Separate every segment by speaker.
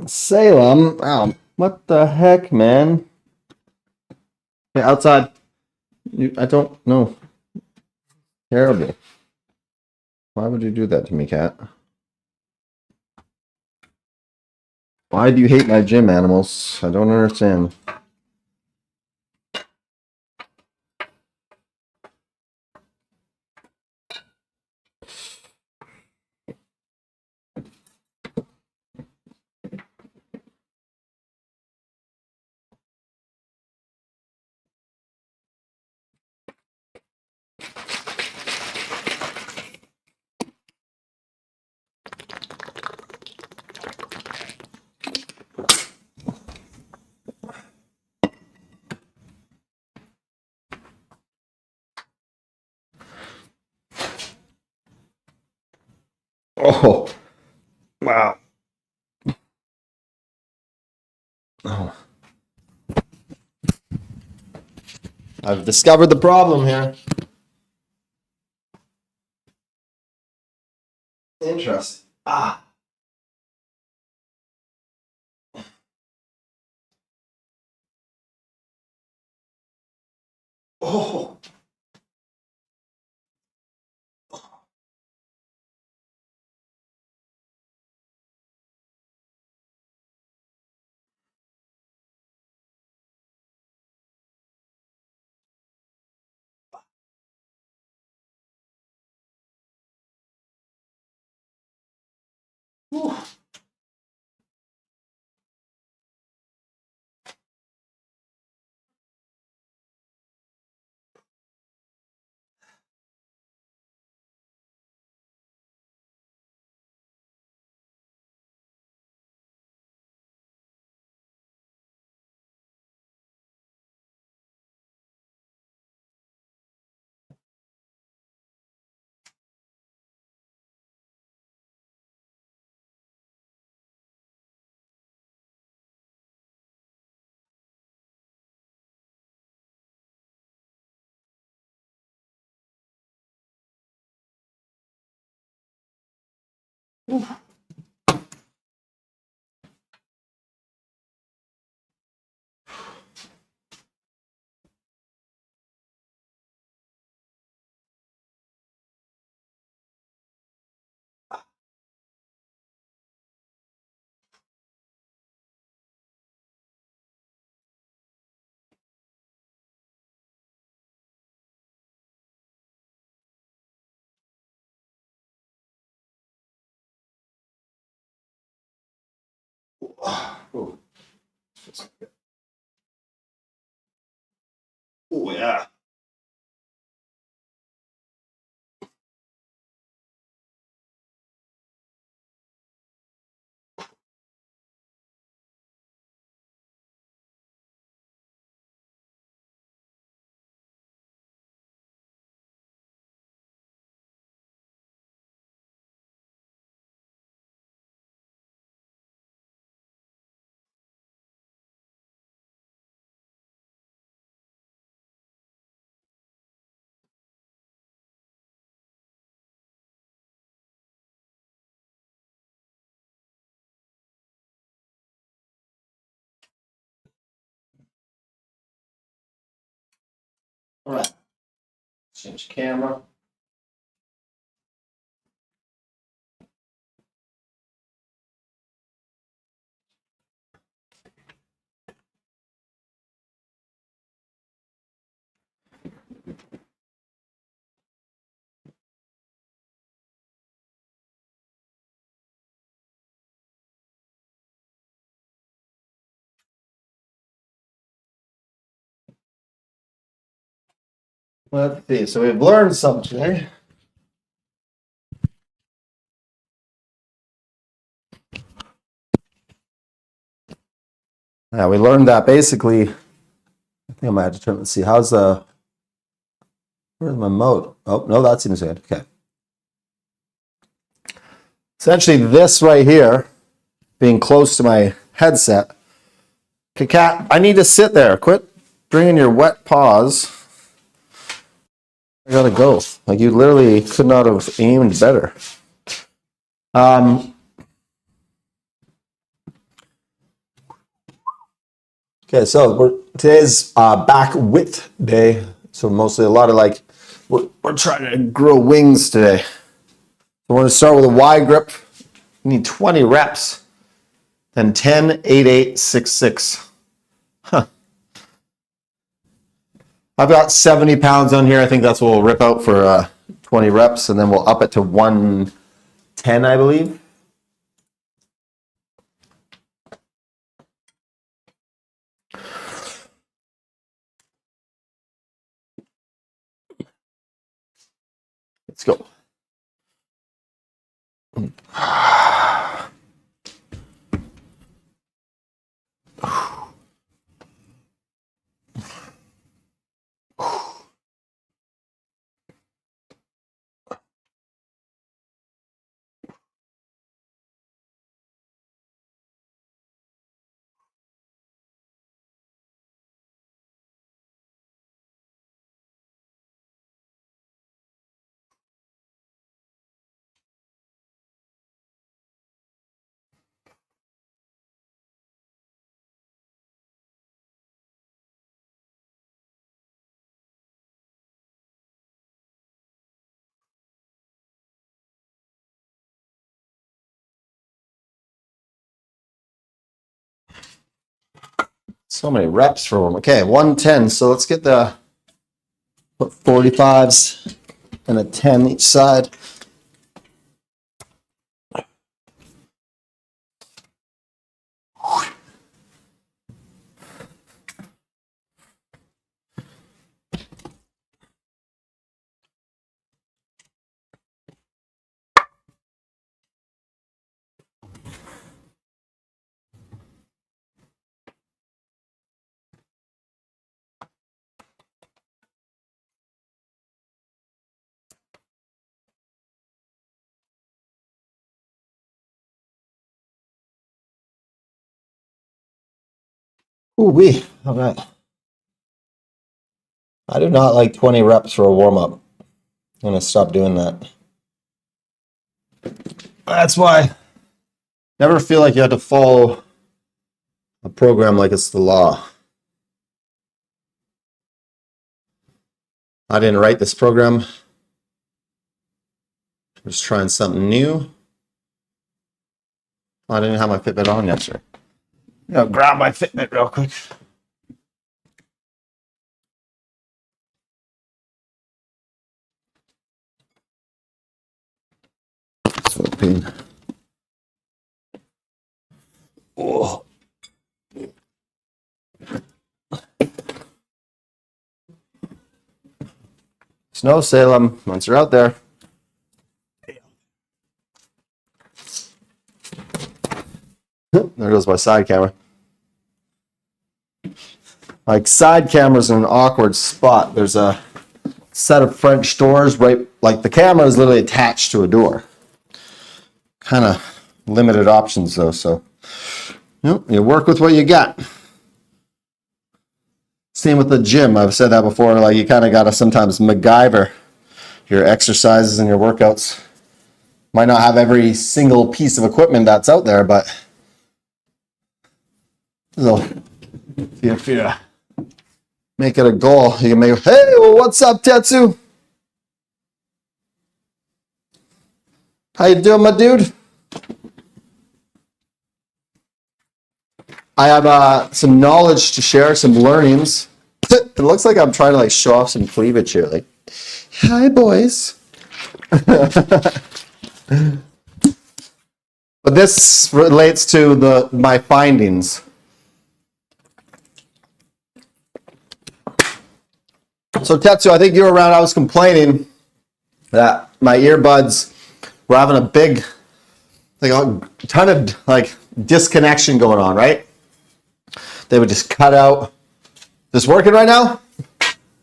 Speaker 1: Salem. Oh, what the heck, man? Hey, outside. I don't know. Terrible. Why would you do that to me, cat? Why do you hate my gym animals? I don't understand. Oh, wow. Oh. I've discovered the problem here. Interesting. Ah. Oh. Whew. Oh. Oh, yeah. All right. Change camera. Let's see. So we've learned something today. Yeah, we learned that basically. I think I might have to turn. Let's see. How's the? Where's my mode? Oh no, that seems good. Okay. Essentially, this right here, being close to my headset. Okay, cat. I need to sit there. Quit bringing your wet paws. I gotta go. Like you literally could not have aimed better. Um, Okay, so today's back width day. So mostly a lot of like, we're trying to grow wings today. So we're going to start with a Y grip. You need 20 reps. Then 10, 8, 8, 6, 6. Huh. I've got 70 pounds on here. I think that's what we'll rip out for 20 reps. And then we'll up it to 110, I believe. Let's go. So many reps for them. Okay, 110. So let's get the 45s and a 10 each side. Ooh wee. All right. I do not like 20 reps for a warm up. I'm going to stop doing that. That's why. Never feel like you have to follow a program like it's the law. I didn't write this program. I'm just trying something new. I didn't have my Fitbit on yesterday. I'll grab my Fitbit real quick. So pain. Oh. Snow Salem, once you're out there. There goes my side camera. Like side cameras in an awkward spot. There's a set of French doors right, like the camera is literally attached to a door. Kind of limited options though, so you work with what you got. Same with the gym. I've said that before, like you kind of got to sometimes MacGyver your exercises and your workouts. Might not have every single piece of equipment that's out there, but if you make it a goal, you can make, hey, well, what's up, Tetsu? How you doing, my dude? I have some knowledge to share, some learnings. It looks like I'm trying to like show off some cleavage here. Like, hi, boys. But this relates to my findings. So Tetsu, I think you were around. I was complaining that my earbuds were having a big, like a ton of like disconnection going on, right? They would just cut out. This working right now?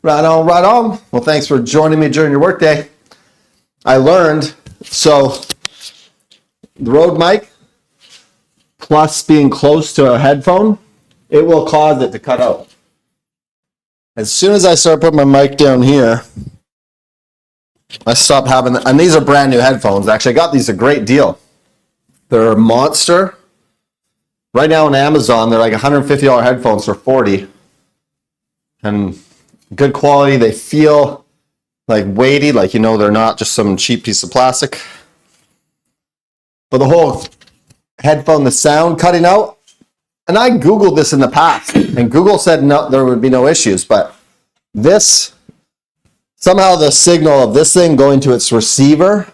Speaker 1: Right on, right on. Well, thanks for joining me during your workday. I learned, so the Rode mic plus being close to a headphone, it will cause it to cut out. As soon as I start putting my mic down here, I stop having, and these are brand new headphones. Actually, I got these a great deal. They're Monster. Right now on Amazon, they're like $150 headphones for $40. And good quality. They feel like weighty, like, you know, they're not just some cheap piece of plastic. But the whole headphone, the sound cutting out, and I Googled this in the past, and Google said no, there would be no issues, but this, somehow the signal of this thing going to its receiver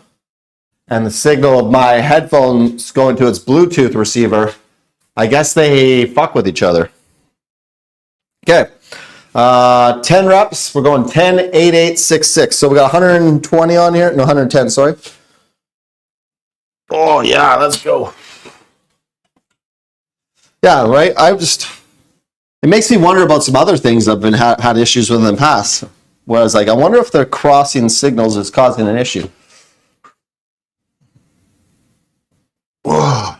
Speaker 1: and the signal of my headphones going to its Bluetooth receiver, I guess they fuck with each other. Okay. 10 reps. We're going 10, 8, 8, 6, 6. So we got 120 on here. No, 110, sorry. Oh, yeah, let's go. Yeah, right? It makes me wonder about some other things I've been had issues with in the past. Whereas, like, I wonder if the crossing signals is causing an issue. Whoa.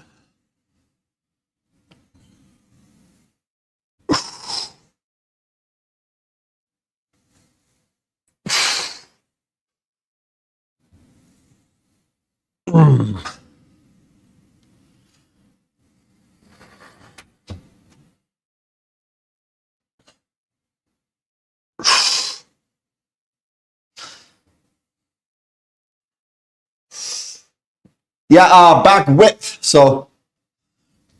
Speaker 1: Yeah, back width. So,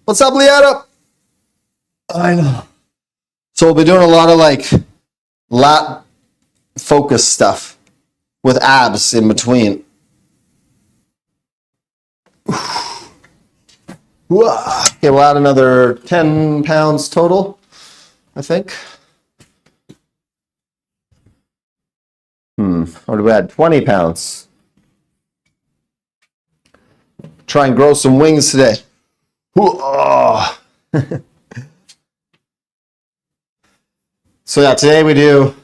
Speaker 1: what's up, Liana? I know. So we'll be doing a lot of like lat focus stuff with abs in between. Okay, we'll add another 10 pounds total, I think. Or do we add 20 pounds? Try and grow some wings today. Oh. So yeah, today we do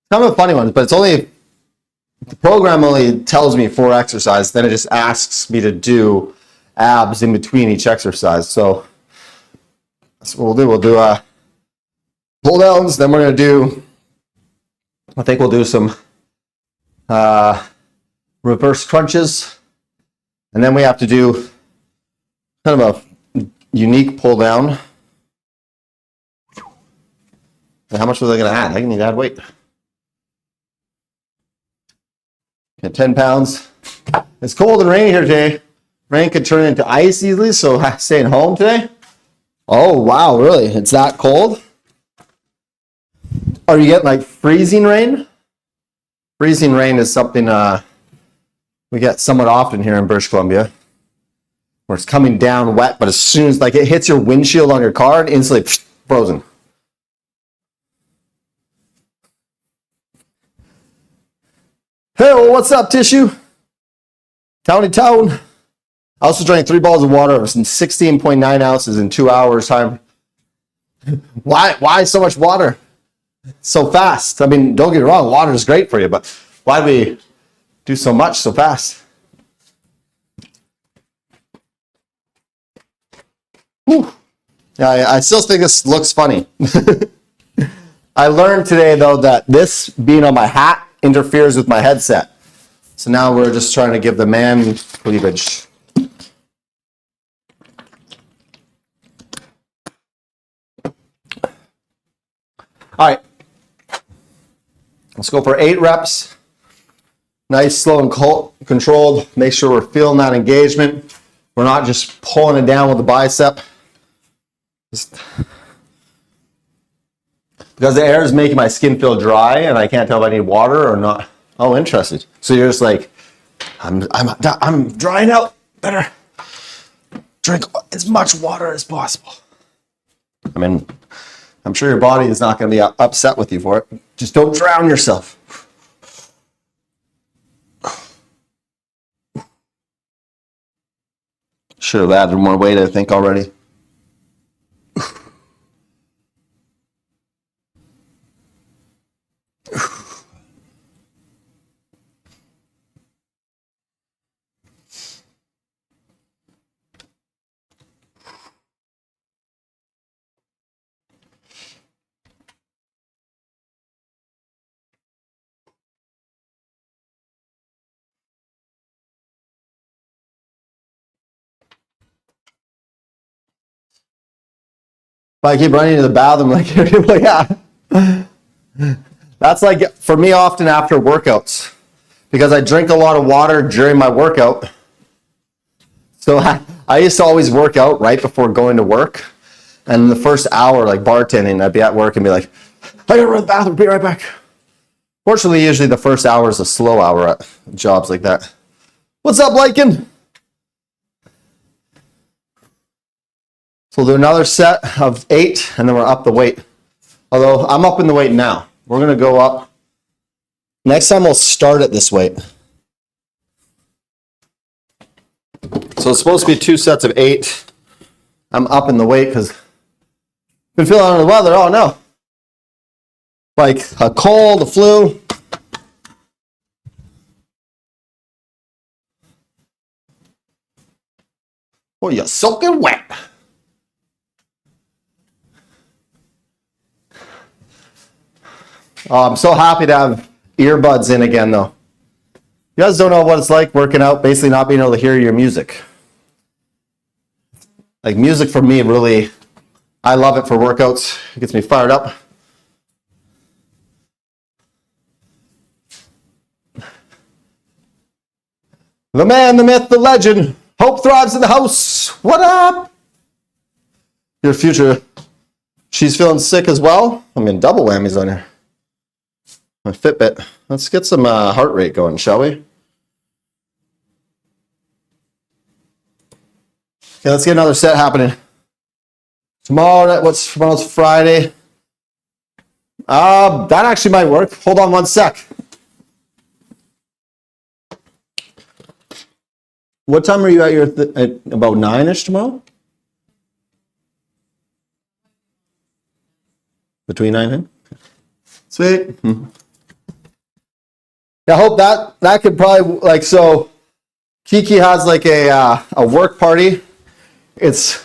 Speaker 1: kind of a funny one, but it's only, the program only tells me 4 exercises, then it just asks me to do abs in between each exercise. So that's what we'll do. We'll do pull downs, then we're going to do, I think we'll do some reverse crunches, and then we have to do kind of a unique pull down. And how much was I going to add? I need to add weight. Okay, 10 pounds. It's cold and rainy here today. Rain could turn into ice easily, so I'm staying home today. Oh, wow, really? It's that cold? Are you getting like freezing rain? Freezing rain is something we get somewhat often here in British Columbia, where it's coming down wet, but as soon as like it hits your windshield on your car, and instantly frozen. Hey, what's up, Tissue? Towny Town. I also drank 3 bottles of water, 16.9 ounces in 2 hours time. Why so much water so fast? I mean, don't get me wrong, water is great for you, but why do we do so much so fast? Whew. Yeah, I still think this looks funny. I learned today, though, that this being on my hat interferes with my headset. So now we're just trying to give the man cleavage. All right. Let's go for 8 reps. Nice, slow, and controlled. Make sure we're feeling that engagement. We're not just pulling it down with the bicep. Because the air is making my skin feel dry, and I can't tell if I need water or not. Oh, interesting. So you're just like, I'm drying out. Better drink as much water as possible. I mean, I'm sure your body is not going to be upset with you for it. Just don't drown yourself. Should have added more weight, I think, already. But I keep running to the bathroom like, yeah. That's like for me often after workouts because I drink a lot of water during my workout. So I used to always work out right before going to work. And in the first hour, like bartending, I'd be at work and be like, I gotta run to the bathroom, be right back. Fortunately, usually the first hour is a slow hour at jobs like that. What's up, Lycan? So we'll do another set of 8 and then we're up the weight. Although I'm up in the weight now. We're gonna go up. Next time we'll start at this weight. So it's supposed to be 2 sets of 8. I'm up in the weight because I've been feeling under the weather. Oh no. Like a cold, a flu. Oh, you're soaking wet. Oh, I'm so happy to have earbuds in again though. You guys don't know what it's like working out, basically not being able to hear your music. Like music for me really, I love it for workouts. It gets me fired up. The man, the myth, the legend. Hope thrives in the house. What up? Your future. She's feeling sick as well. I mean, double whammies on her. My Fitbit. Let's get some heart rate going, shall we? Okay, let's get another set happening. Tomorrow's Friday? That actually might work. Hold on one sec. What time are you at your at about 9-ish tomorrow? Between 9 and 10? Sweet. I hope that could probably like so. Kiki has like a work party. It's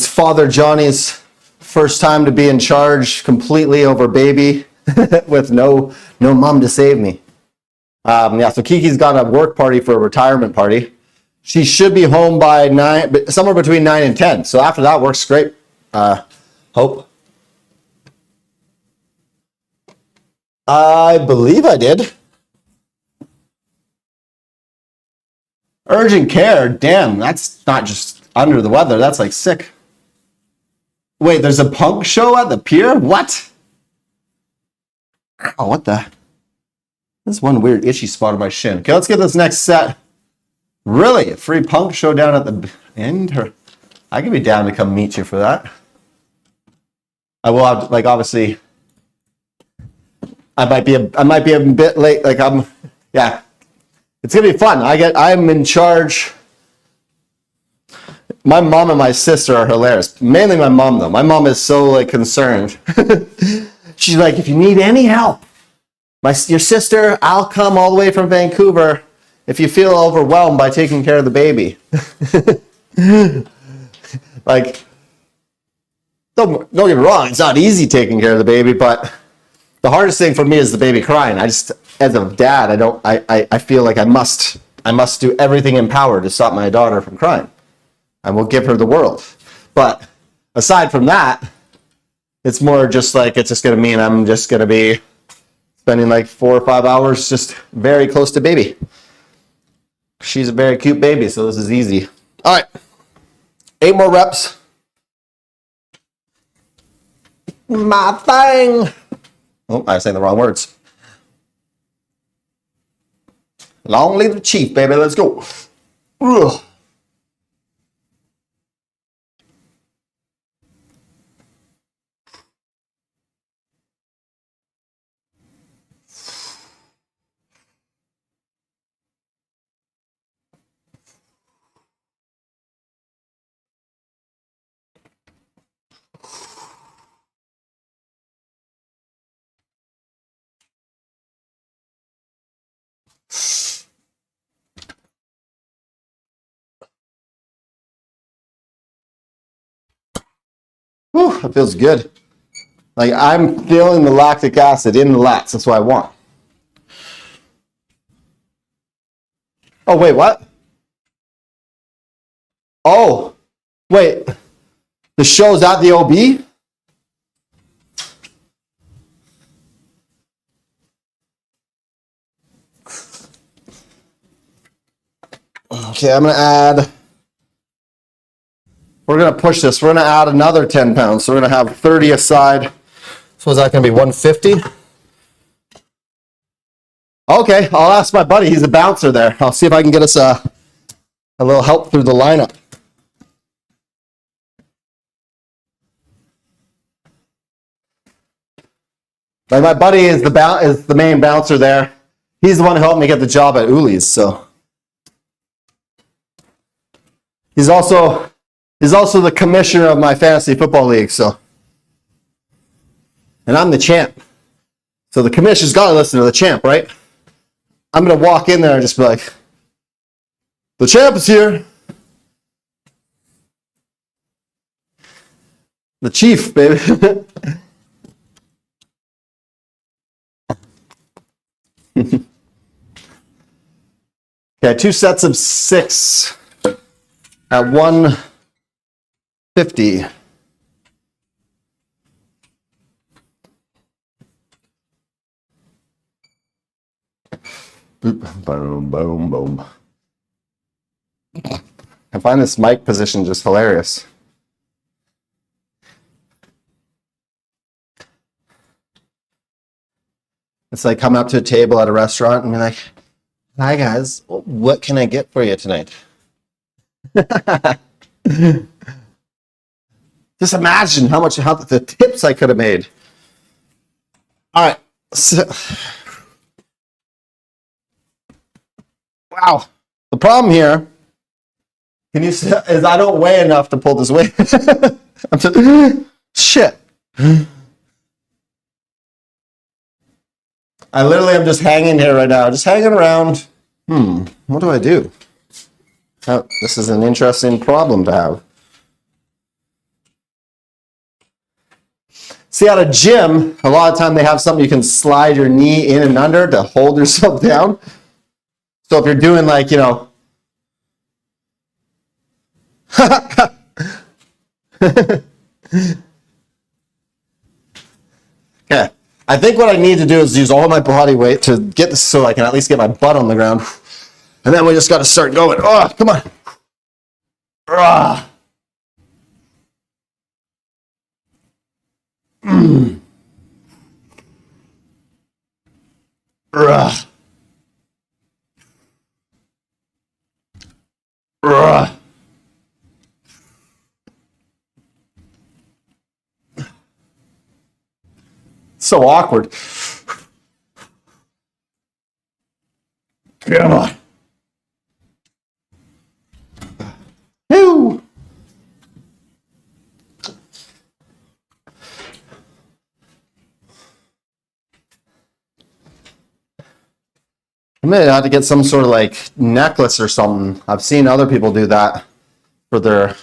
Speaker 1: Father Johnny's first time to be in charge completely over baby with no mom to save me. Yeah, so Kiki's got a work party for a retirement party. She should be home by 9, somewhere between 9 and 10. So after that works great. Hope. I believe I did. Urgent care, damn, that's not just under the weather, that's like sick. Wait, there's a punk show at the pier? What? Oh, what the? There's one weird itchy spot on my shin. Okay, let's get this next set. Really? A free punk show down at the end? I could be down to come meet you for that. I will have, like, obviously, I might be a bit late, like yeah. It's gonna be fun. I'm in charge. My mom and my sister are hilarious. Mainly my mom though. My mom is so like concerned. She's like, if you need any help, your sister, I'll come all the way from Vancouver if you feel overwhelmed by taking care of the baby. Like, don't get me wrong, it's not easy taking care of the baby, but the hardest thing for me is the baby crying. As a dad, I feel like I must do everything in power to stop my daughter from crying. I will give her the world. But aside from that, it's more just like, it's just going to mean I'm just going to be spending like 4 or 5 hours just very close to baby. She's a very cute baby, so this is easy. All right, 8 more reps. My thing. Oh, I was saying the wrong words. Long live the chief, baby. Let's go. Ugh. Whew, that feels good. Like I'm feeling the lactic acid in the lats. That's what I want. Oh, wait, what? Oh, wait. The show's at the OB. Okay, I'm gonna add. We're gonna push this. We're gonna add another 10 pounds. So we're gonna have 30 aside. So is that gonna be 150? Okay, I'll ask my buddy. He's a bouncer there. I'll see if I can get us a little help through the lineup. Like my buddy is the main bouncer there. He's the one who helped me get the job at Uli's. So he's also the commissioner of my fantasy football league. So, and I'm the champ. So the commissioner's got to listen to the champ, right? I'm gonna walk in there and just be like, "The champ is here." The chief, baby. Okay, 2 sets of 6 at 150. Boom, boom, boom, boom. I find this mic position just hilarious. It's like coming up to a table at a restaurant and be like, "Hi guys, what can I get for you tonight?" Just imagine how the tips I could have made. All right. So, wow. The problem here, is I don't weigh enough to pull this weight. I'm just, shit. I literally am just hanging here right now, just hanging around. What do I do? Oh, this is an interesting problem to have. See, at a gym, a lot of time they have something you can slide your knee in and under to hold yourself down. So if you're doing like, you know, okay. I think what I need to do is use all my body weight to get this so I can at least get my butt on the ground. And then we just got to start going. Oh, come on. So awkward. Come on. Woo. I may have to get some sort of like necklace or something. I've seen other people do that for their.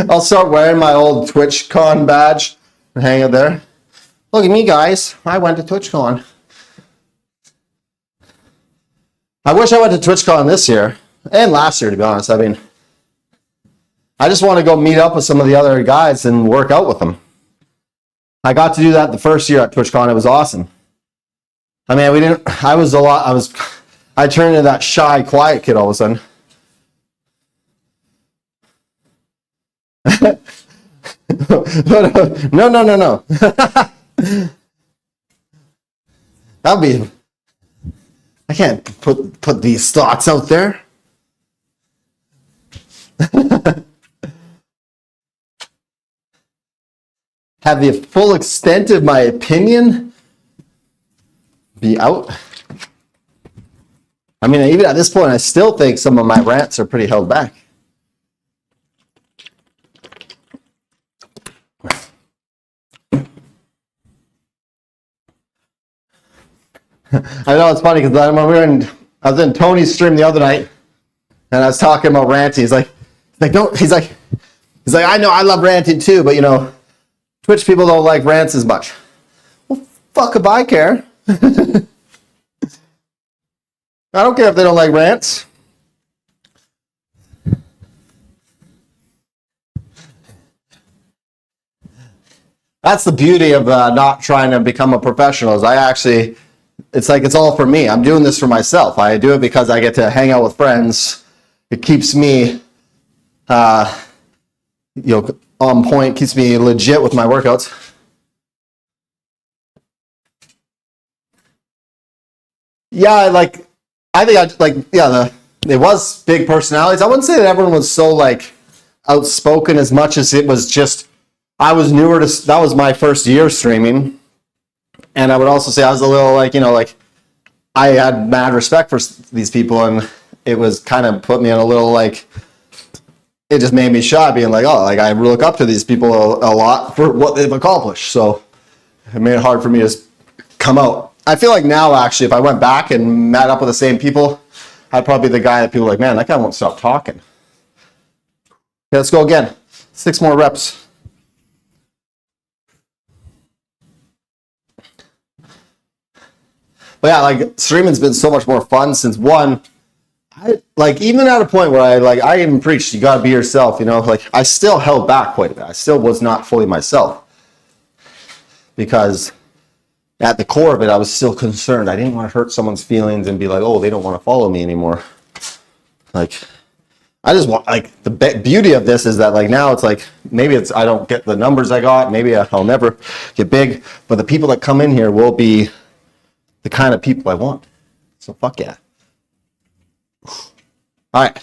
Speaker 1: I'll start wearing my old TwitchCon badge and hang it there. Look at me, guys. I went to TwitchCon. I wish I went to TwitchCon this year and last year, to be honest. I mean, I just want to go meet up with some of the other guys and work out with them. I got to do that the first year at TwitchCon. It was awesome. I mean, I turned into that shy, quiet kid all of a sudden. No. That'll be. I can't put these thoughts out there. Have the full extent of my opinion be out. I mean, even at this point, I still think some of my rants are pretty held back. I know it's funny because I was in Tony's stream the other night, and I was talking about ranting. He's like, I know I love ranting too, but you know, Twitch people don't like rants as much. Well, Fuck if I care. I don't care if they don't like rants. That's the beauty of not trying to become a professional. Is I actually, it's like it's all for me. I'm doing this for myself. I do it because I get to hang out with friends. It keeps me, on point. Keeps me legit with my workouts. Yeah, it was big personalities. I wouldn't say that everyone was so like outspoken as much as it was just. I was newer to, that was my first year streaming. And I would also say I was a little I had mad respect for these people, and it was kind of put me in a little it just made me shy, being like, oh, like I look up to these people a lot for what they've accomplished. So it made it hard for me to come out. I feel like now, actually, if I went back and met up with the same people, I'd probably be the guy that people are like, man, that guy won't stop talking. Okay, let's go again. 6 more reps. But yeah, streaming's been so much more fun since even at a point where I even preached, you got to be yourself, I still held back quite a bit. I still was not fully myself because at the core of it, I was still concerned. I didn't want to hurt someone's feelings and be like, oh, they don't want to follow me anymore. I just want, the beauty of this is that now it's maybe I don't get the numbers I got. Maybe I'll never get big, but the people that come in here will be the kind of people I want. So fuck yeah. All right.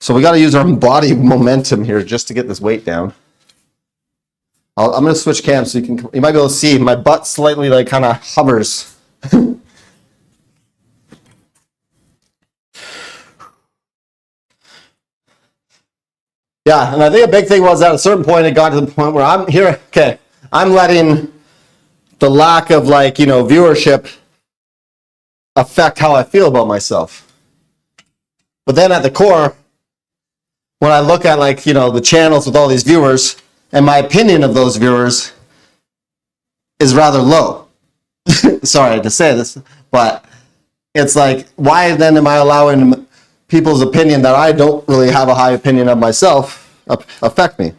Speaker 1: So we got to use our body momentum here just to get this weight down. I'm going to switch cams so you might be able to see my butt slightly kind of hovers. Yeah, and I think a big thing was at a certain point, it got to the point where I'm here. Okay, I'm letting the lack of viewership affect how I feel about myself. But then at the core, when I look at the channels with all these viewers, and my opinion of those viewers is rather low. Sorry to say this, but it's why then am I allowing people's opinion that I don't really have a high opinion of myself affect me?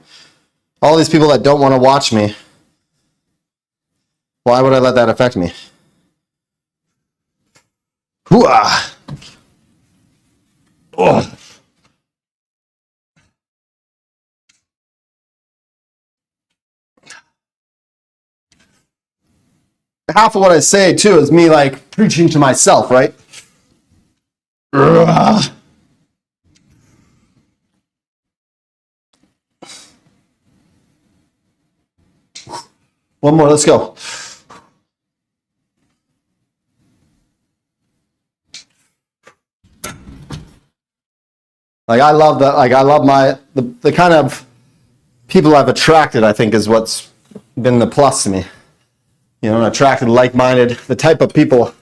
Speaker 1: All these people that don't want to watch me, why would I let that affect me? Hooah! Oh. Half of what I say too is me preaching to myself, right? Ugh. One more, let's go. I love that. I love the kind of people I've attracted, I think, is what's been the plus to me. Attracted like-minded, the type of people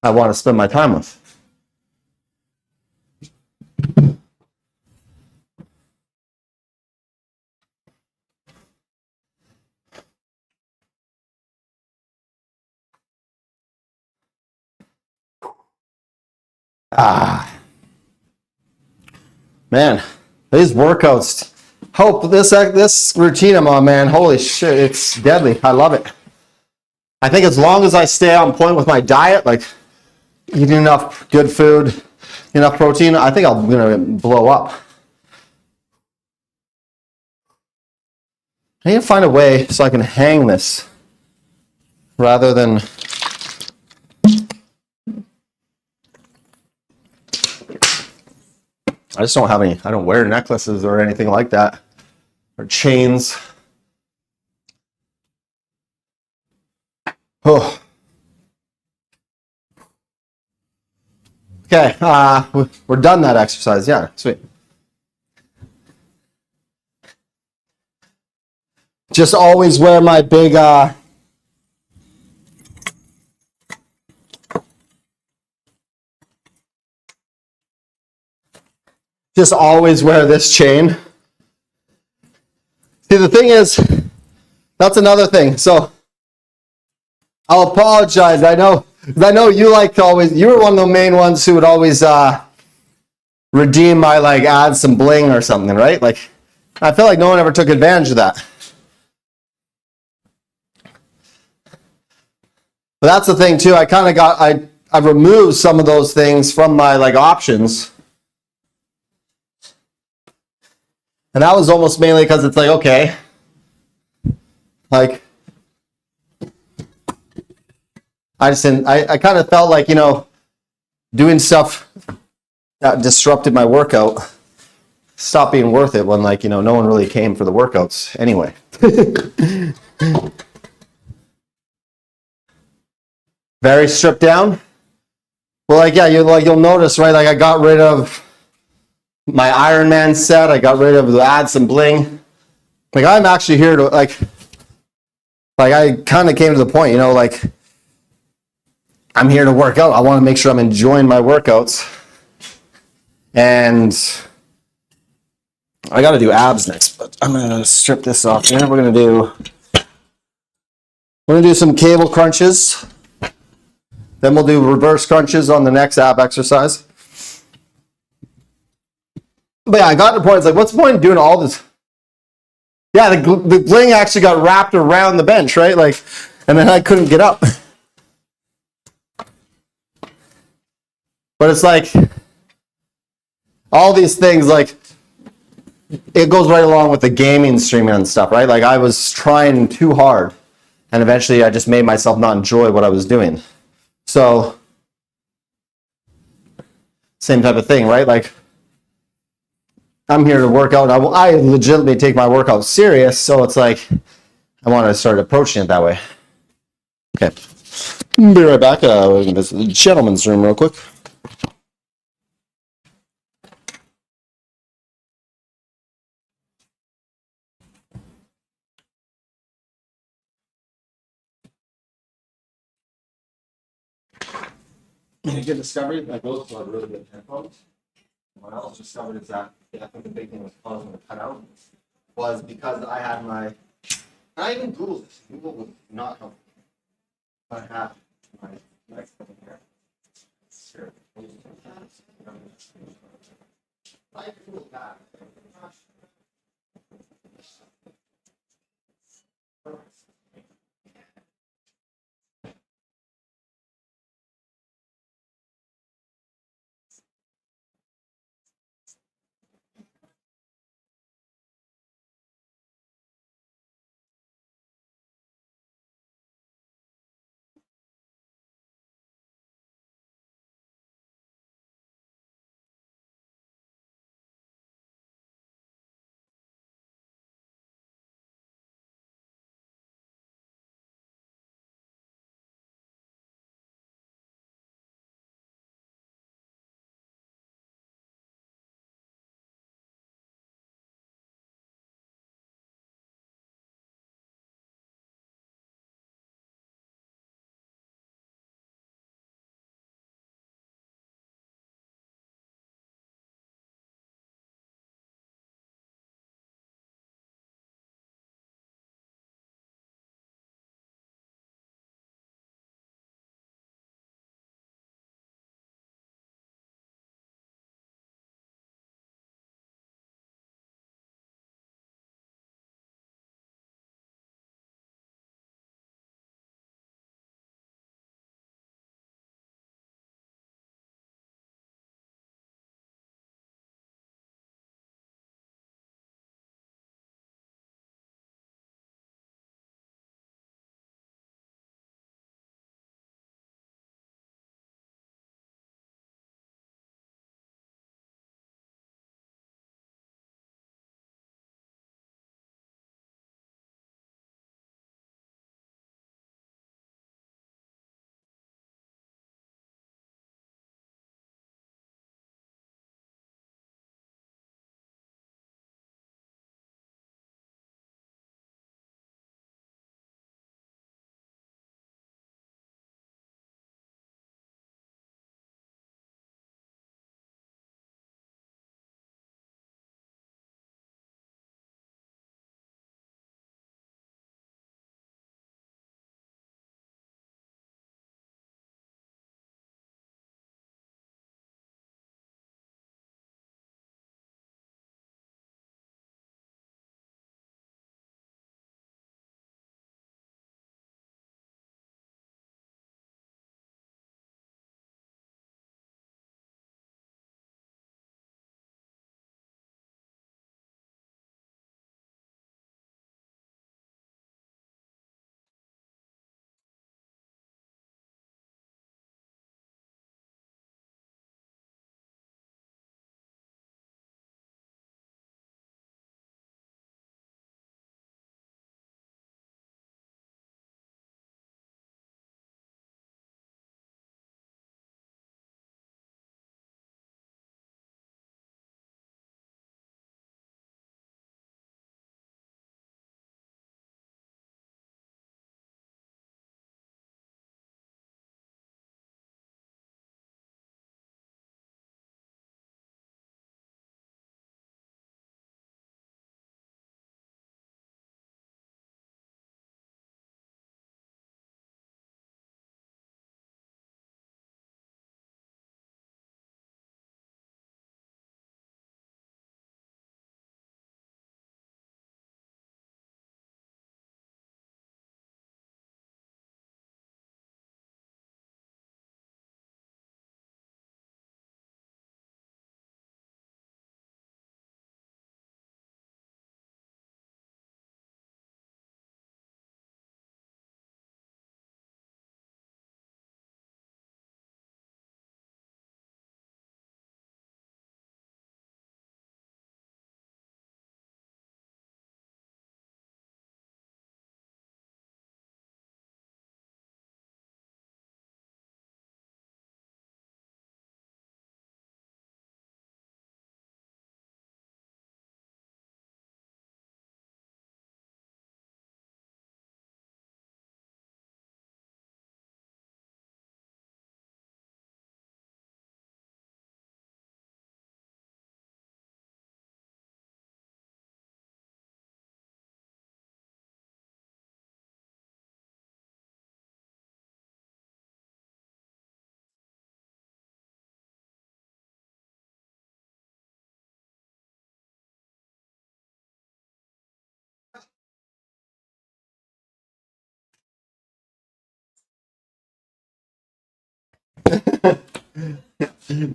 Speaker 1: I want to spend my time with. Man, these workouts. Hope this routine I'm on, man. Holy shit, it's deadly. I love it. I think as long as I stay on point with my diet, eating enough good food, enough protein, I think I'm gonna blow up. I need to find a way so I can hang this rather than I just don't have any. I don't wear necklaces or anything like that, or chains. Oh. Okay, we're done that exercise. Yeah, sweet. Just always wear my big just always wear this chain. See, the thing is, that's another thing. So I'll apologize. I know you like to always. You were one of the main ones who would always redeem my like add some bling or something, right? Like, I feel like no one ever took advantage of that. But that's the thing too. I kind of got I removed some of those things from my like options, and that was almost mainly because it's like, okay, like I just didn't. I kind of felt like, doing stuff that disrupted my workout stopped being worth it when, like, no one really came for the workouts anyway. Very stripped down. Well, like, yeah, you'll notice, right? Like, I got rid of my Iron Man set. I got rid of the add some bling. Like, I'm actually here to like I kind of came to the point, like, I'm here to work out. I want to make sure I'm enjoying my workouts. And I got to do abs next, but I'm going to strip this off here. We're going to do some cable crunches. Then we'll do reverse crunches on the next ab exercise. But yeah, I got to the point, it's like, what's the point of doing all this? Yeah, the bling actually got wrapped around the bench, right? Like, and then I couldn't get up. But it's like, all these things, like, it goes right along with the gaming streaming and stuff, right? Like, I was trying too hard, and eventually I just made myself not enjoy what I was doing. So, same type of thing, right? Like, I'm here to work out. I legitimately take my workout serious, so it's like, I want to start approaching it that way. Okay. Be right back. We're going to visit the gentleman's room real quick. A good discovery. Like, those are really good headphones. What else discovered is that I think the big thing was causing me to cut out was because I had my. I even Googled this. Google would not help. I have my next thing here. Sure. I Googled that.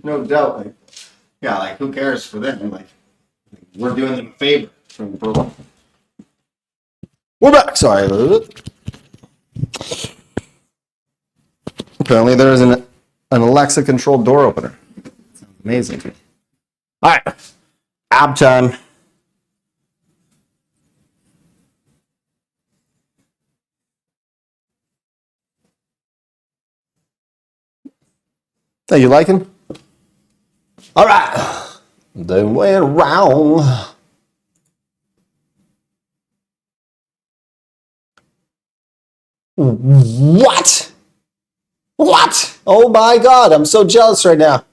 Speaker 1: No doubt. Like, yeah, like who cares for them? Like we're doing them a favor from the program. We're back. Sorry. Apparently there is an Alexa controlled door opener. Sounds amazing. All right. Ab time. Hey, you liking? All right. They went around. What? What? Oh my God, I'm so jealous right now.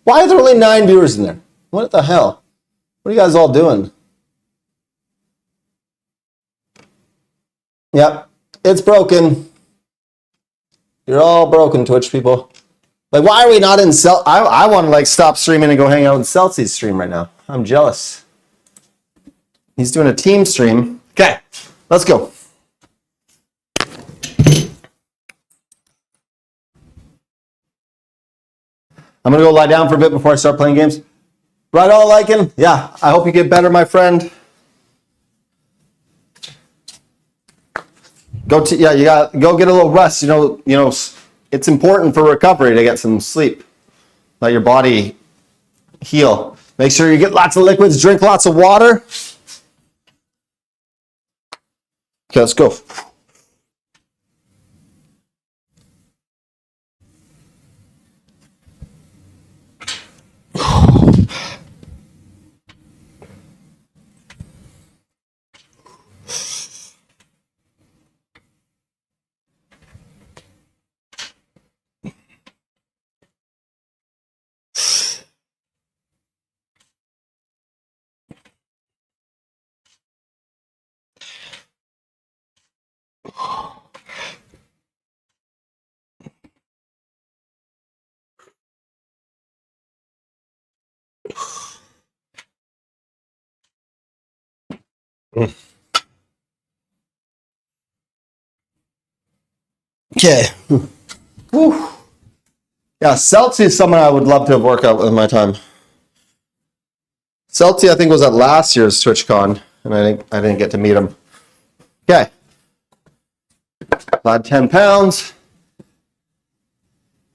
Speaker 1: Why are there only 9 viewers in there? What the hell? What are you guys all doing? Yep, it's broken. You're all broken, Twitch people. Like, why are we not in I want to like stop streaming and go hang out in Celsius stream right now. I'm jealous. He's doing a team stream. Okay, let's go. I'm gonna go lie down for a bit before I start playing games. Right on, liking? Yeah, I hope you get better, my friend. Yeah, you got go get a little rest. You know, it's important for recovery to get some sleep. Let your body heal. Make sure you get lots of liquids, drink lots of water. Okay, let's go. Okay. Whew. Yeah, Celti's is someone I would love to have worked out with in my time. Celti, I think, was at last year's TwitchCon, and I didn't get to meet him. Okay. Add 10 pounds.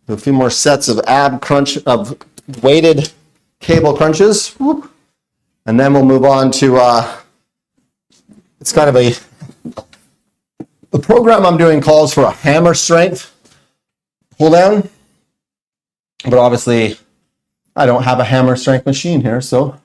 Speaker 1: Do a few more sets of weighted cable crunches. Whoop. And then we'll move on to, it's kind of the program I'm doing calls for a hammer strength pull down. But obviously, I don't have a hammer strength machine here, so.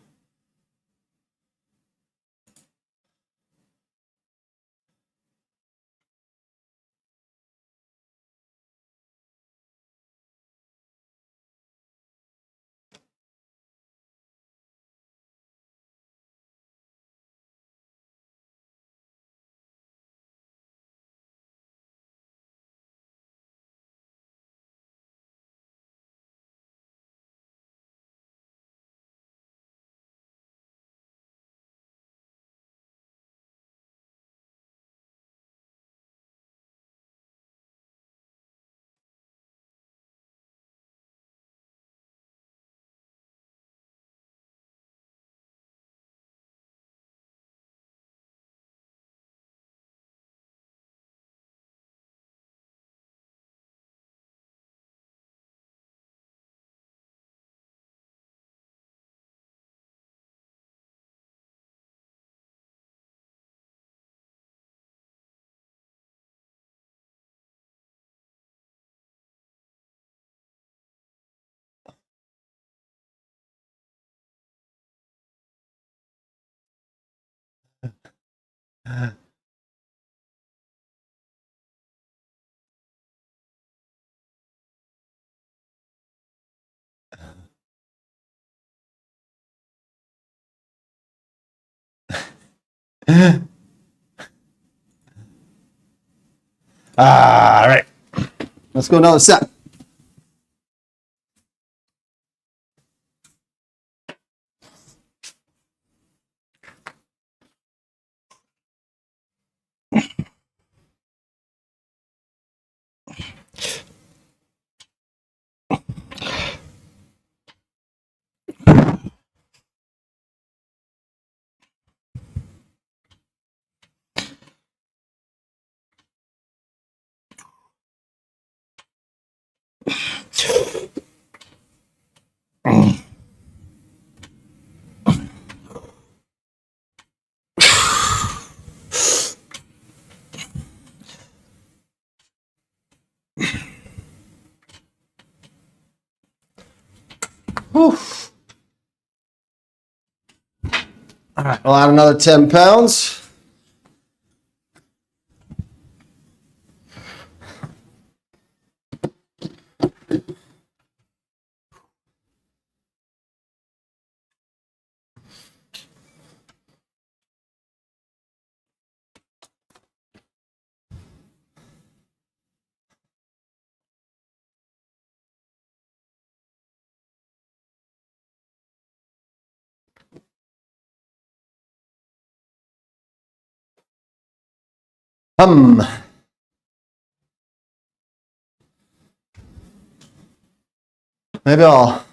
Speaker 1: All right. Let's go another set. Whew. All right, we'll add another 10 pounds. Maybe I'll,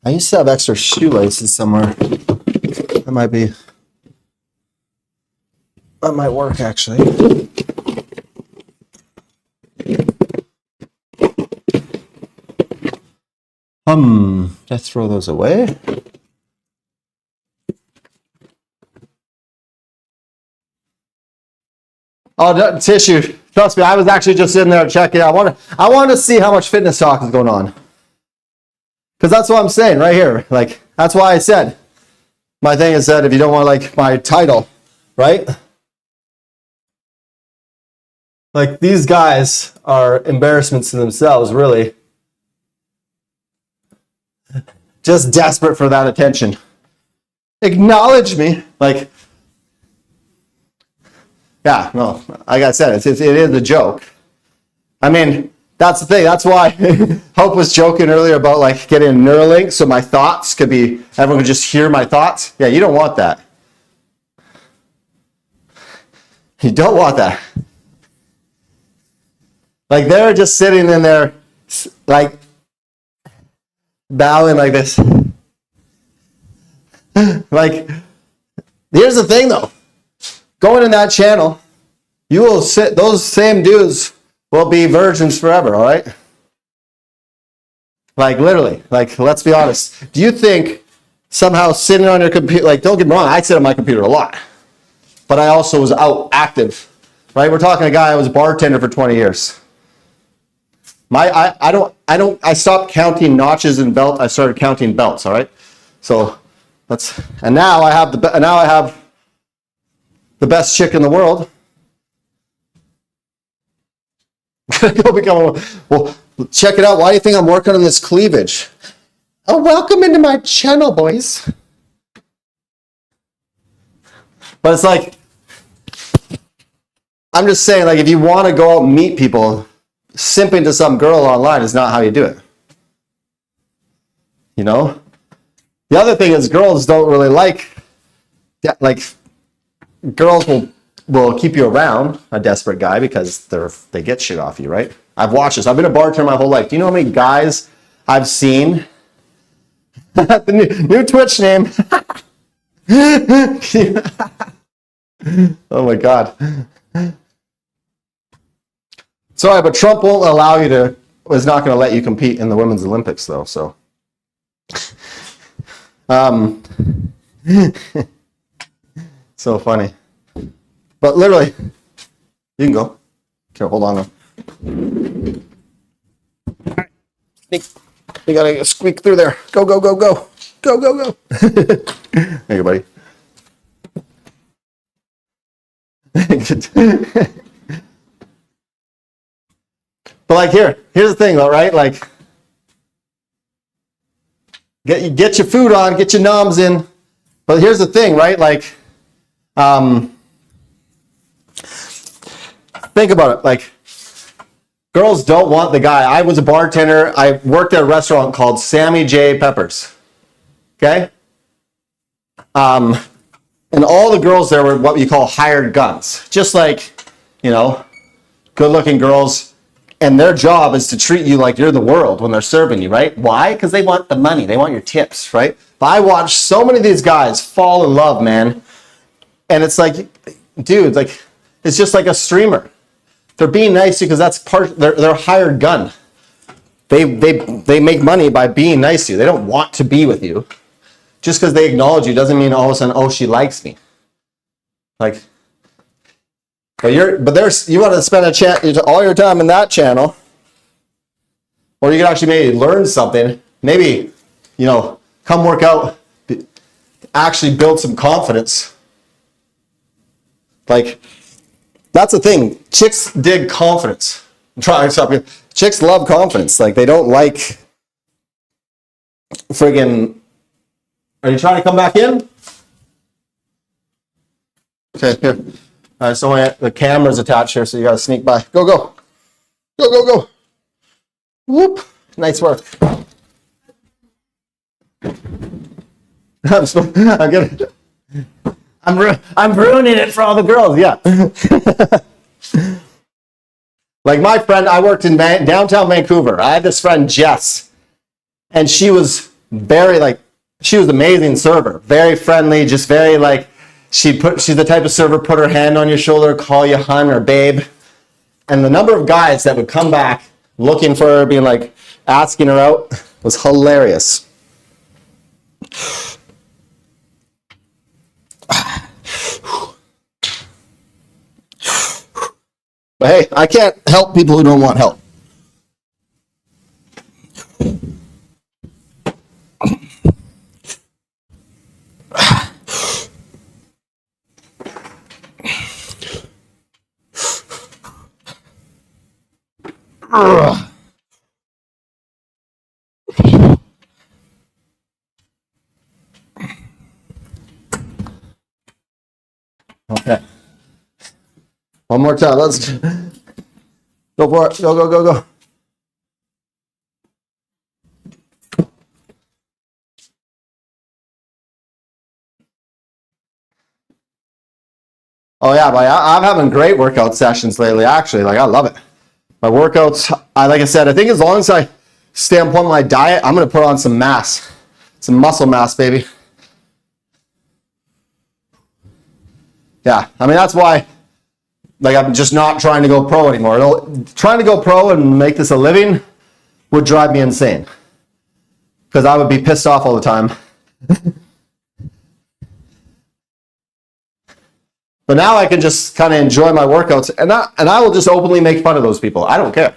Speaker 1: I used to have extra shoelaces somewhere. That might work actually. Let's throw those away. Oh, tissue. Trust me, I was actually just in there checking. I want to see how much fitness talk is going on. Because that's what I'm saying right here. Like, that's why I said, my thing is that if you don't want like my title, right? Like, these guys are embarrassments to themselves, really. Just desperate for that attention. Acknowledge me. Like, yeah, no, like I said, it is a joke. I mean, that's the thing. That's why Hope was joking earlier about like getting a Neuralink so my thoughts could be, everyone could just hear my thoughts. Yeah, you don't want that. You don't want that. Like, they're just sitting in there, like, bowing like this. Like, here's the thing though. Going in that channel, you will sit, those same dudes will be virgins forever, all right? Like, literally, like, let's be honest. Do you think somehow sitting on your computer, like, don't get me wrong, I sit on my computer a lot, but I also was out active, right? We're talking a guy who was a bartender for 20 years. I stopped counting notches in belt. I started counting belts, all right? So and now I have the best chick in the world. Well, check it out. Why do you think I'm working on this cleavage? Oh, welcome into my channel, boys. But it's like, I'm just saying, like, if you want to go out and meet people, simping to some girl online is not how you do it. You know? The other thing is, girls don't really like girls will keep you around a desperate guy because they get shit off you, right? I've watched this. I've been a bartender my whole life. Do you know how many guys I've seen? The new Twitch name. Oh my God. Sorry, but Trump won't allow you to, is not going to let you compete in the Women's Olympics though, so. So funny. But literally, you can go. Okay, hold on. All right. You gotta squeak through there. Go, go, go, go. Go, go, go. There you go, buddy. But like here's the thing though, right? Like, get your food on, get your noms in. But here's the thing, right? Like, think about it. Like, girls don't want the guy. I was a bartender. I worked at a restaurant called Sammy J. Peppers. Okay? And all the girls there were what you call hired guns. Just like, you know, good-looking girls. And their job is to treat you like you're the world when they're serving you, right? Why? Because they want the money. They want your tips, right? But I watched so many of these guys fall in love, man. And it's like, dude, like, it's just like a streamer. They're being nice because that's they're hired gun. They make money by being nice to you. They don't want to be with you. Just because they acknowledge you doesn't mean all of a sudden, oh, she likes me. Like, but you want to spend all your time in that channel, or you can actually maybe learn something maybe, come work out, actually build some confidence. Like, that's the thing. Chicks dig confidence. I'm trying to stop you. Chicks love confidence. Like, they don't like friggin'. Are you trying to come back in? Okay, here. All right, so the camera's attached here, so you gotta sneak by. Go, go. Go, go, go. Whoop. Nice work. I'm ruining it for all the girls, yeah. Like my friend, I worked in downtown Vancouver. I had this friend, Jess, and she was she was an amazing server, very friendly, just very like, she's the type of server, put her hand on your shoulder, call you hun or babe. And the number of guys that would come back looking for her, being like, asking her out, was hilarious. But hey, I can't help people who don't want help. Okay. One more time. Let's go for it. Go, go, go, go. Oh yeah, but I'm having great workout sessions lately, actually. Like, I love it. My workouts, like I said, I think as long as I stay on point with my diet, I'm going to put on some mass. Some muscle mass, baby. Yeah, I mean, that's why, like, I'm just not trying to go pro anymore. Trying to go pro and make this a living would drive me insane. Because I would be pissed off all the time. But now I can just kind of enjoy my workouts, and I will just openly make fun of those people. I don't care.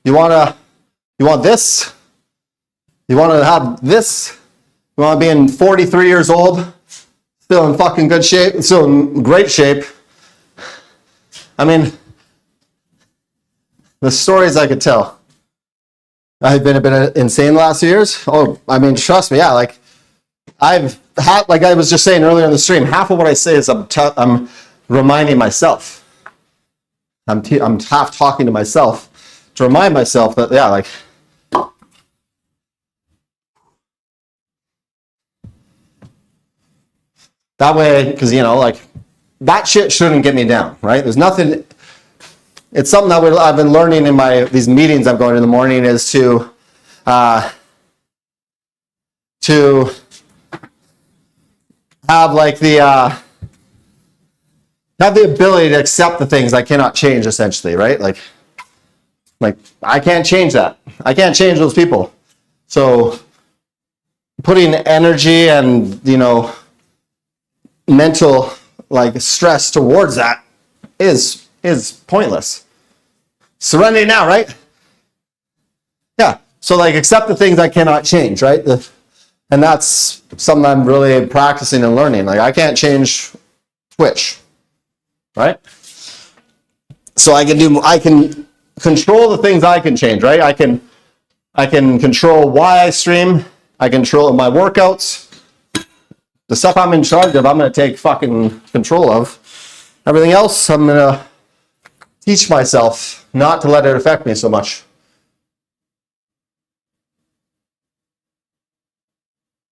Speaker 1: You want this? You want to have this? You want to be in 43 years old, still in fucking good shape, still in great shape. I mean, the stories I could tell. I've been a bit insane the last few years. Oh, I mean, trust me, yeah. Like, I've had, like I was just saying earlier in the stream, half of what I say is I'm reminding myself. I'm half talking to myself to remind myself that, yeah, like, that way, because, like, that shit shouldn't get me down, right? There's nothing. It's something that I've been learning in these meetings I'm going in the morning, is to have like have the ability to accept the things I cannot change, essentially, right? Like I can't change that. I can't change those people. So putting energy and mental like stress towards that is pointless. Serenity now, right? Yeah. So like accept the things I cannot change, right? And that's something I'm really practicing and learning. Like, I can't change Twitch, right? So I can control the things I can change, right? I can control why I stream. I control my workouts. The stuff I'm in charge of, I'm going to take fucking control of. Everything else, I'm going to teach myself not to let it affect me so much.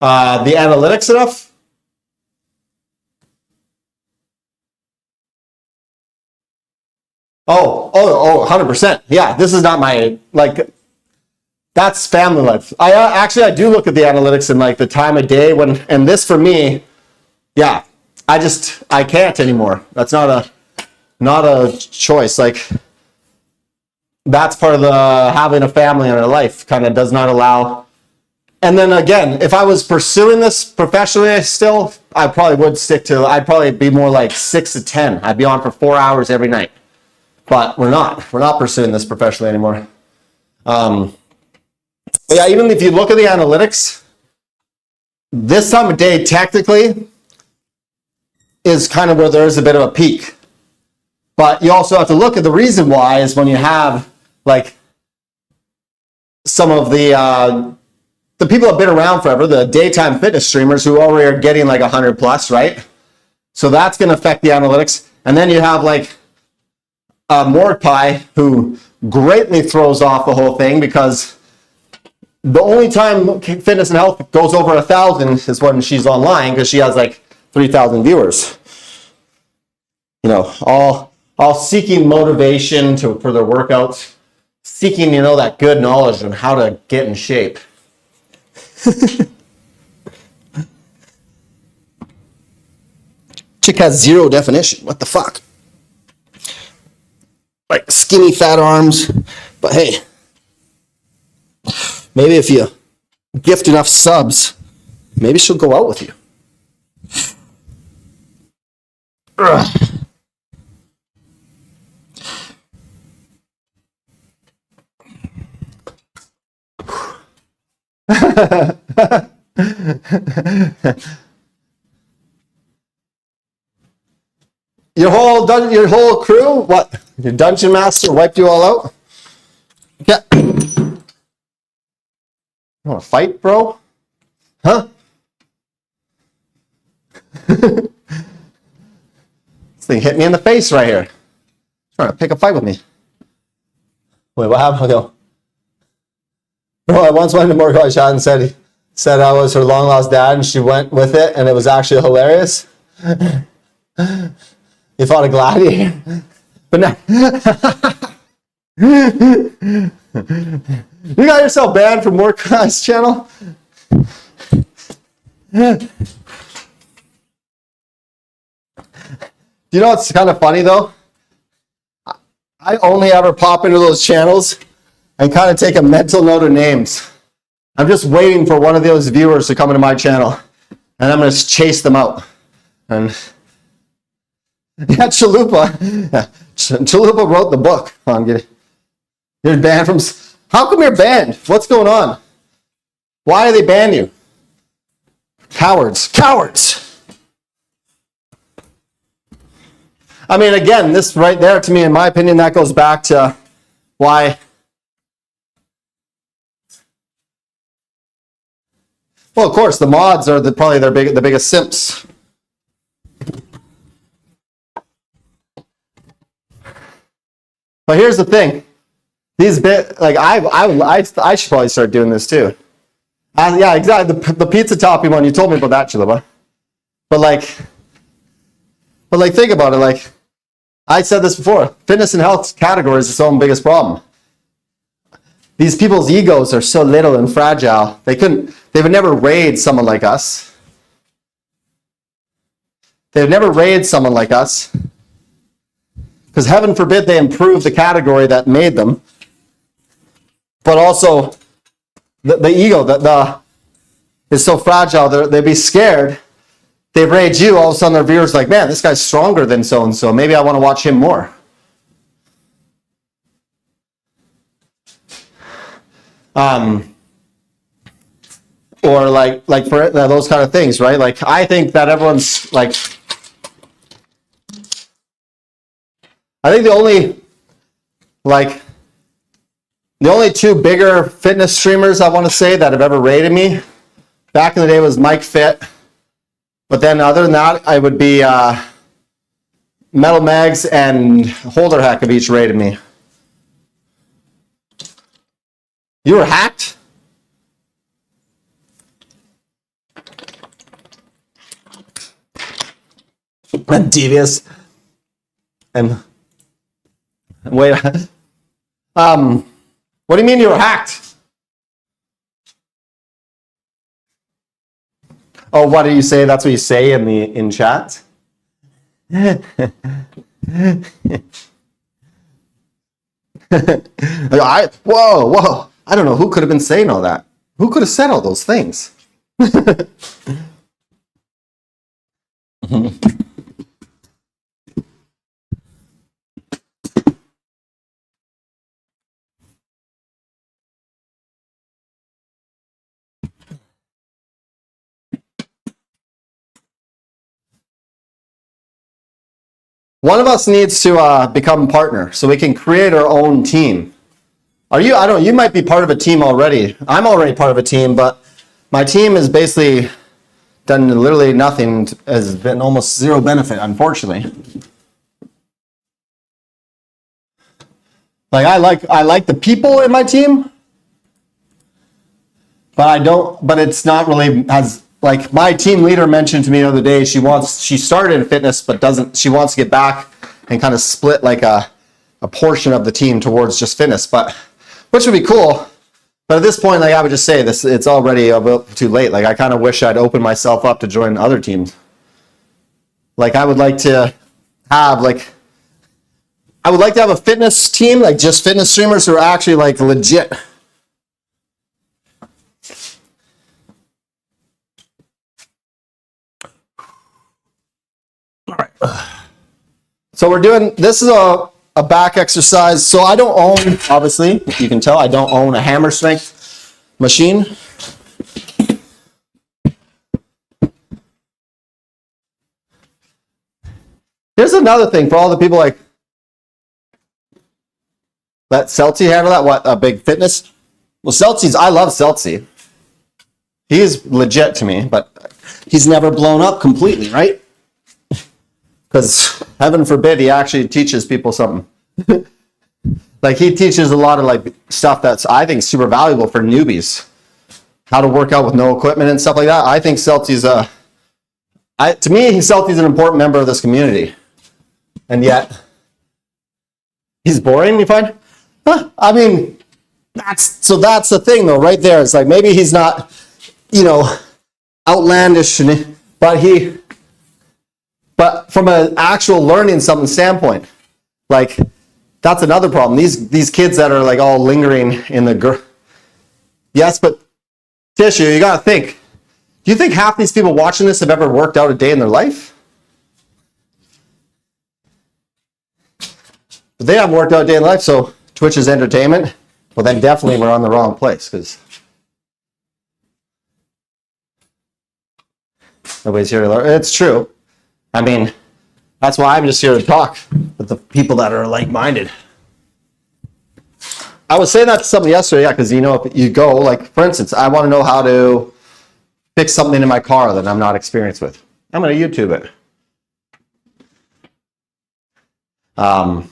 Speaker 1: The analytics stuff? Oh, 100%. Yeah, this is not my, like, that's family life. I do look at the analytics and like the time of day and this for me, yeah, I can't anymore. That's not a choice. Like, that's part of the having a family in our life, kind of does not allow And then again, if I was pursuing this professionally still, I probably would I'd probably be more like 6 to 10. I'd be on for 4 hours every night. But we're not. We're not pursuing this professionally anymore. But yeah, even if you look at the analytics, this time of day technically is kind of where there is a bit of a peak. But you also have to look at the reason why is when you have like some of the people that have been around forever, the daytime fitness streamers who already are getting like 100 plus, right? So that's going to affect the analytics. And then you have like Mordecai, who greatly throws off the whole thing because the only time Fitness and Health goes over 1,000 is when she's online because she has like 3,000 viewers. You know, all seeking motivation for their workouts, seeking, you know, that good knowledge on how to get in shape. Chick has zero definition. What the fuck? Like skinny fat arms. But hey, maybe if you gift enough subs, maybe she'll go out with you. Ugh. Your whole crew, what? Your dungeon master wiped you all out? Yeah. You want to fight, bro? Huh? This thing hit me in the face right here. Trying to pick a fight with me. Wait, what happened? Go. Bro, I once went to Mordecai's chat and said I was her long lost dad, and she went with it, and it was actually hilarious. You fought a gladiator, but now you got yourself banned from Mordecai's channel. You know what's kind of funny though? I only ever pop into those channels and kind of take a mental note of names. I'm just waiting for one of those viewers to come into my channel, and I'm going to chase them out. And yeah, Chalupa. Yeah, Chalupa wrote the book. You're banned from. How come you're banned? What's going on? Why do they ban you? Cowards. Cowards. I mean, again, this right there, to me, in my opinion, that goes back to why. Well, of course, the mods are probably the biggest simps. But here's the thing: I should probably start doing this too. Yeah, exactly. The pizza topping one, you told me about that, Chilaba. But think about it. Like I said this before, fitness and health category is its own biggest problem. These people's egos are so little and fragile. They would never raid someone like us. They would never raid someone like us. Because heaven forbid they improve the category that made them. But also, the ego is so fragile, they'd be scared. They raid you, all of a sudden their viewers like, man, this guy's stronger than so-and-so. Maybe I want to watch him more. Or like for those kind of things, right? Like I think that everyone's like, I think the only two bigger fitness streamers I want to say that have ever rated me back in the day was Mike Fit. But then other than that, I would be Metal Mags and Holder Hack have each rated me. You were hacked? And devious. And wait, what do you mean you were hacked? Oh, what do you say? That's what you say in chat? Whoa. I don't know who could have been saying all that. Who could have said all those things? One of us needs to become a partner so we can create our own team. Are you? I don't know. You might be part of a team already. I'm already part of a team, but my team has basically done literally nothing. Has been almost zero benefit, unfortunately. Like I like the people in my team, but I don't. But it's not really has like my team leader mentioned to me the other day. She started in fitness, but doesn't. She wants to get back and kind of split like a portion of the team towards just fitness, but which would be cool. But at this point, like I would just say this, it's already a bit too late. Like I kind of wish I'd opened myself up to join other teams. Like I would like to have a fitness team, like just fitness streamers who are actually like legit. All right. So we're doing, this is a back exercise. So I don't own, obviously, you can tell I don't own a hammer strength machine. Here's another thing for all the people like, let Celty handle that, what, a big fitness? Well, I love Celty. He is legit to me, but he's never blown up completely, right? Because heaven forbid he actually teaches people something. Like he teaches a lot of like stuff that's I think super valuable for newbies. How to work out with no equipment and stuff like that. I think Celty's to me Celty's an important member of this community. And yet he's boring, you find? I mean, that's the thing though, right there. It's like maybe he's not, outlandish, but from an actual learning something standpoint, like that's another problem. These kids that are like all lingering in the yes, but Tissue, you gotta think. Do you think half these people watching this have ever worked out a day in their life? But they haven't worked out a day in their life, so Twitch is entertainment. Well, then definitely we're on the wrong place because nobody's here to learn. It's true. I mean, that's why I'm just here to talk with the people that are like-minded. I was saying that to somebody yesterday, yeah, because if you go, like, for instance, I want to know how to fix something in my car that I'm not experienced with. I'm going to YouTube it. Oh,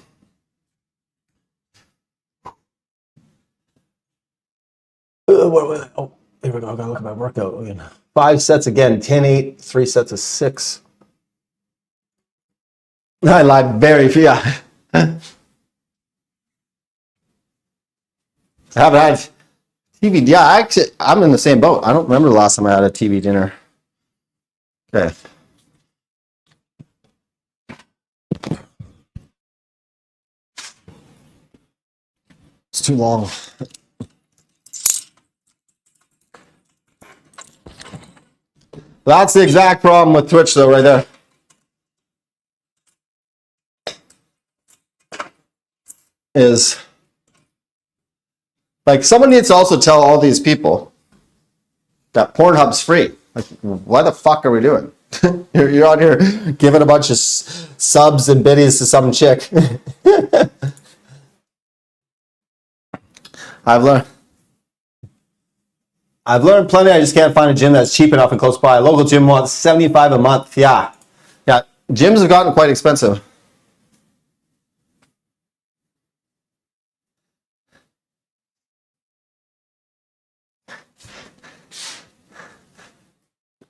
Speaker 1: here we go. I gotta look at my workout again. 5 sets again, 10-8, 3 sets of 6. I lied very few. Yeah. I haven't had TV. Yeah, I'm in the same boat. I don't remember the last time I had a TV dinner. Okay. It's too long. That's the exact problem with Twitch, though, right there. Is like someone needs to also tell all these people that Pornhub's free. Like, what the fuck are we doing? You're out here giving a bunch of subs and biddies to some chick. I've learned plenty. I just can't find a gym that's cheap enough and close by. A local gym wants $75 a month. Yeah. Gyms have gotten quite expensive.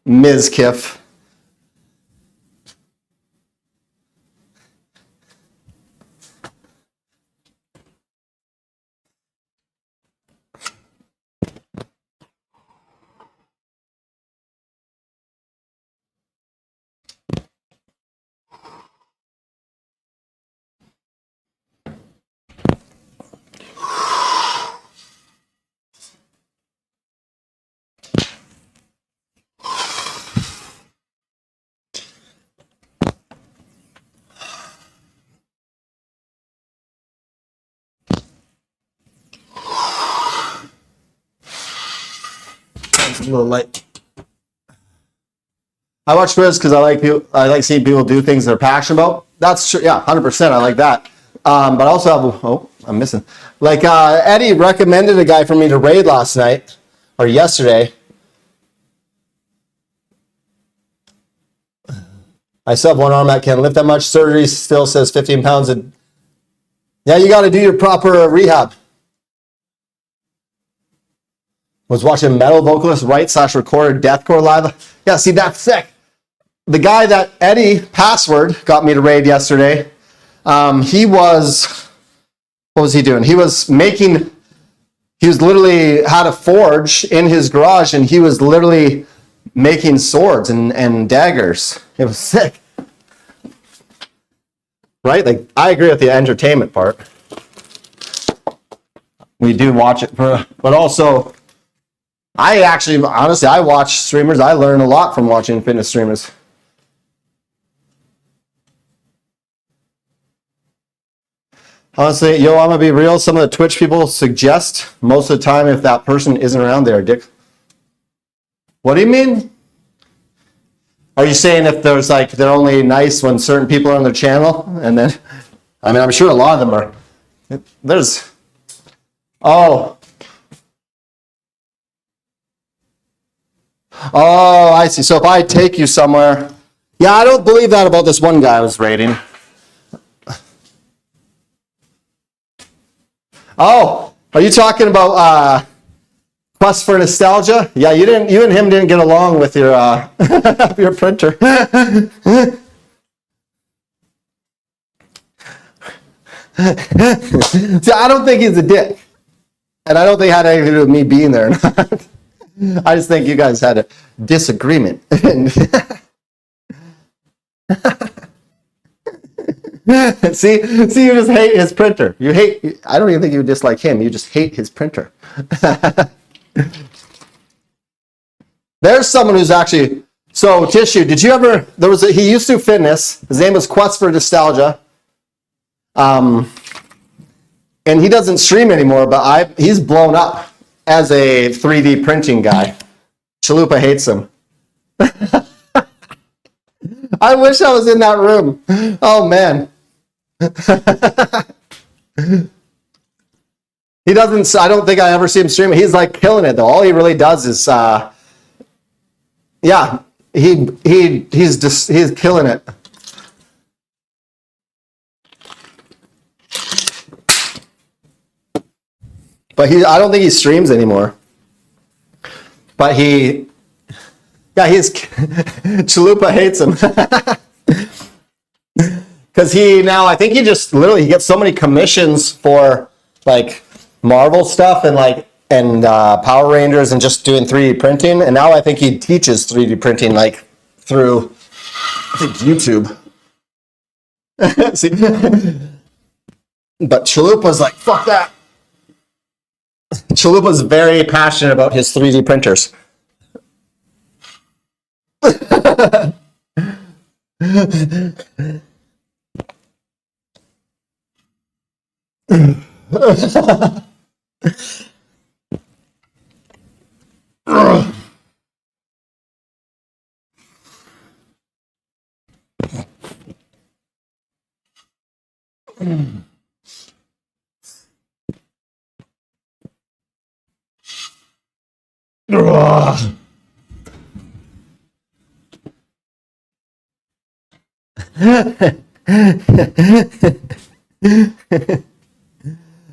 Speaker 1: Ms. Kiff. a little light. I watch Quiz because I like seeing people do things they're passionate about. That's true. Yeah, 100%. I like that. But I also have, I'm missing. Like Eddie recommended a guy for me to raid last night or yesterday. I still have one arm that can't lift that much. Surgery still says 15 pounds. Yeah, you got to do your proper rehab. Was watching metal vocalist write / record deathcore live. Yeah, see, that's sick. The guy that Eddie Password got me to raid yesterday, he was, what was he doing? He was literally had a forge in his garage, and he was literally making swords and daggers. It was sick. Right? Like, I agree with the entertainment part. We do watch it, but also, honestly, I watch streamers. I learn a lot from watching fitness streamers. Honestly, I'm gonna be real. Some of the Twitch people suggest most of the time if that person isn't around, they're a dick. What do you mean? Are you saying if there's like they're only nice when certain people are on their channel, and then, I mean, I'm sure a lot of them are. There's, I see. So if I take you somewhere, yeah, I don't believe that about this one guy I was rating. Oh, are you talking about Quest for Nostalgia? Yeah, you and him didn't get along with your your printer. See, I don't think he's a dick, and I don't think it had anything to do with me being there or not. I just think you guys had a disagreement. See, you just hate his printer. I don't even think you dislike him. You just hate his printer. There's someone who's actually, so Tissue, did you ever, he used to do fitness. His name was Quest for Nostalgia. And he doesn't stream anymore, but he's blown up as a 3D printing guy. Chalupa hates him. I wish I was in that room. Oh, man. He doesn't, I don't think I ever see him streaming. He's like killing it though. All he really does is, yeah, he's killing it. But I don't think he streams anymore. But he's, Chalupa hates him. Because I think he just literally, he gets so many commissions for like Marvel stuff and Power Rangers and just doing 3D printing. And now I think he teaches 3D printing like through, I think, YouTube. See? But Chalupa's like, fuck that. Chalupa's very passionate about his 3D printers.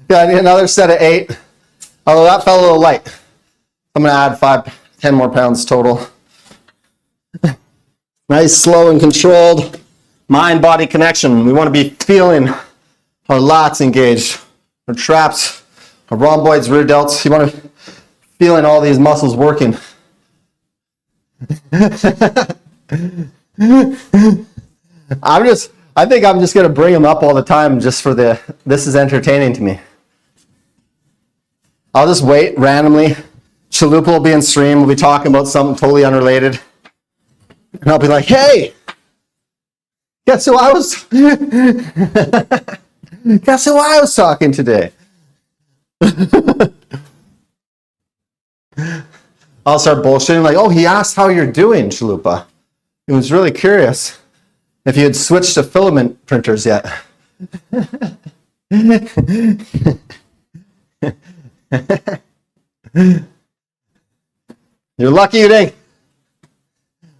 Speaker 1: Yeah, I need another set of 8. Although that felt a little light. I'm going to add 5-10 more pounds total. Nice, slow, and controlled mind-body connection. We want to be feeling our lats engaged, our traps, our rhomboids, rear delts. You want to be feeling all these muscles working. I think I'm just going to bring them up all the time just for this is entertaining to me. I'll just wait randomly. Chalupa will be in stream. We'll be talking about something totally unrelated. And I'll be like, hey, guess who I was talking today? I'll start bullshitting like, oh, he asked how you're doing, Chalupa. He was really curious if you had switched to filament printers yet. You're lucky you didn't.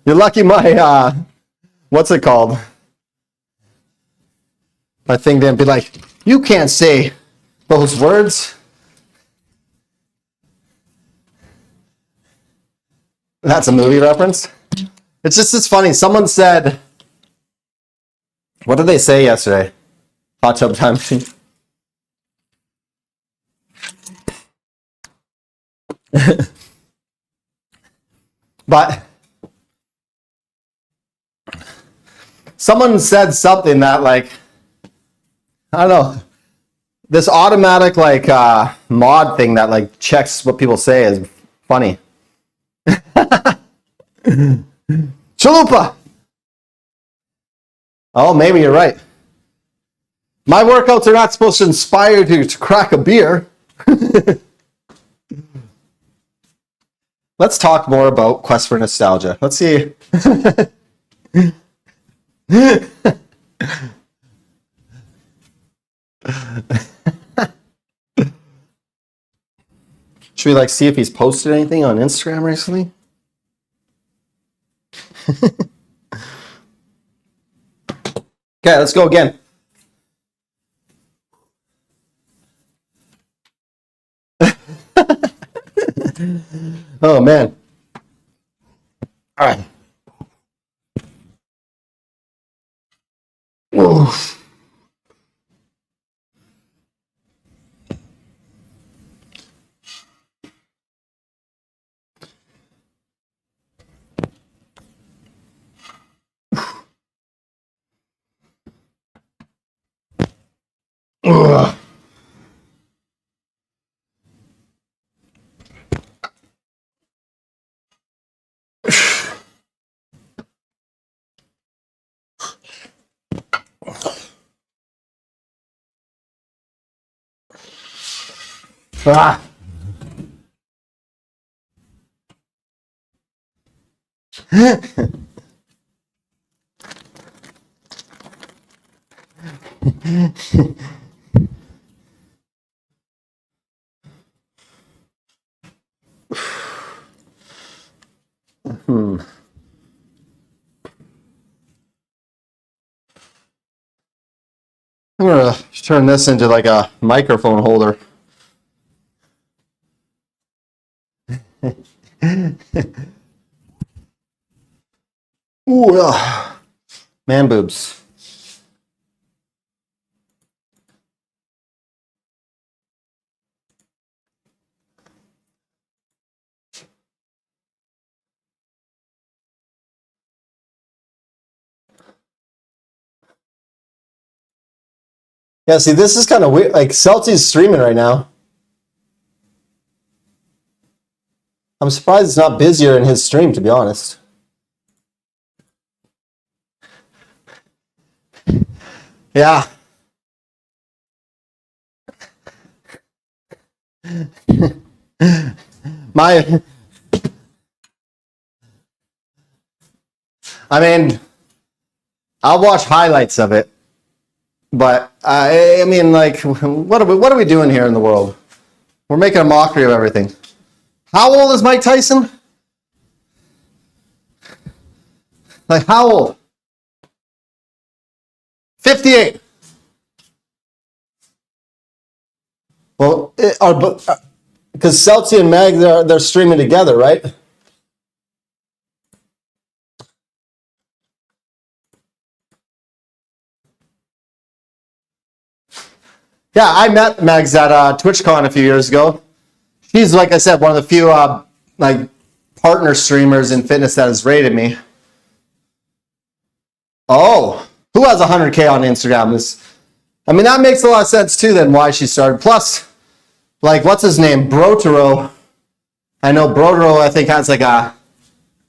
Speaker 1: You're lucky my, what's it called? My thing didn't be like, you can't say those words. That's a movie reference. It's funny. Someone said, what did they say yesterday? Hot Tub Time Machine. But someone said something that, like, I don't know, this automatic like mod thing that like checks what people say is funny. Chalupa. Oh, maybe you're right. My workouts are not supposed to inspire you to crack a beer. Let's talk more about Quest for Nostalgia. Let's see. Should we like see if he's posted anything on Instagram recently? Okay, let's go again. Oh man. All right. Oof. Ugh. Ah. I'm gonna turn this into like a microphone holder. Ooh, man boobs. Yeah, see, this is kind of weird. Like, Celti's streaming right now. I'm surprised it's not busier in his stream, to be honest. Yeah. I mean, I'll watch highlights of it, but I mean, like, what are we doing here in the world? We're making a mockery of everything. How old is Mike Tyson? Like, how old? 58. Well, because Celti and Mag, they're streaming together, right? Yeah, I met Megs at TwitchCon a few years ago. She's, like I said, one of the few like partner streamers in fitness that has rated me. Oh, who has 100K on Instagram? I mean, that makes a lot of sense too. Then why she started. Plus, like, what's his name, Brotero? I know Brotero. I think has like a.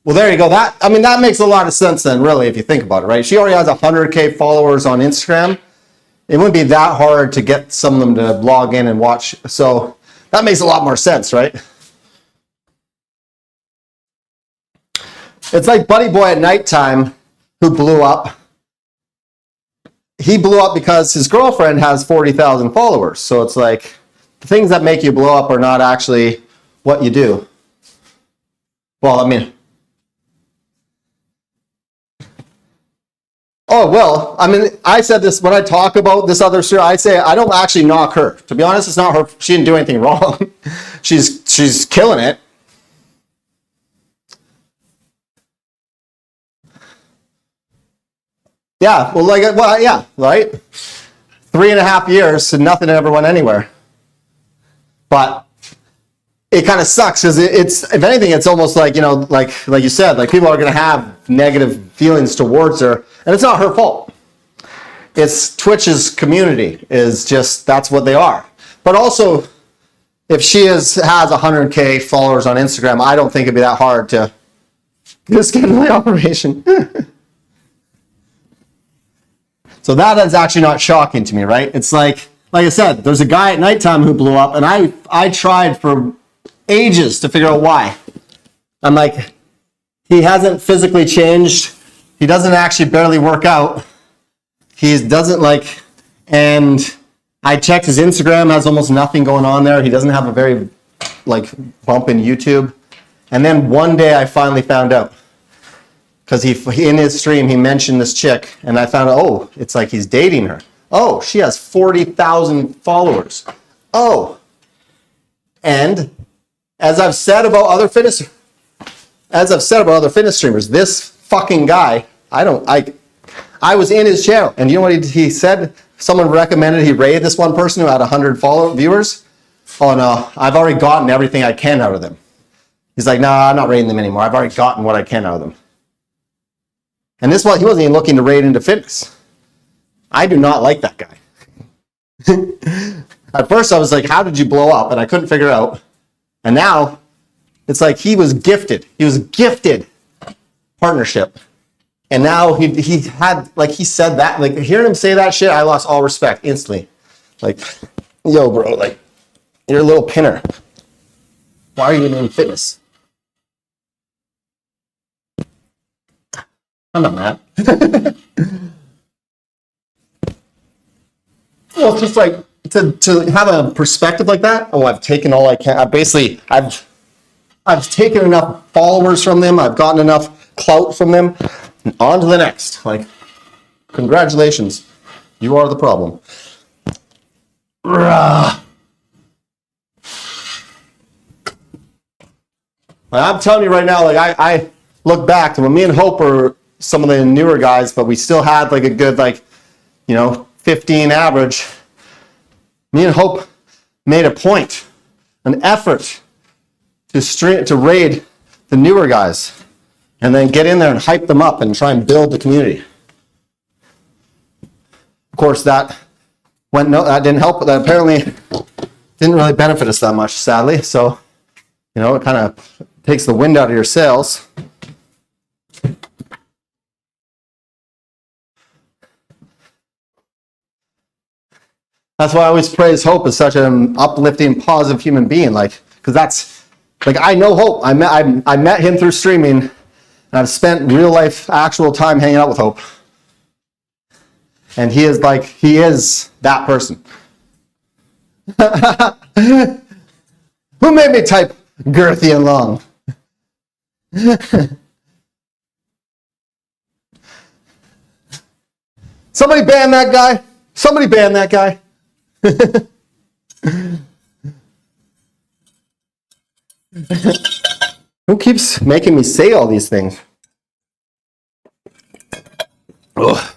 Speaker 1: Well, there you go. That makes a lot of sense then, really, if you think about it, right? She already has 100K followers on Instagram. It wouldn't be that hard to get some of them to log in and watch. So that makes a lot more sense, right? It's like Buddy Boy at Nighttime who blew up. He blew up because his girlfriend has 40,000 followers. So it's like the things that make you blow up are not actually what you do. Well, I mean, oh, well, I mean, I said this when I talk about this other story. I say I don't actually knock her. To be honest, it's not her. She didn't do anything wrong. She's killing it. Yeah, well, yeah, right? 3.5 years and nothing ever went anywhere. But it kind of sucks because it's, if anything, it's almost like, like you said, like people are going to have negative feelings towards her, and it's not her fault. It's Twitch's community is just, that's what they are. But also, if she has 100K followers on Instagram, I don't think it'd be that hard to just get my operation. So that is actually not shocking to me, right? It's like I said, there's a guy at Nighttime who blew up, and I tried for ages to figure out why. I'm like, he hasn't physically changed. He doesn't actually barely work out. He doesn't and I checked his Instagram, has almost nothing going on there. He doesn't have a very bump in YouTube. And then one day I finally found out. Because he in his stream, he mentioned this chick, and I found out, oh, it's like he's dating her. Oh, she has 40,000 followers. Oh. And as I've said about other fitness streamers, this fucking guy, I was in his channel, and you know what he said? Someone recommended he raid this one person who had 100 viewers. Oh no, I've already gotten everything I can out of them. He's like, nah, I'm not raiding them anymore. I've already gotten what I can out of them. And this one, he wasn't even looking to raid into fitness. I do not like that guy. At first I was like, how did you blow up? And I couldn't figure out. And now it's like he was gifted. He was gifted partnership. And now he had, he said that, hearing him say that shit, I lost all respect instantly. Yo, bro, you're a little pinner. Why are you in fitness? I'm not mad. Well, it's just to have a perspective like that. Oh, I've taken all I can. I've taken enough followers from them. I've gotten enough clout from them. And on to the next. Congratulations. You are the problem. I'm telling you right now, I look back to when me and Hope were some of the newer guys, but we still had a good 15 average. Me and Hope made a point, an effort to raid the newer guys and then get in there and hype them up and try and build the community. Of course, that didn't help. That apparently didn't really benefit us that much, sadly. So, it kind of takes the wind out of your sails. That's why I always praise Hope as such an uplifting, positive human being. Because that's, I know Hope. I met him through streaming, and I've spent real life, actual time hanging out with Hope. And he is that person. Who made me type girthy and long? Somebody ban that guy. Somebody ban that guy. Who keeps making me say all these things? Ugh.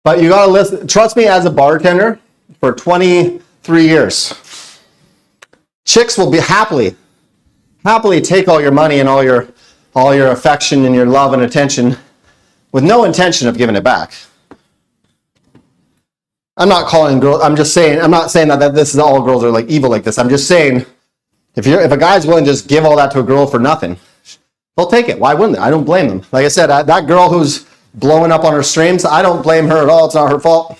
Speaker 1: But you gotta listen. Trust me, as a bartender for 23 years, chicks will be happily take all your money and all your affection and your love and attention with no intention of giving it back. I'm not calling girls. I'm just saying. I'm not saying that this is all girls are evil like this. I'm just saying, if a guy's willing to just give all that to a girl for nothing, they'll take it. Why wouldn't they? I don't blame them. Like I said, that girl who's blowing up on her streams, I don't blame her at all. It's not her fault.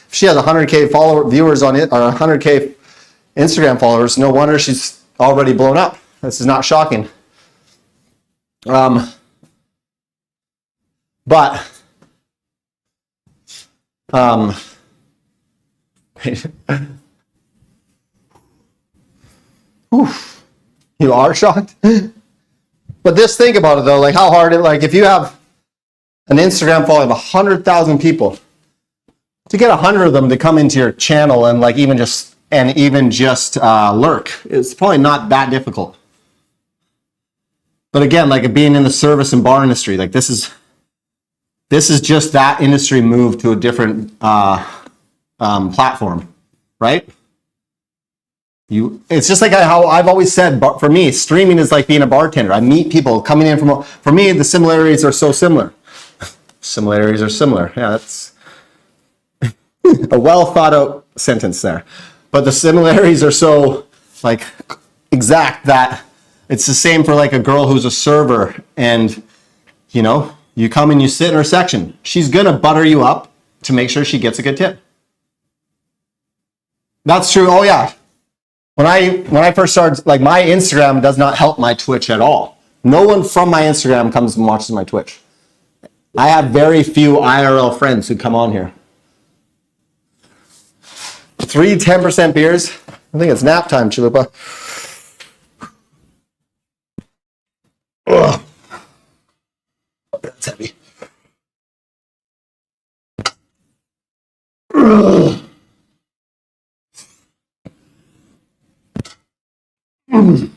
Speaker 1: if she has 100K viewers on it, or 100K Instagram followers, no wonder she's already blown up. This is not shocking. But oof, you are shocked. But just think about it though, like how hard it, like if you have an Instagram following of 100,000 people, to get 100 of them to come into your channel and like even just lurk, it's probably not that difficult. But again, like being in the service and bar industry, like this is just that industry move to a different platform, right? It's just like how I've always said, but for me, streaming is like being a bartender. I meet people coming in for me, the similarities are so similar. Similarities are similar. Yeah, that's a well thought out sentence there. But the similarities are so like exact that it's the same for like a girl who's a server, and you know, you come and you sit in her section. She's gonna butter you up to make sure she gets a good tip. That's true. Oh yeah. When I first started, like my Instagram does not help my Twitch at all. No one from my Instagram comes and watches my Twitch. I have very few IRL friends who come on here. 3 10% beers. I think it's nap time, Chalupa. Ugh. That's heavy. Ugh. Mm.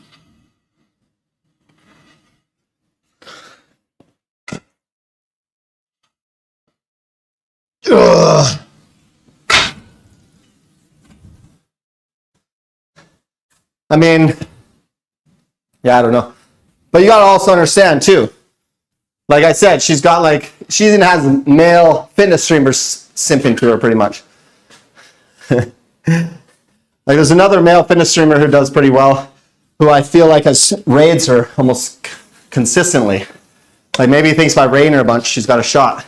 Speaker 1: Ugh. I mean, yeah, I don't know. But you gotta also understand too. Like I said, she even has male fitness streamers simping to her pretty much. Like there's another male fitness streamer who does pretty well, who I feel like raids her almost consistently. Like maybe he thinks by raiding her a bunch, she's got a shot.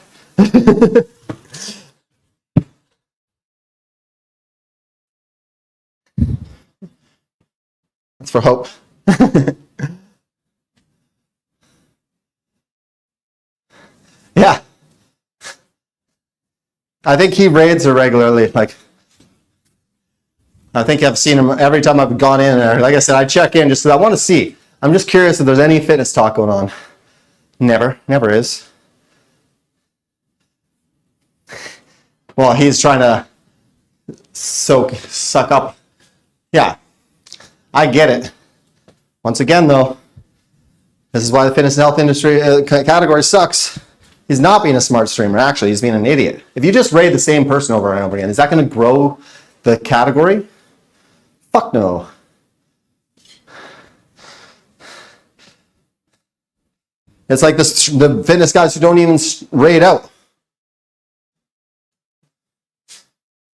Speaker 1: That's for hope. Yeah. I think he raids her regularly. Like, I think I've seen him every time I've gone in there. Like I said, I check in just because I want to see. I'm just curious if there's any fitness talk going on. Never is. Well, he's trying to suck up. Yeah, I get it. Once again, though, this is why the fitness and health industry category sucks. He's not being a smart streamer. Actually, he's being an idiot. If you just raid the same person over and over again, is that going to grow the category? Fuck no. It's like the fitness guys who don't even raid out.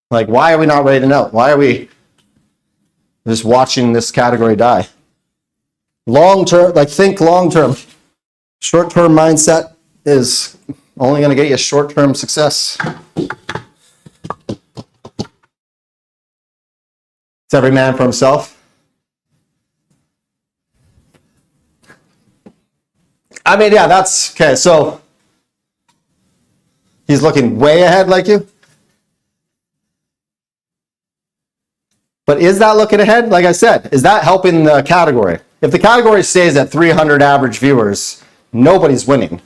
Speaker 1: Like, why are we not raiding out? Why are we just watching this category die? Long term, like think long term. Short term mindset is only going to get you short term success. It's every man for himself. I mean, yeah, that's okay. So he's looking way ahead like you. But is that looking ahead? Like I said, is that helping the category? If the category stays at 300 average viewers, nobody's winning.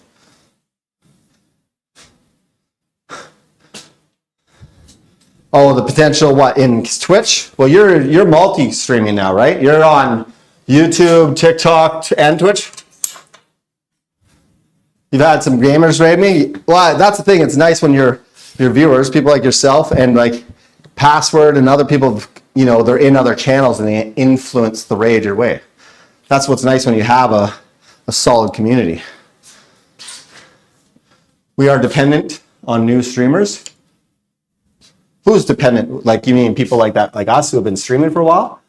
Speaker 1: Oh, the potential what in Twitch? Well, you're multi-streaming now, right? You're on YouTube, TikTok, and Twitch. You've had some gamers raid me. Well, that's the thing. It's nice when your viewers, people like yourself, and like Password and other people, you know, they're in other channels and they influence the raid your way. That's what's nice when you have a solid community. We are dependent on new streamers. Who's dependent? Like, you mean people like that, like us who have been streaming for a while?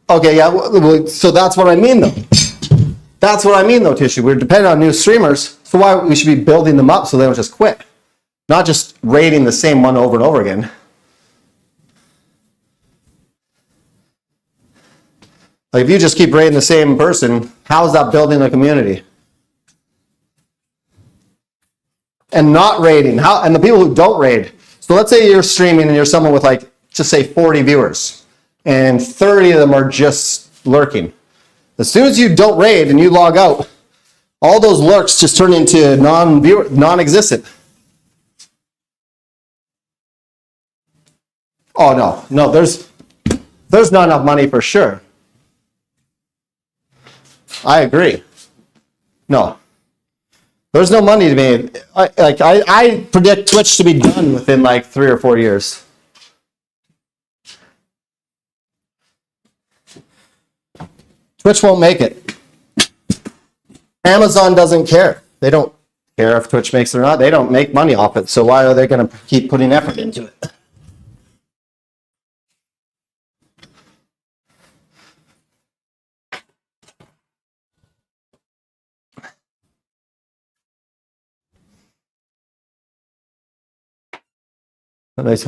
Speaker 1: Okay, yeah, so that's what I mean though. That's what I mean though, Tishu. We're dependent on new streamers, so why we should be building them up so they don't just quit. Not just raiding the same one over and over again. Like if you just keep raiding the same person, how is that building a community? And not raiding, and the people who don't raid. So let's say you're streaming and you're someone with like, just say 40 viewers, and 30 of them are just lurking. As soon as you don't raid and you log out, all those lurks just turn into non-existent. Oh no, there's not enough money for sure. I agree. No, there's no money to be made. I predict Twitch to be done within like 3 or 4 years. Twitch won't make it. Amazon doesn't care. They don't care if Twitch makes it or not. They don't make money off it. So why are they going to keep putting effort into it?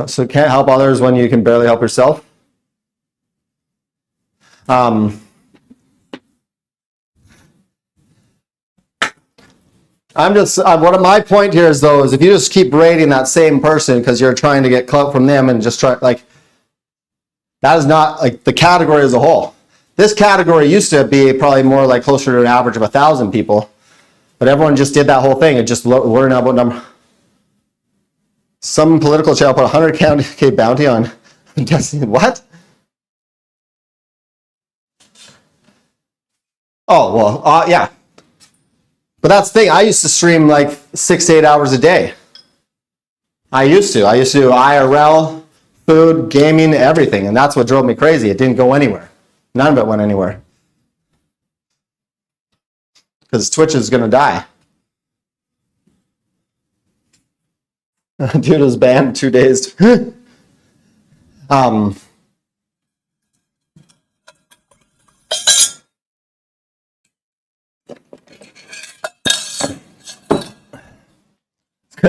Speaker 1: So can't help others when you can barely help yourself. What my point here is though, is if you just keep rating that same person because you're trying to get clout from them and just try, like, that is not like the category as a whole. This category used to be probably more like closer to an average of 1,000 people, but everyone just did that whole thing and just learned about number. Some political channel put 100K bounty on Destiny. What? Oh, well, yeah. But that's the thing. I used to stream like 6 to 8 hours a day. I used to do IRL, food, gaming, everything. And that's what drove me crazy. It didn't go anywhere. None of it went anywhere. Because Twitch is going to die. Dude was banned 2 days.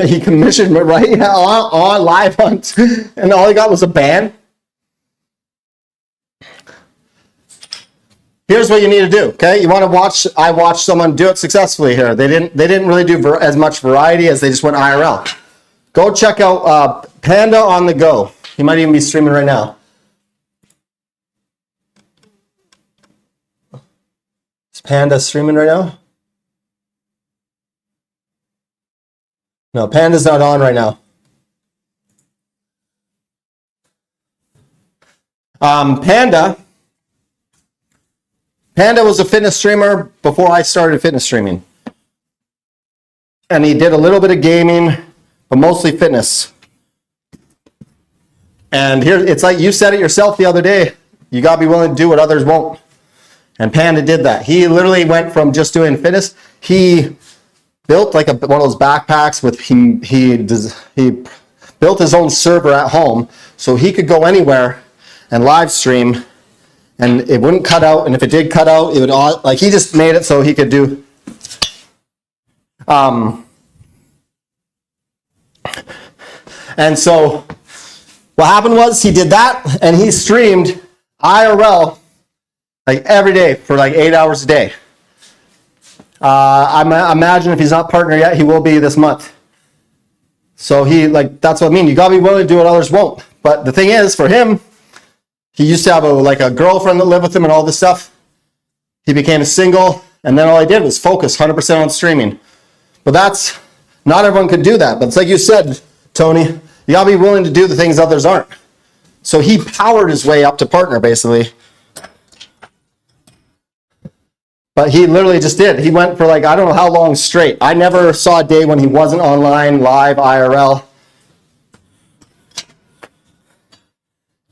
Speaker 1: He commissioned me right on live hunt, and all he got was a ban. Here's what you need to do. Okay, you want to watch? I watched someone do it successfully here. They didn't really do as much variety as they just went IRL. Go check out Panda on the Go. He might even be streaming right now. Is Panda streaming right now? No, Panda's not on right now. Panda was a fitness streamer before I started fitness streaming. And he did a little bit of gaming, but mostly fitness. And here, it's like you said it yourself the other day. You got to be willing to do what others won't. And Panda did that. He literally went from just doing fitness. He built like one of those backpacks with he built his own server at home so he could go anywhere and live stream, and it wouldn't cut out. And if it did cut out, it would like he just made it so he could do. And so what happened was he did that, and he streamed IRL like every day for like 8 hours a day. I imagine if he's not partner yet, he will be this month. So that's what I mean. You gotta be willing to do what others won't. But the thing is, for him, he used to have a girlfriend that lived with him and all this stuff. He became single, and then all he did was focus 100% on streaming. But not everyone could do that. But it's like you said, Tony, you gotta be willing to do the things others aren't. So he powered his way up to partner, basically. But he literally just did. He went for I don't know how long straight. I never saw a day when he wasn't online, live, IRL.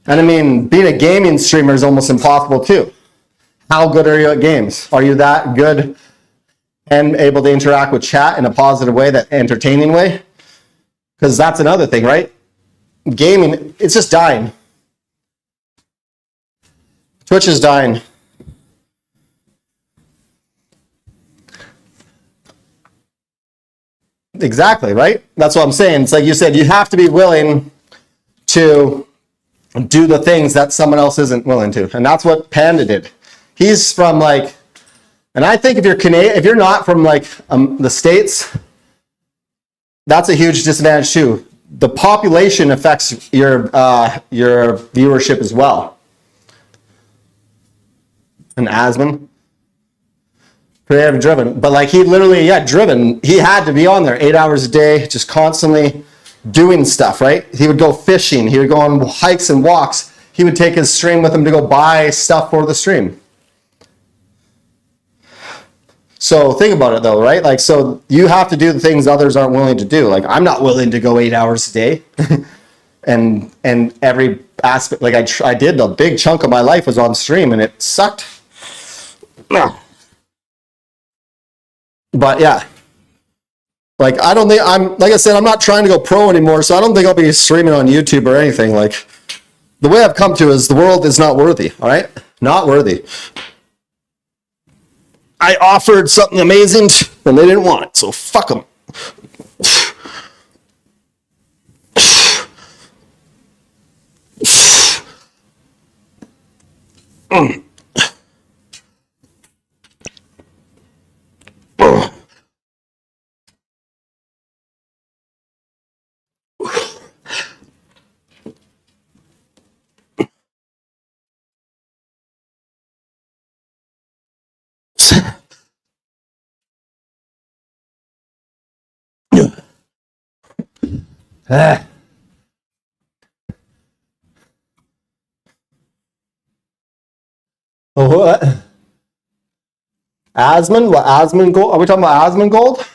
Speaker 1: And I mean, being a gaming streamer is almost impossible too. How good are you at games? Are you that good and able to interact with chat in a positive way, that entertaining way? Because that's another thing, right? Gaming, it's just dying. Twitch is dying. Exactly, right? That's what I'm saying. It's like you said, you have to be willing to do the things that someone else isn't willing to. And that's what Panda did. He's from like, and I think if you're Canadian, if you're not from like the States, that's a huge disadvantage too. The population affects your viewership as well. And Asman, creative driven, but like he literally, driven. He had to be on there 8 hours a day, just constantly doing stuff, right? He would go fishing. He would go on hikes and walks. He would take his stream with him to go buy stuff for the stream. So think about it though, right? Like, so you have to do the things others aren't willing to do. Like, I'm not willing to go 8 hours a day. and every aspect, like I did a big chunk of my life was on stream and it sucked. But yeah, like I don't think like I said, I'm not trying to go pro anymore. So I don't think I'll be streaming on YouTube or anything. Like the way I've come to is the world is not worthy. All right. Not worthy. I offered something amazing and they didn't want it. So fuck them. What? Asman? What, Asman gold? Are we talking about Asman gold?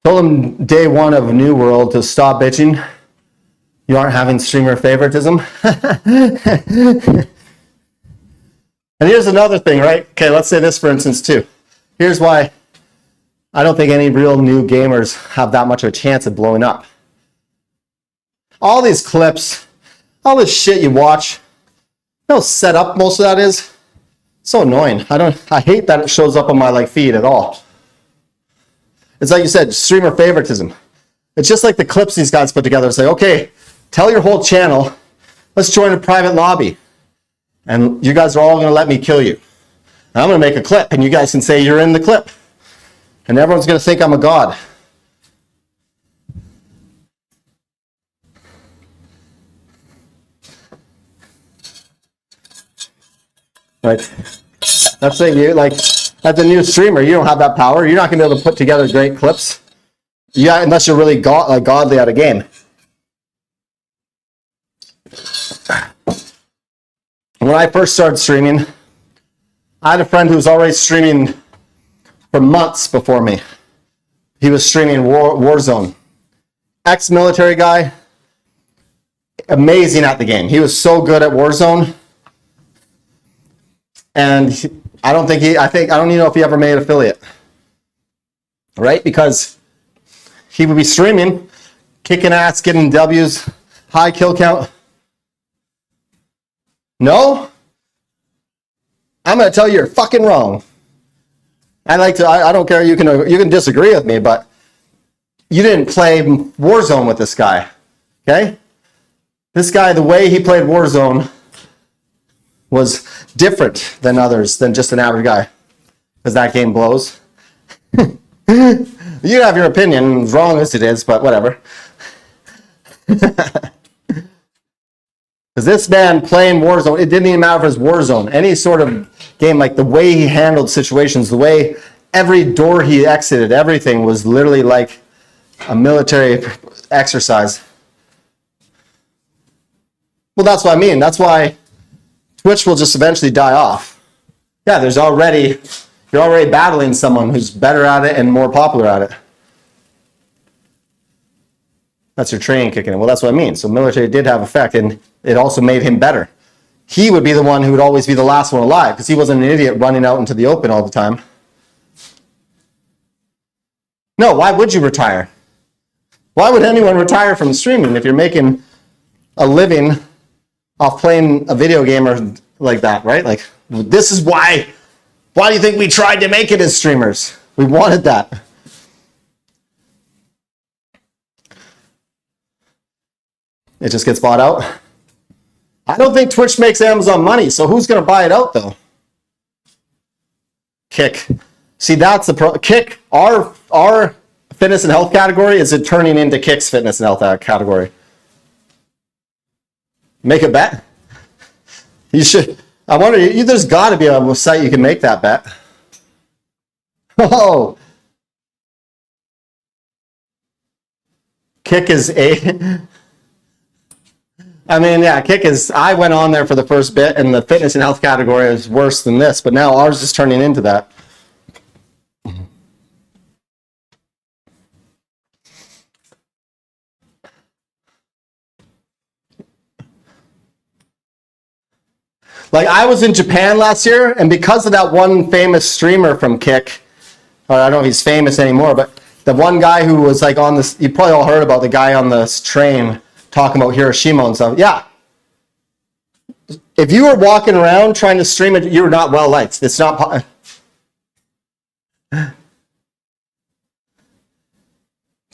Speaker 1: Told him day one of New World to stop bitching. You aren't having streamer favoritism. And here's another thing, right? Okay, let's say this for instance too. Here's why I don't think any real new gamers have that much of a chance of blowing up. All these clips, all this shit you watch, you know how set up most of that is? So annoying. I hate that it shows up on my like feed at all. It's like you said, streamer favoritism. It's just like the clips these guys put together and say, okay, tell your whole channel, let's join a private lobby. And you guys are all going to let me kill you. And I'm going to make a clip and you guys can say you're in the clip. And everyone's going to think I'm a god. Right. That's the thing, you like, as a new streamer, you don't have that power. You're not going to be able to put together great clips. Yeah, unless you're really godly at a game. When I first started streaming, I had a friend who was already streaming for months before me. He was streaming Warzone. Ex-military guy, amazing at the game. He was so good at Warzone. And I don't even know if he ever made affiliate. Right? Because he would be streaming, kicking ass, getting W's, high kill count. No? I'm going to tell you you're fucking wrong. I don't care, you can disagree with me, but you didn't play Warzone with this guy. Okay? This guy, the way he played Warzone was different than others, than just an average guy. Because that game blows. You have your opinion, as wrong as it is, but whatever. Because this man playing Warzone, it didn't even matter if it was Warzone. Any sort of game, like the way he handled situations, the way every door he exited, everything was literally like a military exercise. Well, that's what I mean. That's why Twitch will just eventually die off. Yeah, you're already battling someone who's better at it and more popular at it. That's your training kicking in. Well, that's what I mean. So military did have effect, and it also made him better. He would be the one who would always be the last one alive because he wasn't an idiot running out into the open all the time. No, why would you retire? Why would anyone retire from streaming if you're making a living off playing a video game or like that, right? Like, this is why do you think we tried to make it as streamers? We wanted that. It just gets bought out. I don't think Twitch makes Amazon money, so who's going to buy it out though? Kick. See, that's the Kick. Our fitness and health category is it turning into Kick's fitness and health category. Make a bet. You should. I wonder. There's got to be a site you can make that bet. Oh, Kick is a. I mean, yeah, Kick is. I went on there for the first bit, and the fitness and health category is worse than this. But now ours is turning into that. Like, I was in Japan last year, and because of that one famous streamer from Kick, or I don't know if he's famous anymore, but the one guy who was like on this, you probably all heard about the guy on this train talking about Hiroshima and stuff. Yeah. If you were walking around trying to stream it, you were not well liked. It's not.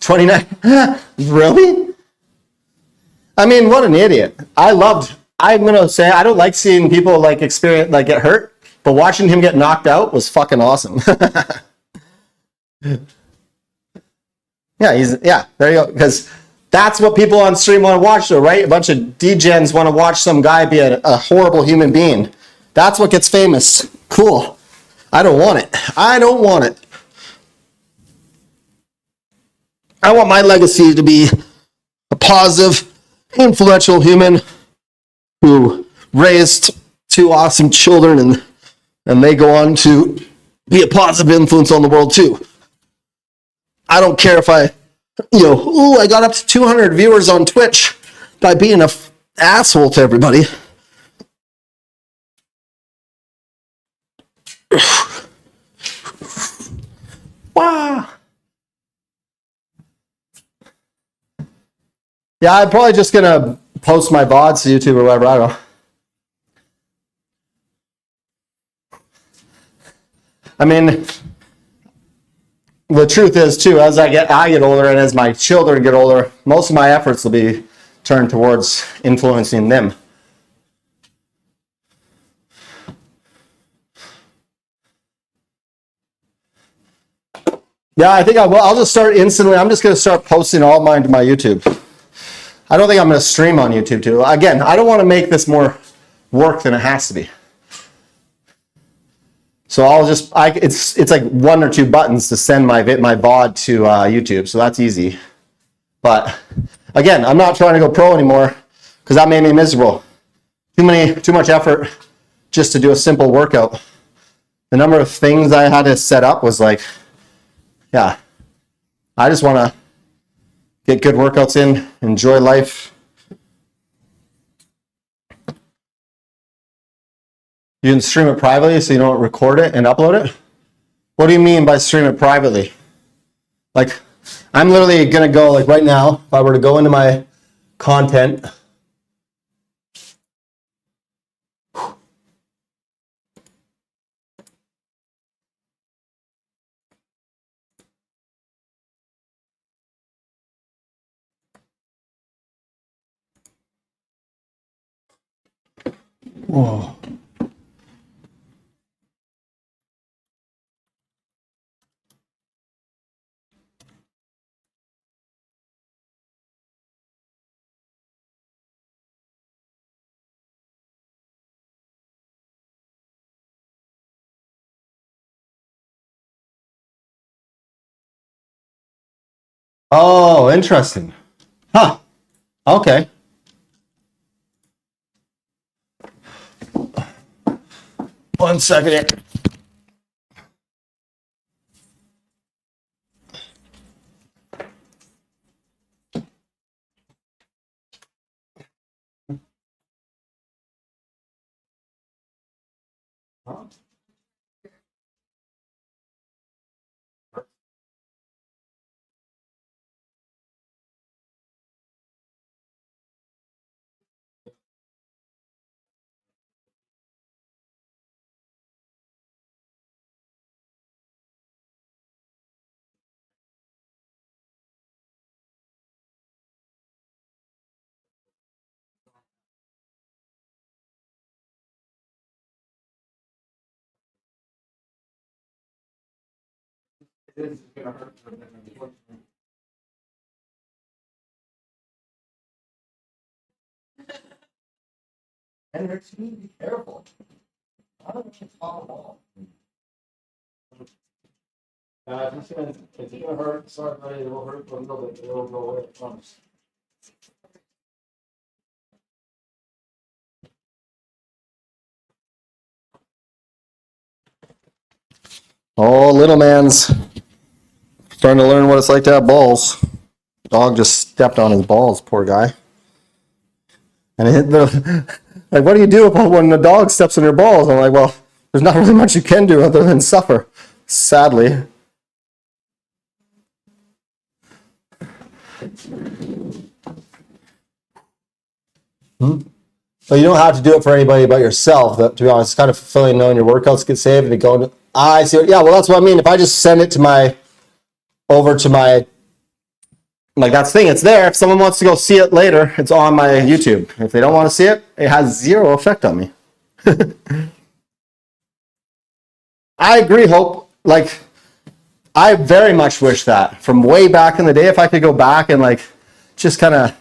Speaker 1: 29. Really? I mean, what an idiot. I'm going to say, I don't like seeing people like experience, like get hurt, but watching him get knocked out was fucking awesome. Yeah, there you go. Because that's what people on stream want to watch, though, right? A bunch of degens want to watch some guy be a horrible human being. That's what gets famous. Cool. I don't want it. I don't want it. I want my legacy to be a positive, influential human who raised two awesome children and they go on to be a positive influence on the world too. I don't care if I got up to 200 viewers on Twitch by being an asshole to everybody. Wow. Yeah, I'm probably just going to post my VODs to YouTube or whatever. I don't know. I mean, the truth is, too, as I get older and as my children get older, most of my efforts will be turned towards influencing them. Yeah, I think I will. I'll just start instantly. I'm just going to start posting all mine to my YouTube. I don't think I'm going to stream on YouTube too. Again, I don't want to make this more work than it has to be. So I'll just, it's like 1 or 2 buttons to send my VOD to YouTube. So that's easy. But again, I'm not trying to go pro anymore because that made me miserable. Too much effort just to do a simple workout. The number of things I had to set up was like, yeah, I just want to get good workouts in, enjoy life. You can stream it privately so you don't record it and upload it? What do you mean by stream it privately? Like, I'm literally going to go, like right now, if I were to go into my content. Whoa. Oh, interesting. Huh. Okay. One second here. is gonna hurt for them, unfortunately. And they're too be careful. I don't want to fall off. It's gonna hurt. Sorry, buddy. It will hurt for a little bit. It will go away. I promise. Oh, little man's starting to learn what it's like to have balls. Dog just stepped on his balls, poor guy. And it hit the, like, what do you do when the dog steps on your balls? I'm like, well, there's not really much you can do other than suffer, sadly. But you don't have to do it for anybody but yourself. To be honest, it's kind of fulfilling knowing your workouts get saved and go. I see. Yeah, well, that's what I mean. If I just send it to over to my, like, that's the thing. It's there. If someone wants to go see it later, it's on my YouTube. If they don't want to see it, it has zero effect on me. I agree, Hope. Like, I very much wish that from way back in the day, if I could go back and like just kind of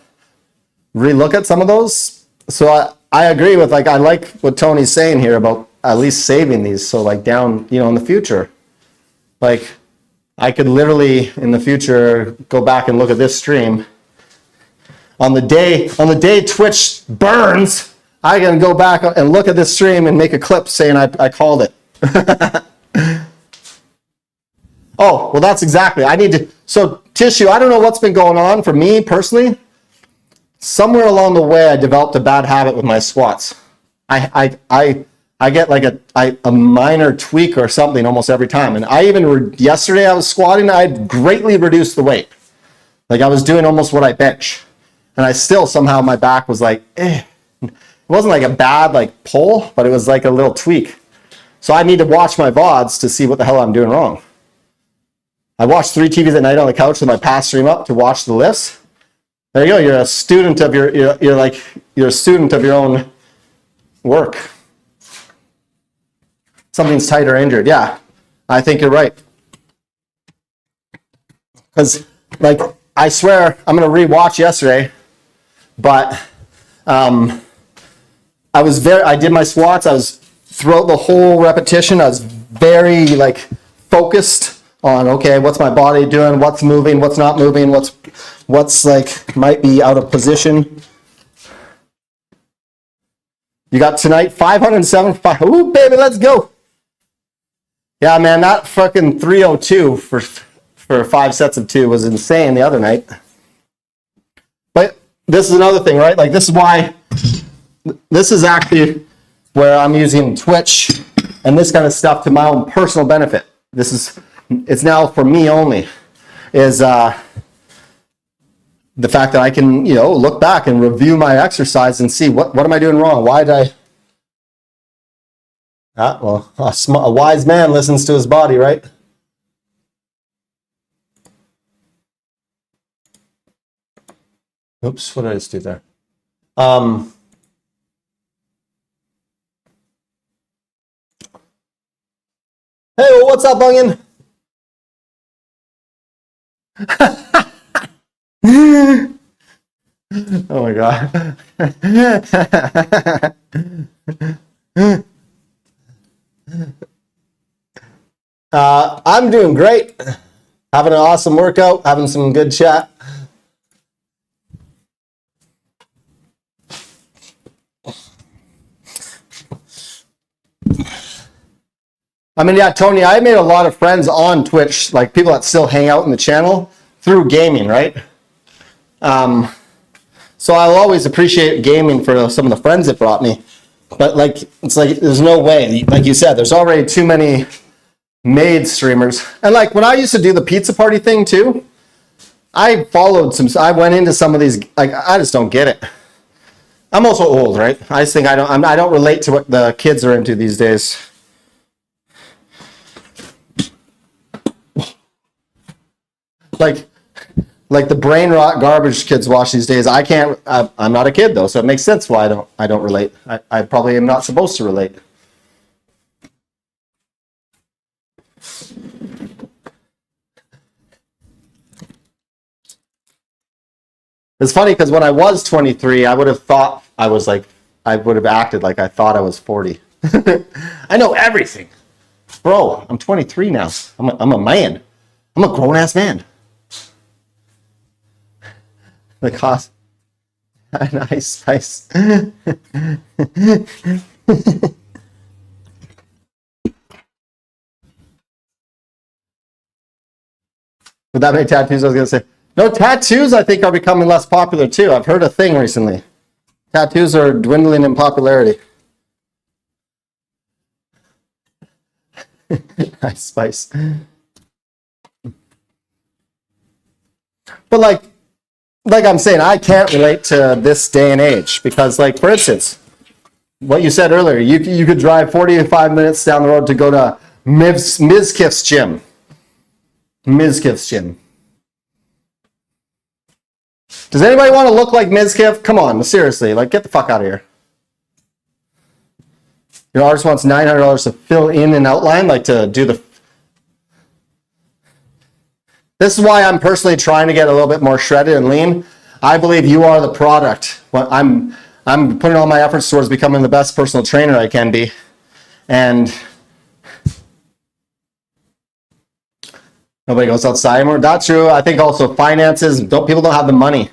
Speaker 1: relook at some of those. So I agree with, like, I like what Tony's saying here about at least saving these. So like down, in the future, like I could literally in the future go back and look at this stream on the day Twitch burns. I can go back and look at this stream and make a clip saying I called it. Oh, well, that's exactly. I need to. So Tissue, I don't know what's been going on for me personally. Somewhere along the way, I developed a bad habit with my squats. I get like a minor tweak or something almost every time. And I even yesterday I was squatting. I greatly reduced the weight. Like I was doing almost what I bench, and I still somehow my back was like, eh. It wasn't like a bad like pull, but it was like a little tweak. So I need to watch my VODs to see what the hell I'm doing wrong. I watch 3 TVs at night on the couch with my pass stream up to watch the lifts. There you go. You're a student of you're a student of your own work. Something's tight or injured. Yeah, I think you're right. Because, like, I swear I'm going to rewatch yesterday, but I did my squats. I was throughout the whole repetition. I was very like focused on, okay, what's my body doing? What's moving? What's not moving? What's like might be out of position. You got tonight 507. Ooh, baby, let's go. Yeah, man, that fucking 302 for 5 sets of 2 was insane the other night. But this is another thing, right? Like this is actually where I'm using Twitch and this kind of stuff to my own personal benefit. It's now for me only, is the fact that I can, look back and review my exercise and see what am I doing wrong? Why did well, a wise man listens to his body, right? Oops, what did I just do there? Hey, well, what's up, Bungin? Oh my God. I'm doing great. Having an awesome workout, having some good chat. I mean, yeah, Tony, I made a lot of friends on Twitch, like people that still hang out in the channel through gaming, right? So I'll always appreciate gaming for some of the friends it brought me. But like, it's like, there's no way, like you said, there's already too many made streamers. And like when I used to do the pizza party thing too, I went into some of these, like, I just don't get it. I'm also old, right? I just think I don't relate to what the kids are into these days. Like the brain rot garbage kids watch these days. I'm not a kid though, so it makes sense why I don't relate. I probably am not supposed to relate. It's funny because when I was 23, I would have thought I was like, I would have acted like I thought I was 40. I know everything. Bro, I'm 23 now. I'm a man. I'm a grown-ass man. The cost. Nice, nice. With that many tattoos, I was going to say, no, tattoos I think are becoming less popular too. I've heard a thing recently. Tattoos are dwindling in popularity. Nice spice. But like I'm saying, I can't relate to this day and age because, like, for instance, what you said earlier, you could drive 45 minutes down the road to go to Mizkif's gym. Mizkif's gym. Does anybody want to look like Mizkif? Come on, seriously, like, get the fuck out of here. Your artist wants $900 to fill in an outline, like to do the... This is why I'm personally trying to get a little bit more shredded and lean. I believe you are the product. I'm putting all my efforts towards becoming the best personal trainer I can be. And nobody goes outside anymore. That's true. I think also finances, people don't have the money.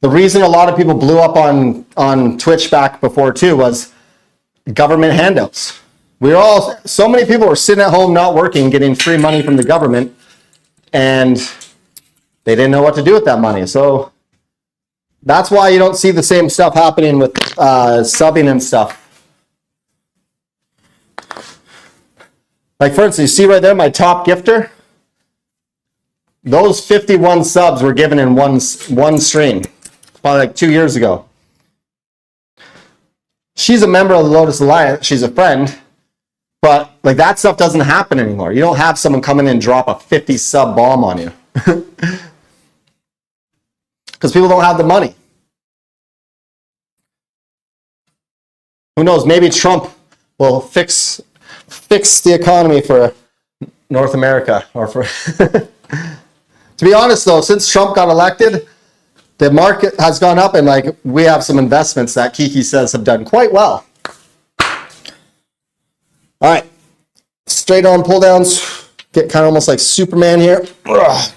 Speaker 1: The reason a lot of people blew up on Twitch back before too was government handouts. So many people were sitting at home not working, getting free money from the government, and they didn't know what to do with that money. So that's why you don't see the same stuff happening with subbing and stuff. Like, for instance, you see right there, my top gifter? Those 51 subs were given in one stream, probably like 2 years ago. She's a member of the Lotus Alliance. She's a friend. But like, that stuff doesn't happen anymore. You don't have someone come in and drop a 50 sub bomb on you. Because people don't have the money. Who knows? Maybe Trump will fix the economy for North America. Or for to be honest, though, since Trump got elected, the market has gone up, and like, we have some investments that Kiki says have done quite well. All right, straight on pull downs. Get kind of almost like Superman here. Ugh.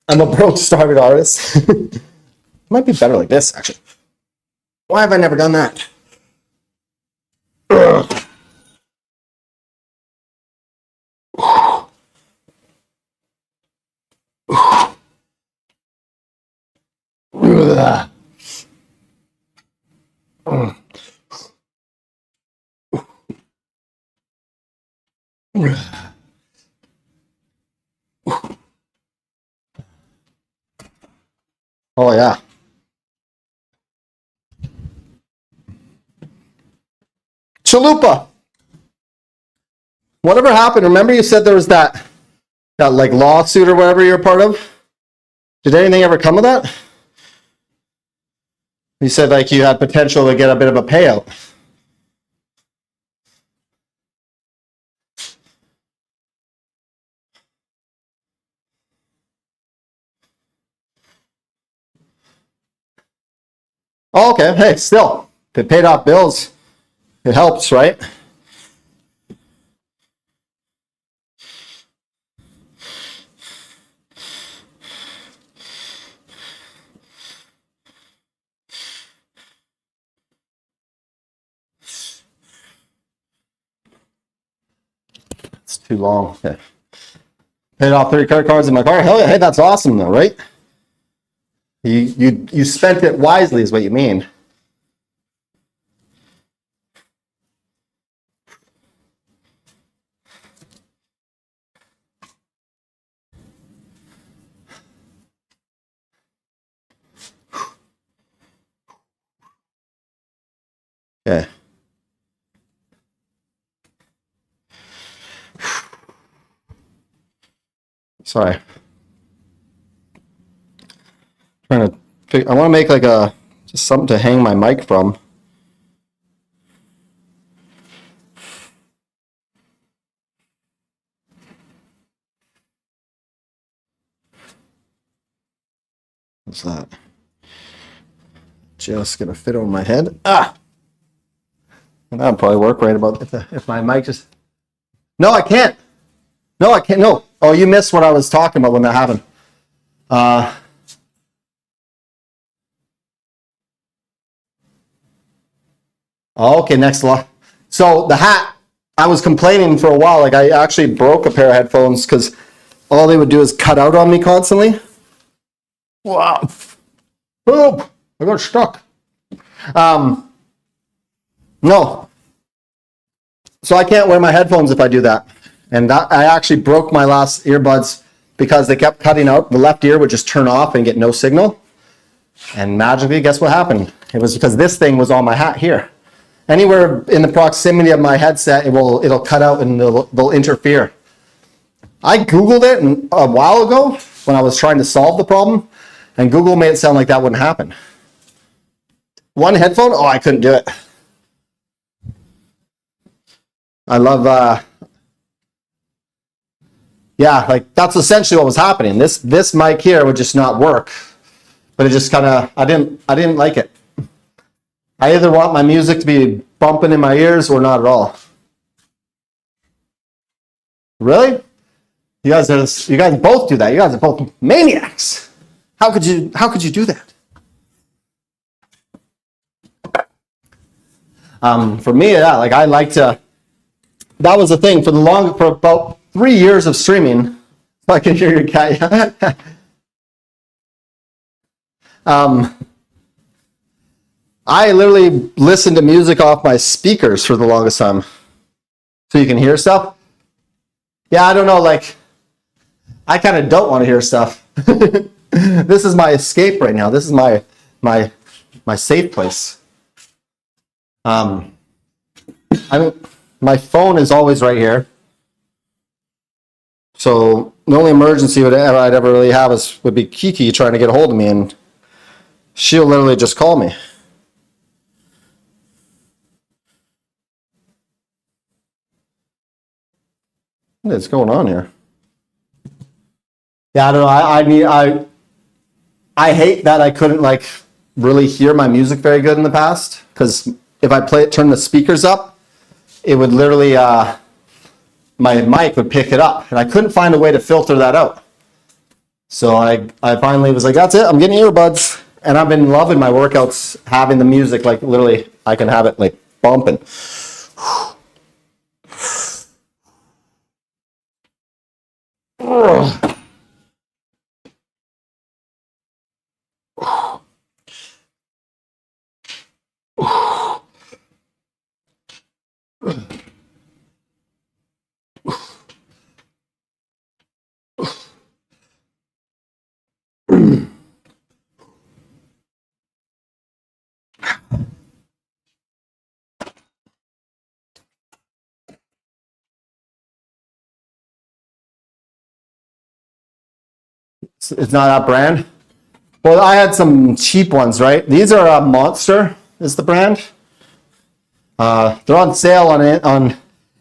Speaker 1: I'm a broke starving artist. Might be better like this, actually. Why have I never done that? Ugh. Ugh. Oh, yeah. Chalupa. Whatever happened? Remember you said there was that like lawsuit or whatever you're a part of? Did anything ever come of that? You said like you had potential to get a bit of a payout. Oh, okay. Hey, still, if it paid off bills, it helps, right? It's too long. Okay. Paid off 30 credit cards in my car. Hell yeah, hey, that's awesome though, right? You spent it wisely is what you mean. Okay. Sorry. I want to make like just something to hang my mic from. What's that? Just gonna fit over my head. Ah! And that'll probably work right about if my mic just... No, I can't. No, I can't. No. Oh, you missed what I was talking about when that happened. Okay, next law. So the hat, I was complaining for a while. Like I actually broke a pair of headphones because all they would do is cut out on me constantly. Wow. Oh, I got stuck. No. So I can't wear my headphones if I do that. And I actually broke my last earbuds because they kept cutting out. The left ear would just turn off and get no signal. And magically, guess what happened? It was because this thing was on my hat here. Anywhere in the proximity of my headset, it'll cut out and they'll interfere. I Googled it a while ago when I was trying to solve the problem, and Google made it sound like that wouldn't happen. One headphone? Oh, I couldn't do it. I love, yeah, like that's essentially what was happening. This mic here would just not work, but it just kind of, I didn't like it. I either want my music to be bumping in my ears or not at all. Really? You guys both do that. You guys are both maniacs. How could you do that? For me, yeah, like I like to. That was the thing for about 3 years of streaming. I can hear your cat. I literally listened to music off my speakers for the longest time, so you can hear stuff. Yeah, I don't know. Like, I kind of don't want to hear stuff. This is my escape right now. This is my safe place. My phone is always right here. So the only emergency I'd ever really have would be Kiki trying to get a hold of me, and she'll literally just call me. What is going on here? Yeah, I don't know. I hate that I couldn't like really hear my music very good in the past, because if I turn the speakers up, it would literally my mic would pick it up, and I couldn't find a way to filter that out. So I finally was like, that's it, I'm getting earbuds. And I've been loving my workouts having the music, like literally I can have it like bumping. It's not that brand. Well, I had some cheap ones, right? These are Monster is the brand. They're on sale on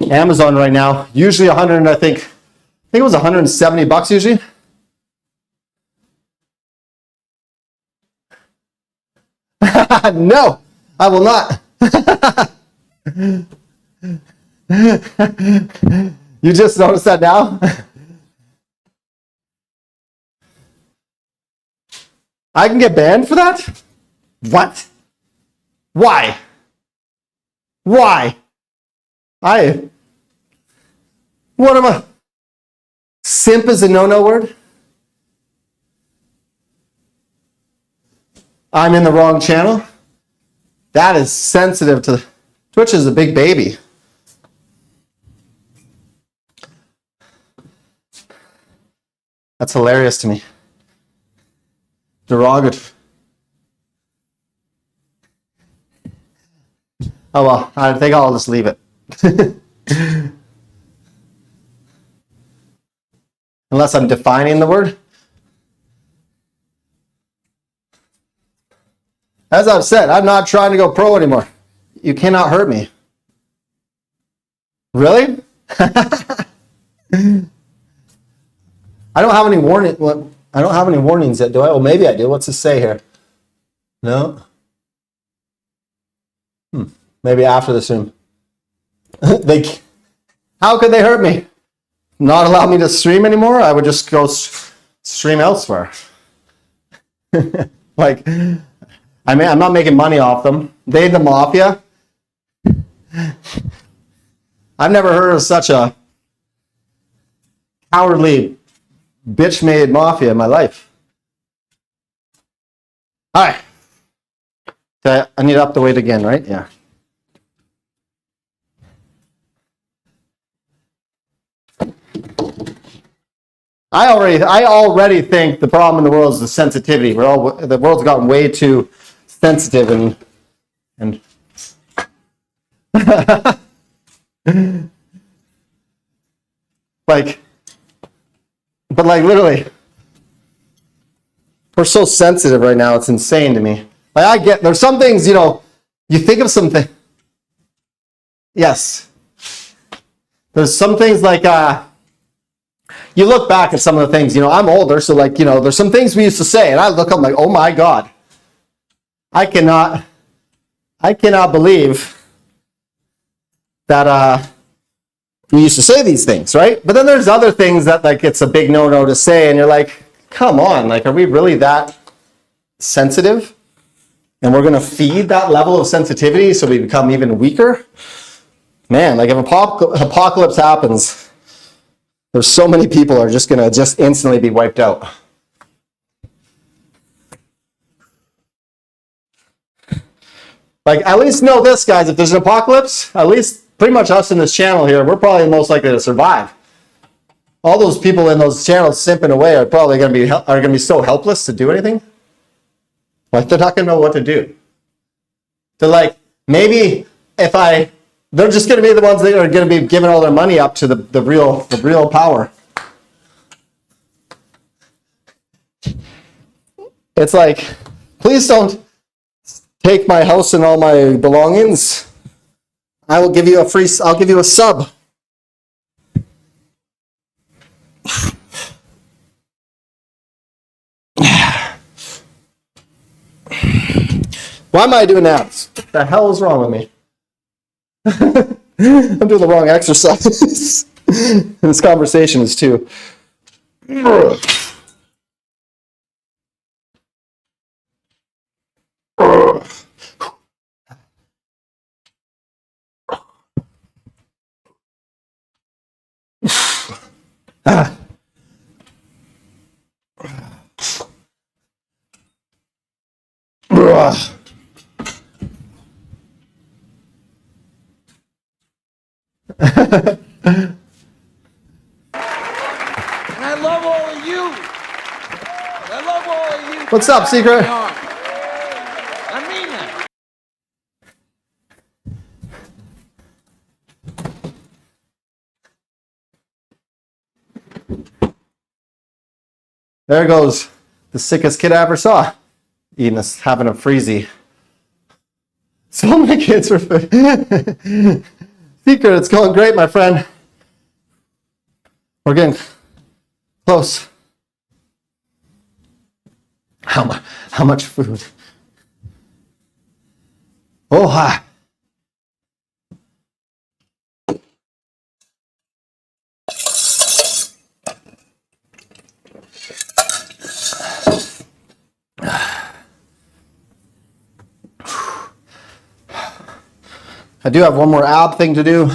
Speaker 1: Amazon right now. Usually 100, I think it was $170 usually. No, I will not. You just noticed that now? I can get banned for that? What? Why? Why? What am I? Simp is a no-no word? I'm in the wrong channel? That is sensitive to... Twitch is a big baby. That's hilarious to me. Derogatory. Oh well, I think I'll just leave it. Unless I'm defining the word. As I've said, I'm not trying to go pro anymore. You cannot hurt me. Really? I don't have any warning. I don't have any warnings yet, do I? Oh, maybe I do. What's it say here? No. Maybe after the stream. How could they hurt me? Not allow me to stream anymore? I would just go stream elsewhere. Like, I mean, I'm not making money off them. They, the mafia. I've never heard of such a cowardly, bitch-made mafia in my life. All right. Okay, I need to up the weight again, right? Yeah. I already think the problem in the world is the sensitivity. The world's gotten way too sensitive and like, but like literally, we're so sensitive right now. It's insane to me. Like I get, there's some things, you know, you think of something. Yes. There's some things like, you look back at some of the things, you know, I'm older, so like, you know, there's some things we used to say, and I look up like, oh my God, I cannot believe that we used to say these things, right? But then there's other things that like it's a big no-no to say, and you're like, come on, like, are we really that sensitive? And we're gonna feed that level of sensitivity so we become even weaker? Man, like if apocalypse happens, there's so many people are just gonna instantly be wiped out. Like, at least know this, guys, if there's an apocalypse, at least pretty much us in this channel here, we're probably most likely to survive. All those people in those channels simping away are probably gonna be so helpless to do anything. Like, they're not gonna know what to do. They're like, maybe they're just going to be the ones that are going to be giving all their money up to the real power. It's like, please don't take my house and all my belongings. I'll give you a sub. Why am I doing abs? What the hell is wrong with me? I'm doing the wrong exercise. This conversation is too.
Speaker 2: And I love all of you. I love all of you.
Speaker 1: What's up, Secret?
Speaker 2: I mean that.
Speaker 1: There goes the sickest kid I ever saw. Having a freezy. So many kids for food. Secret, it's going great, my friend. We're getting close. How much food? Oh, hi. I do have one more ab thing to do,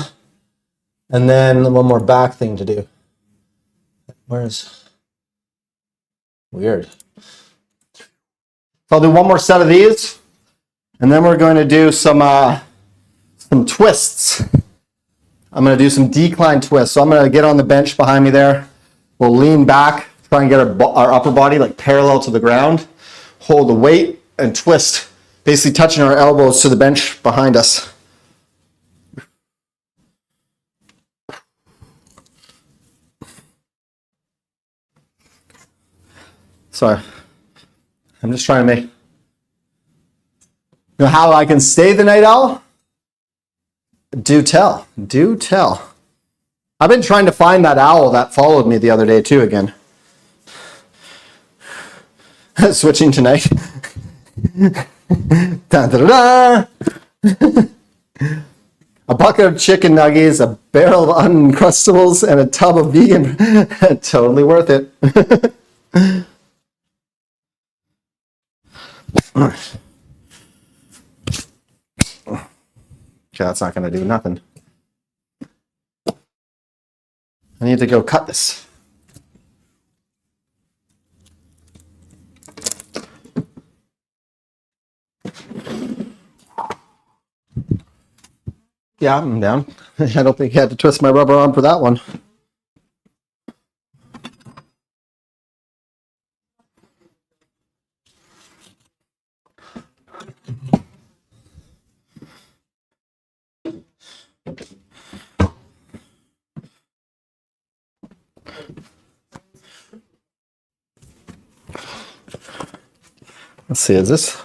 Speaker 1: and then one more back thing to do. Weird. So I'll do one more set of these, and then we're going to do some twists. I'm going to do some decline twists. So I'm going to get on the bench behind me there. We'll lean back, try and get our upper body like parallel to the ground, hold the weight, and twist, basically touching our elbows to the bench behind us. Sorry, I'm just trying to make. You know how I can stay the night owl? Do tell. I've been trying to find that owl that followed me the other day too again. Switching tonight. Dun, dun, dun, dun. A bucket of chicken nuggets, a barrel of Uncrustables, and a tub of vegan. Totally worth it. Okay, that's not going to do nothing. I need to go cut this. Yeah, I'm down. I don't think you had to twist my rubber arm for that one. Let's see, is this?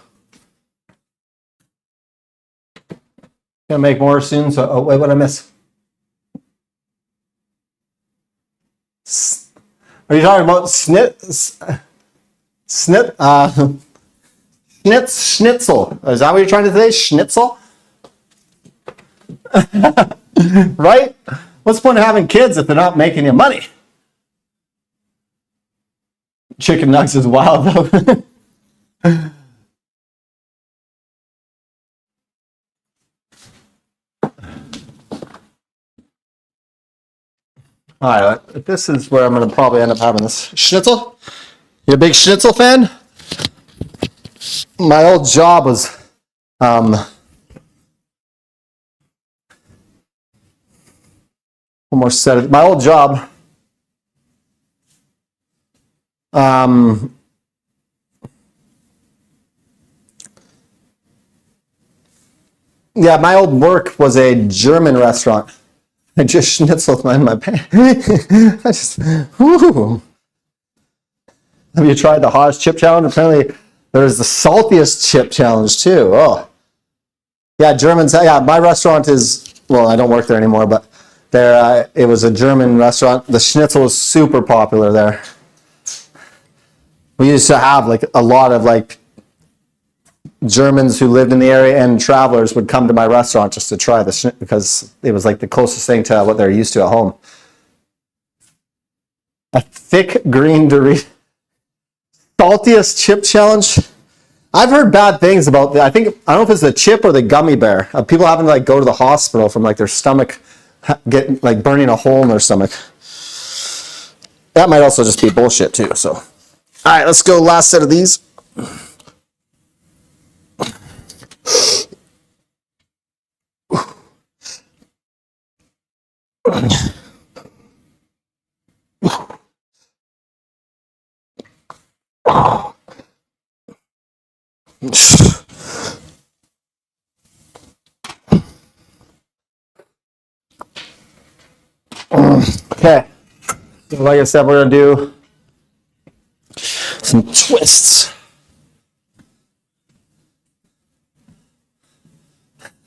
Speaker 1: Gonna make more soon, so, oh, wait, what did I miss? Are you talking about schnitzel? Is that what you're trying to say? Schnitzel? Right? What's the point of having kids if they're not making you money? Chicken nuggets is wild though. All right, this is where I'm going to probably end up having this. Schnitzel? You a big schnitzel fan? My old job was, one more set of, my old job, yeah, my old work was a German restaurant. I just schnitzeled in my pants. I just, whoo. Have you tried the hottest chip challenge? Apparently, there's the saltiest chip challenge too. Oh, yeah, Germans. Yeah, my restaurant is, well, I don't work there anymore, but there, it was a German restaurant. The schnitzel was super popular there. We used to have like a lot of like Germans who lived in the area and travelers would come to my restaurant just to try the schnitzel because it was like the closest thing to what they're used to at home. A thick green Dorito. Saltiest chip challenge. I've heard bad things about I don't know if it's the chip or the gummy bear. People having to like go to the hospital from like their stomach getting like burning a hole in their stomach. That might also just be bullshit too. So, all right, let's go. Last set of these. Okay, so like I said, we're gonna do some twists.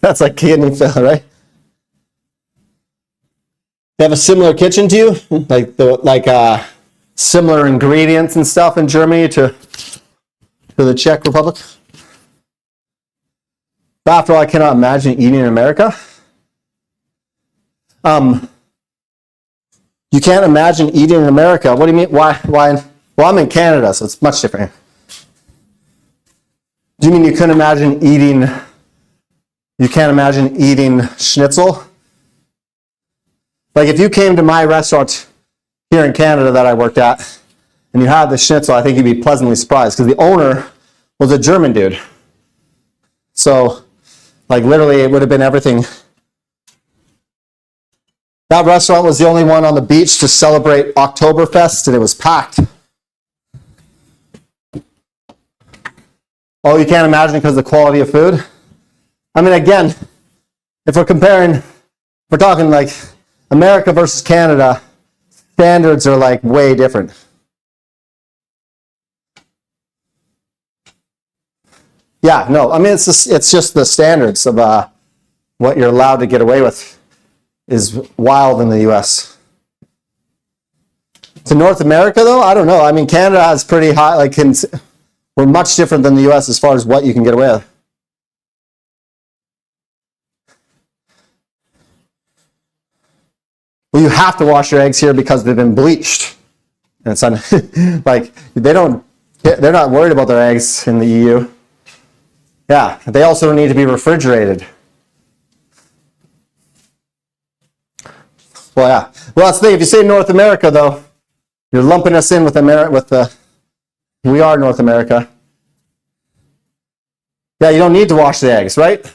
Speaker 1: That's like kidney fail, right? They have a similar kitchen to you, like similar ingredients and stuff in Germany to the Czech Republic. But after all, I cannot imagine eating in America. You can't imagine eating in America. What do you mean? Why? Well, I'm in Canada, so it's much different. Do you mean you couldn't imagine eating? You can't imagine eating schnitzel? Like if you came to my restaurant here in Canada that I worked at, and you had the schnitzel, I think you'd be pleasantly surprised because the owner was a German dude. So, like literally, it would have been everything. That restaurant was the only one on the beach to celebrate Oktoberfest, and it was packed. Oh, you can't imagine because of the quality of food? I mean, again, if we're talking like America versus Canada, standards are like way different. Yeah, no, I mean, it's just the standards of what you're allowed to get away with is wild in the U.S. To North America, though, I don't know. I mean, Canada has pretty high, like, We're much different than the US as far as what you can get away with. Well, you have to wash your eggs here because they've been bleached. And it's like they're not worried about their eggs in the EU. Yeah, they also need to be refrigerated. Well, yeah. Well, that's the thing. If you say North America, though, you're lumping us in with we are North America. Yeah, you don't need to wash the eggs, right?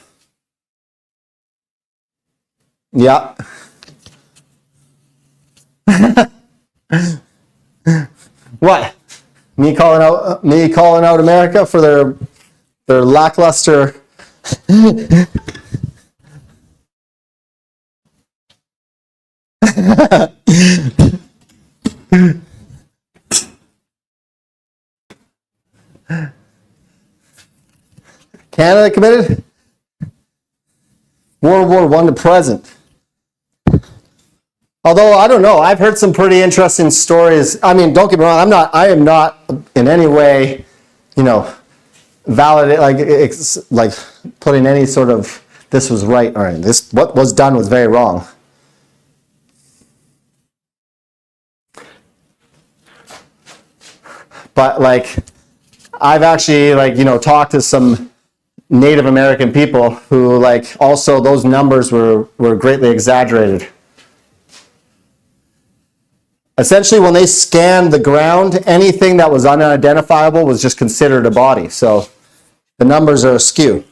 Speaker 1: Yeah. What? Me calling out America for their lackluster Canada committed? World War I to present. Although, I don't know, I've heard some pretty interesting stories. I mean, don't get me wrong, I am not in any way, validate, like putting any sort of, this was right, or what was done was very wrong. But I've actually talked to some Native American people who also those numbers were greatly exaggerated. Essentially, when they scanned the ground, anything that was unidentifiable was just considered a body. So the numbers are askew.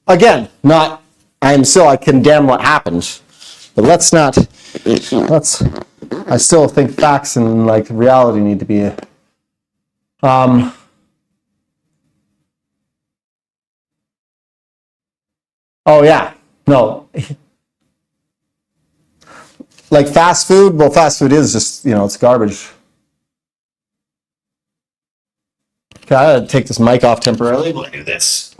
Speaker 1: Again, I condemn what happened, but I still think facts and reality need to be. Oh yeah, no. Fast food, well, fast food is just, it's garbage. Okay, I gotta take this mic off temporarily while I do this.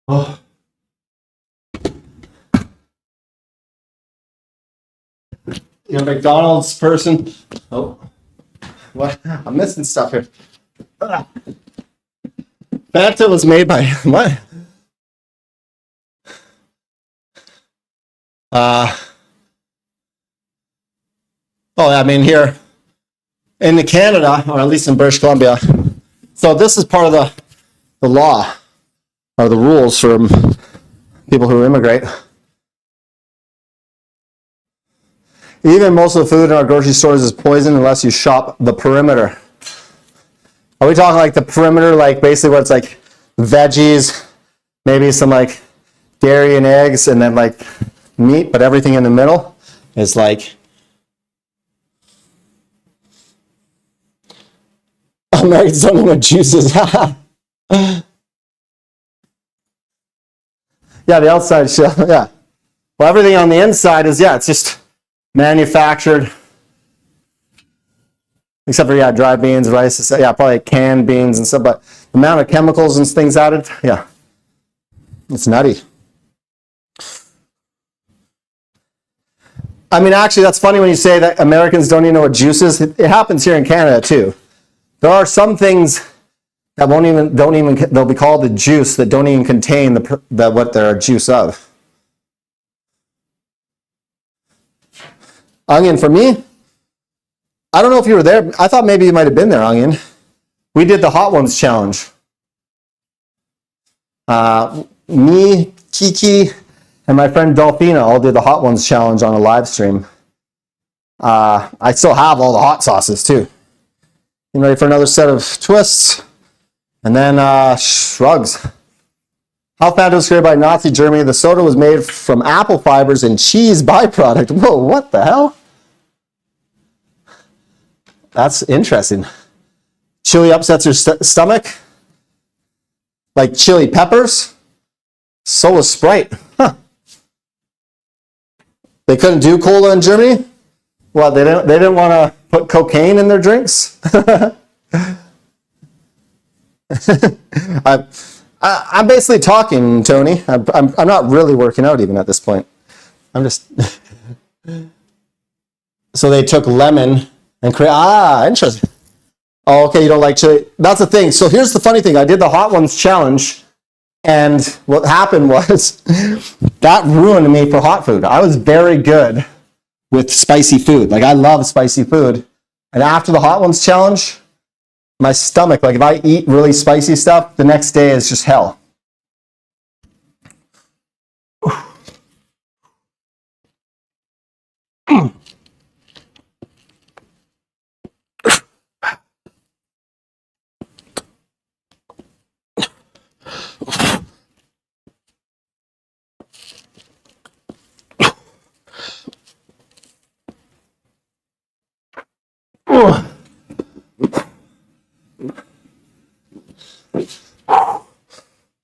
Speaker 1: Oh. You're a McDonald's person? Oh. What? I'm missing stuff here. Bandito was made by what? I mean here in Canada, or at least in British Columbia. So this is part of the law, or the rules for people who immigrate. Even most of the food in our grocery stores is poisoned unless you shop the perimeter. Are we talking the perimeter, basically where it's veggies, maybe some dairy and eggs, and then meat, but everything in the middle is Americans don't know what juices. Yeah, the outside shell, yeah. Well, everything on the inside is, it's just manufactured. Except for, dry beans, rice, probably canned beans and stuff, but the amount of chemicals and things added, it's nutty. I mean, actually, that's funny when you say that Americans don't even know what juice is. It happens here in Canada, too. There are some things that they'll be called the juice that don't even contain what they're a juice of. Onion, for me, I don't know if you were there. I thought maybe you might have been there, Onion. We did the Hot Ones challenge. Me, Kiki, and my friend Delphina all did the Hot Ones challenge on a live stream. I still have all the hot sauces, too. You ready for another set of twists? And then shrugs. How Fanta was created by Nazi Germany. The soda was made from apple fibers and cheese byproduct. Whoa, what the hell? That's interesting. Chili upsets your stomach? Like chili peppers? So was Sprite. Huh. They couldn't do cola in Germany? Well, they didn't want to put cocaine in their drinks? I'm basically talking, Tony. I'm not really working out even at this point. I'm just... So they took lemon and interesting. Oh, okay, you don't like chili. That's the thing. So here's the funny thing. I did the Hot Ones challenge, and what happened was that ruined me for hot food. I was very good with spicy food. Like, I love spicy food. And after the Hot Ones challenge, my stomach, like if I eat really spicy stuff, the next day is just hell.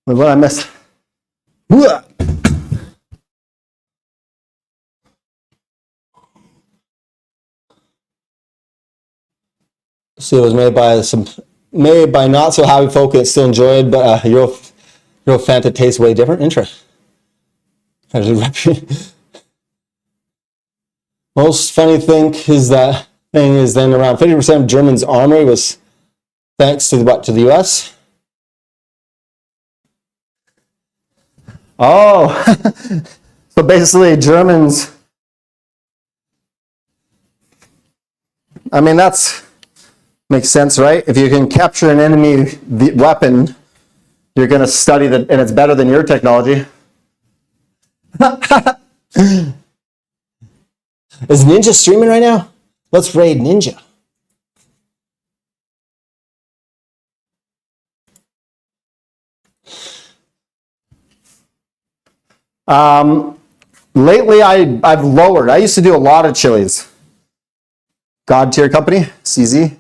Speaker 1: What I missed. So it was made by not so happy folk that still enjoyed, but Euro Fanta tastes way different. Interesting. Most funny thing is then around 50% of Germany's army was thanks to to the US. Oh, so basically Germans, I mean, makes sense, right? If you can capture an enemy weapon, you're going to study that, and it's better than your technology. Is Ninja streaming right now? Let's raid Ninja. Lately, I've lowered. I used to do a lot of chilies. God Tier Company, CZ.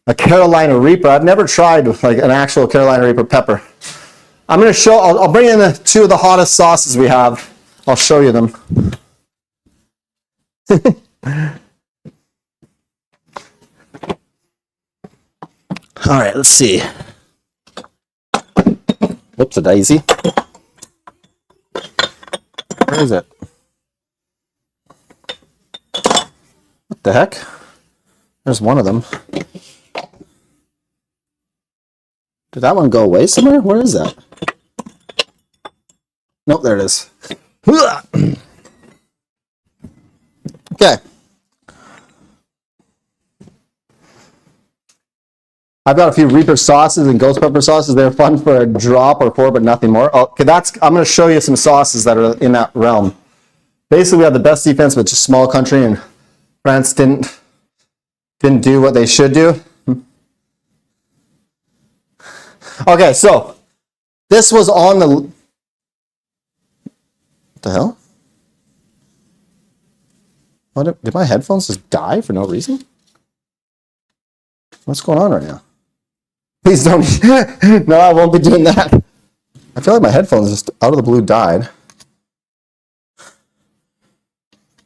Speaker 1: A Carolina Reaper. I've never tried like an actual Carolina Reaper pepper. I'm going to show, I'll bring in the two of the hottest sauces we have. I'll show you them. All right, let's see. Whoops, a daisy. Where is it? What the heck? There's one of them. Did that one go away somewhere? Where is that? Nope, there it is. Okay. I've got a few Reaper sauces and ghost pepper sauces. They're fun for a drop or pour, but nothing more. Okay, I'm going to show you some sauces that are in that realm. Basically, we have the best defense, but just small country, and France didn't do what they should do. Okay, so this was on the... What the hell? Did my headphones just die for no reason? What's going on right now? Please don't. No, I won't be doing that. I feel like my headphones just out of the blue died.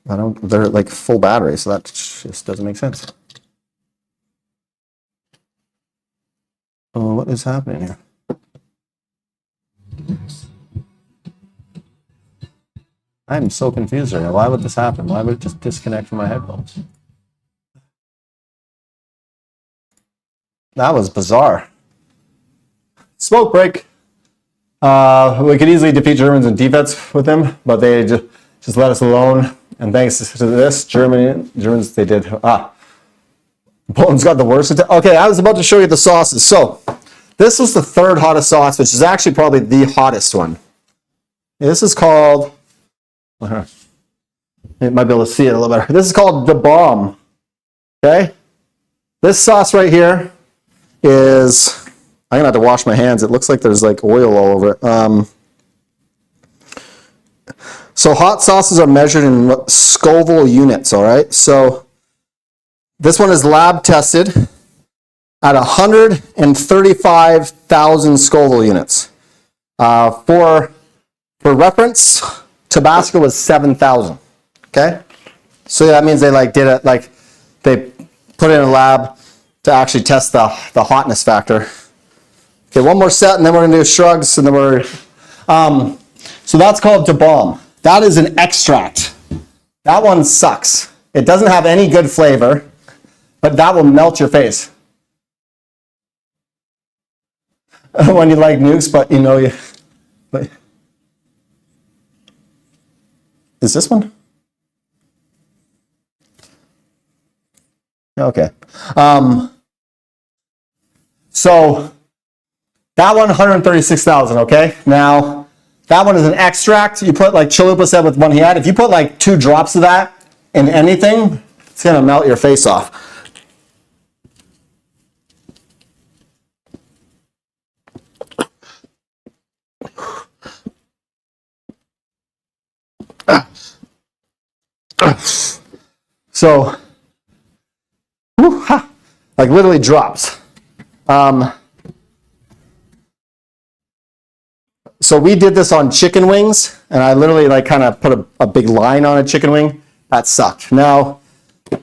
Speaker 1: They're like full battery, so that just doesn't make sense. Oh, what is happening here? I'm so confused right now. Why would this happen? Why would it just disconnect from my headphones? That was bizarre. Smoke break. We could easily defeat Germans in defense with them, but they just let us alone. And thanks to this, Germans, they did. Poland's got the worst. Okay, I was about to show you the sauces. So this was the third hottest sauce, which is actually probably the hottest one. This is called... You might be able to see it a little better. This is called the Bomb. Okay? This sauce right here is... I'm going to have to wash my hands. It looks like there's like oil all over it. So hot sauces are measured in Scoville units, all right? So this one is lab tested at 135,000 Scoville units. For For reference, Tabasco was 7,000. Okay? So that means they like did it, like they put it in a lab to actually test the hotness factor. Okay, one more set and then we're gonna do shrugs and then we're, so that's called Da Bomb. That is an extract. That one sucks. It doesn't have any good flavor, but that will melt your face. When you like nukes, but you know you, but, is this one? Okay. So that one, 136,000, okay? Now, that one is an extract. You put, like Chalupa said with one he had, if you put like 2 drops of that in anything, it's gonna melt your face off. So, like literally drops. So we did this on chicken wings, and I literally like kind of put a big line on a chicken wing. That sucked. Now,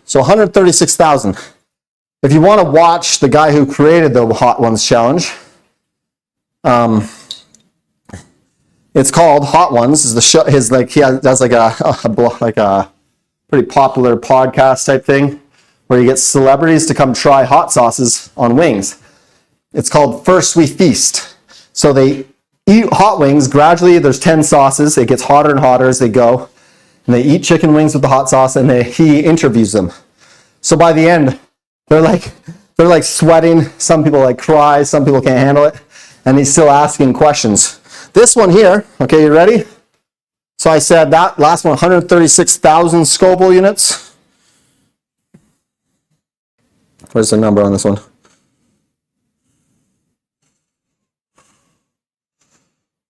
Speaker 1: so 136,000. If you want to watch the guy who created the Hot Ones challenge, it's called Hot Ones. Is the show? His like he does like a pretty popular podcast type thing where he gets celebrities to come try hot sauces on wings. It's called First We Feast. So they eat hot wings gradually. There's 10 sauces. It gets hotter and hotter as they go. And they eat chicken wings with the hot sauce and he interviews them. So by the end, they're like sweating. Some people like cry. Some people can't handle it. And he's still asking questions. This one here, okay, you ready? So I said that last one, 136,000 Scoville units. Where's the number on this one?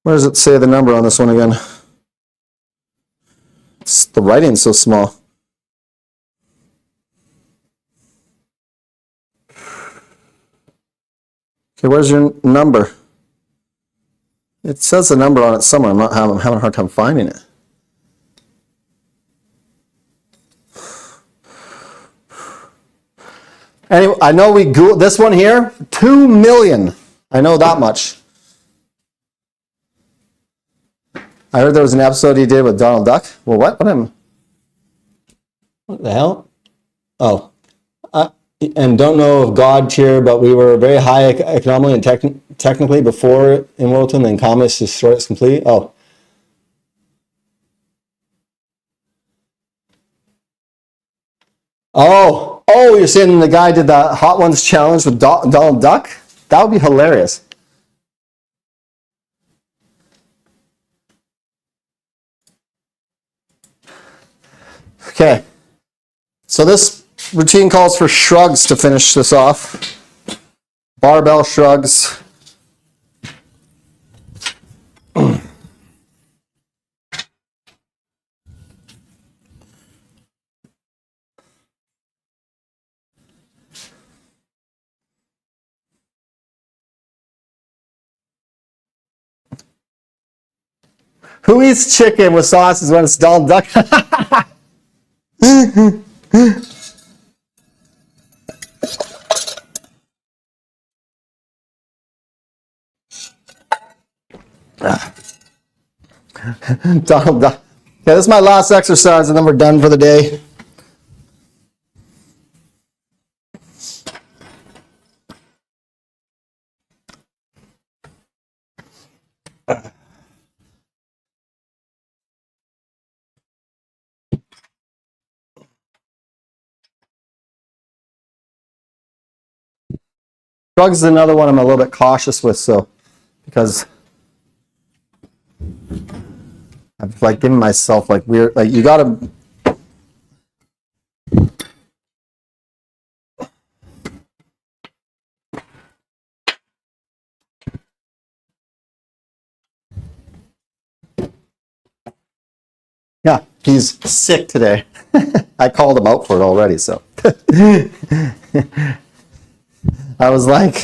Speaker 1: Where does it say the number on this one again? The writing's so small. Okay, where's your number? It says the number on it somewhere. I'm having a hard time finding it. Anyway, I know we Googled this one here, 2 million. I know that much. I heard there was an episode he did with Donald Duck. Well, what? What the hell? Oh. And don't know if God cheer, but we were very high economically and technically before in Wilton, then communists destroyed us completely. Oh. Oh, you're saying the guy did the Hot Ones challenge with Donald Duck? That would be hilarious. Okay. So this routine calls for shrugs to finish this off. Barbell shrugs. Who eats chicken with sauces when it's Donald Duck? Donald Duck. Okay, this is my last exercise and then we're done for the day. Drugs is another one I'm a little bit cautious with, so because I've like given myself like weird, like you gotta. Yeah, he's sick today. I called him out for it already, so. I was like,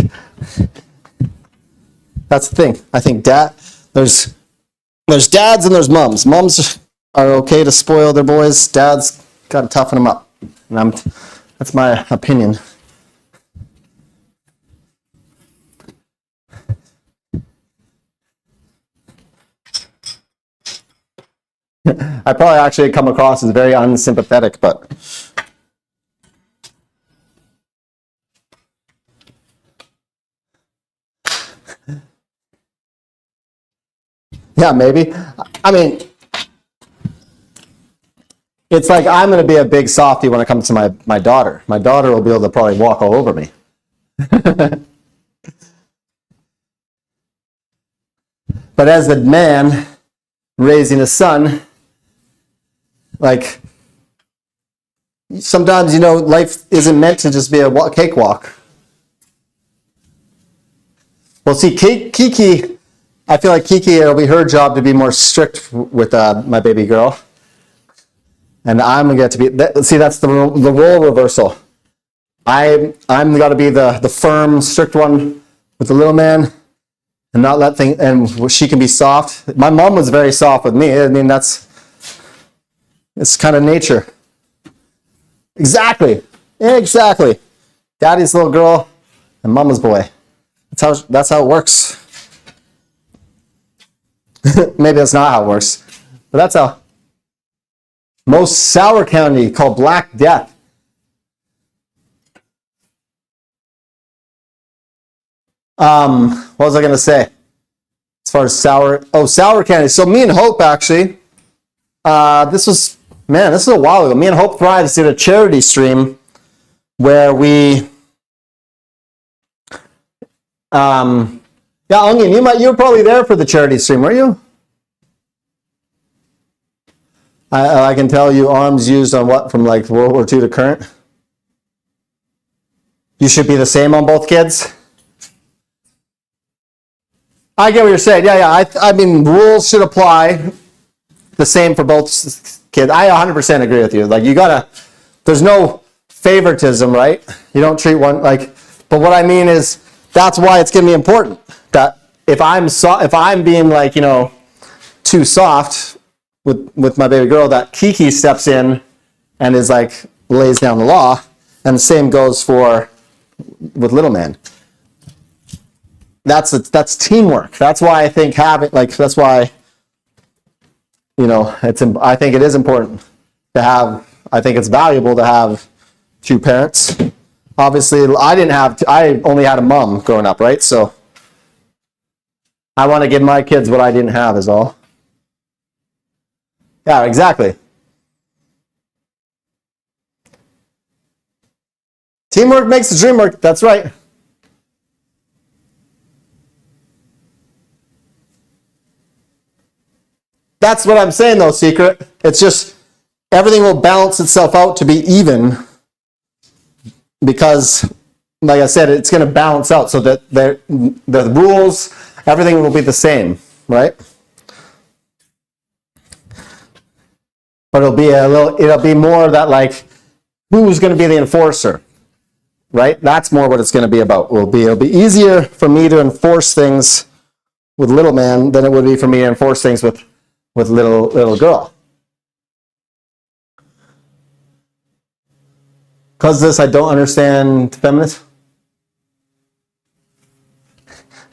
Speaker 1: that's the thing. I think there's There's dads and there's moms. Moms are okay to spoil their boys. Dads got to toughen them up. And that's my opinion. I probably actually come across as very unsympathetic, but yeah, maybe. I mean, it's like I'm going to be a big softie when it comes to my daughter. My daughter will be able to probably walk all over me. But as the man raising a son, like, sometimes, you know, life isn't meant to just be a cakewalk. Well, see, Kiki, I feel like Kiki, it'll be her job to be more strict with my baby girl. And I'm going to get to be, see, that's the role reversal. I'm got to be the firm, strict one with the little man and not let things, and she can be soft. My mom was very soft with me. I mean, it's kind of nature. Exactly. Daddy's little girl and mama's boy. That's how it works. Maybe that's not how it works, but that's how. Most sour candy called Black Death. What was I going to say? As far as sour candy. So me and Hope actually, this is a while ago. Me and Hope Thrives did a charity stream where we, yeah, Onion, you were probably there for the charity stream, were you? I can tell you arms used on what, from like World War II to current? You should be the same on both kids? I get what you're saying. Yeah. I mean, rules should apply the same for both kids. I 100% agree with you. Like, there's no favoritism, right? You don't treat one like, but what I mean is, that's why it's going to be important that if I'm being like, you know, too soft with my baby girl, that Kiki steps in and is like, lays down the law, and the same goes with little man. That's teamwork. That's why I think that's why, you know, I think it is important to have, I think it's valuable to have two parents. Obviously, I only had a mom growing up, right? So I want to give my kids what I didn't have is all. Yeah, exactly. Teamwork makes the dream work. That's right. That's what I'm saying, though, Secret. It's just everything will balance itself out to be even because, like I said, it's going to balance out so that the rules, everything will be the same, right? But it'll be more that, like, who's going to be the enforcer, right? That's more what it's going to be about. It'll be easier for me to enforce things with little man than it would be for me to enforce things with little girl. Because this, I don't understand feminists.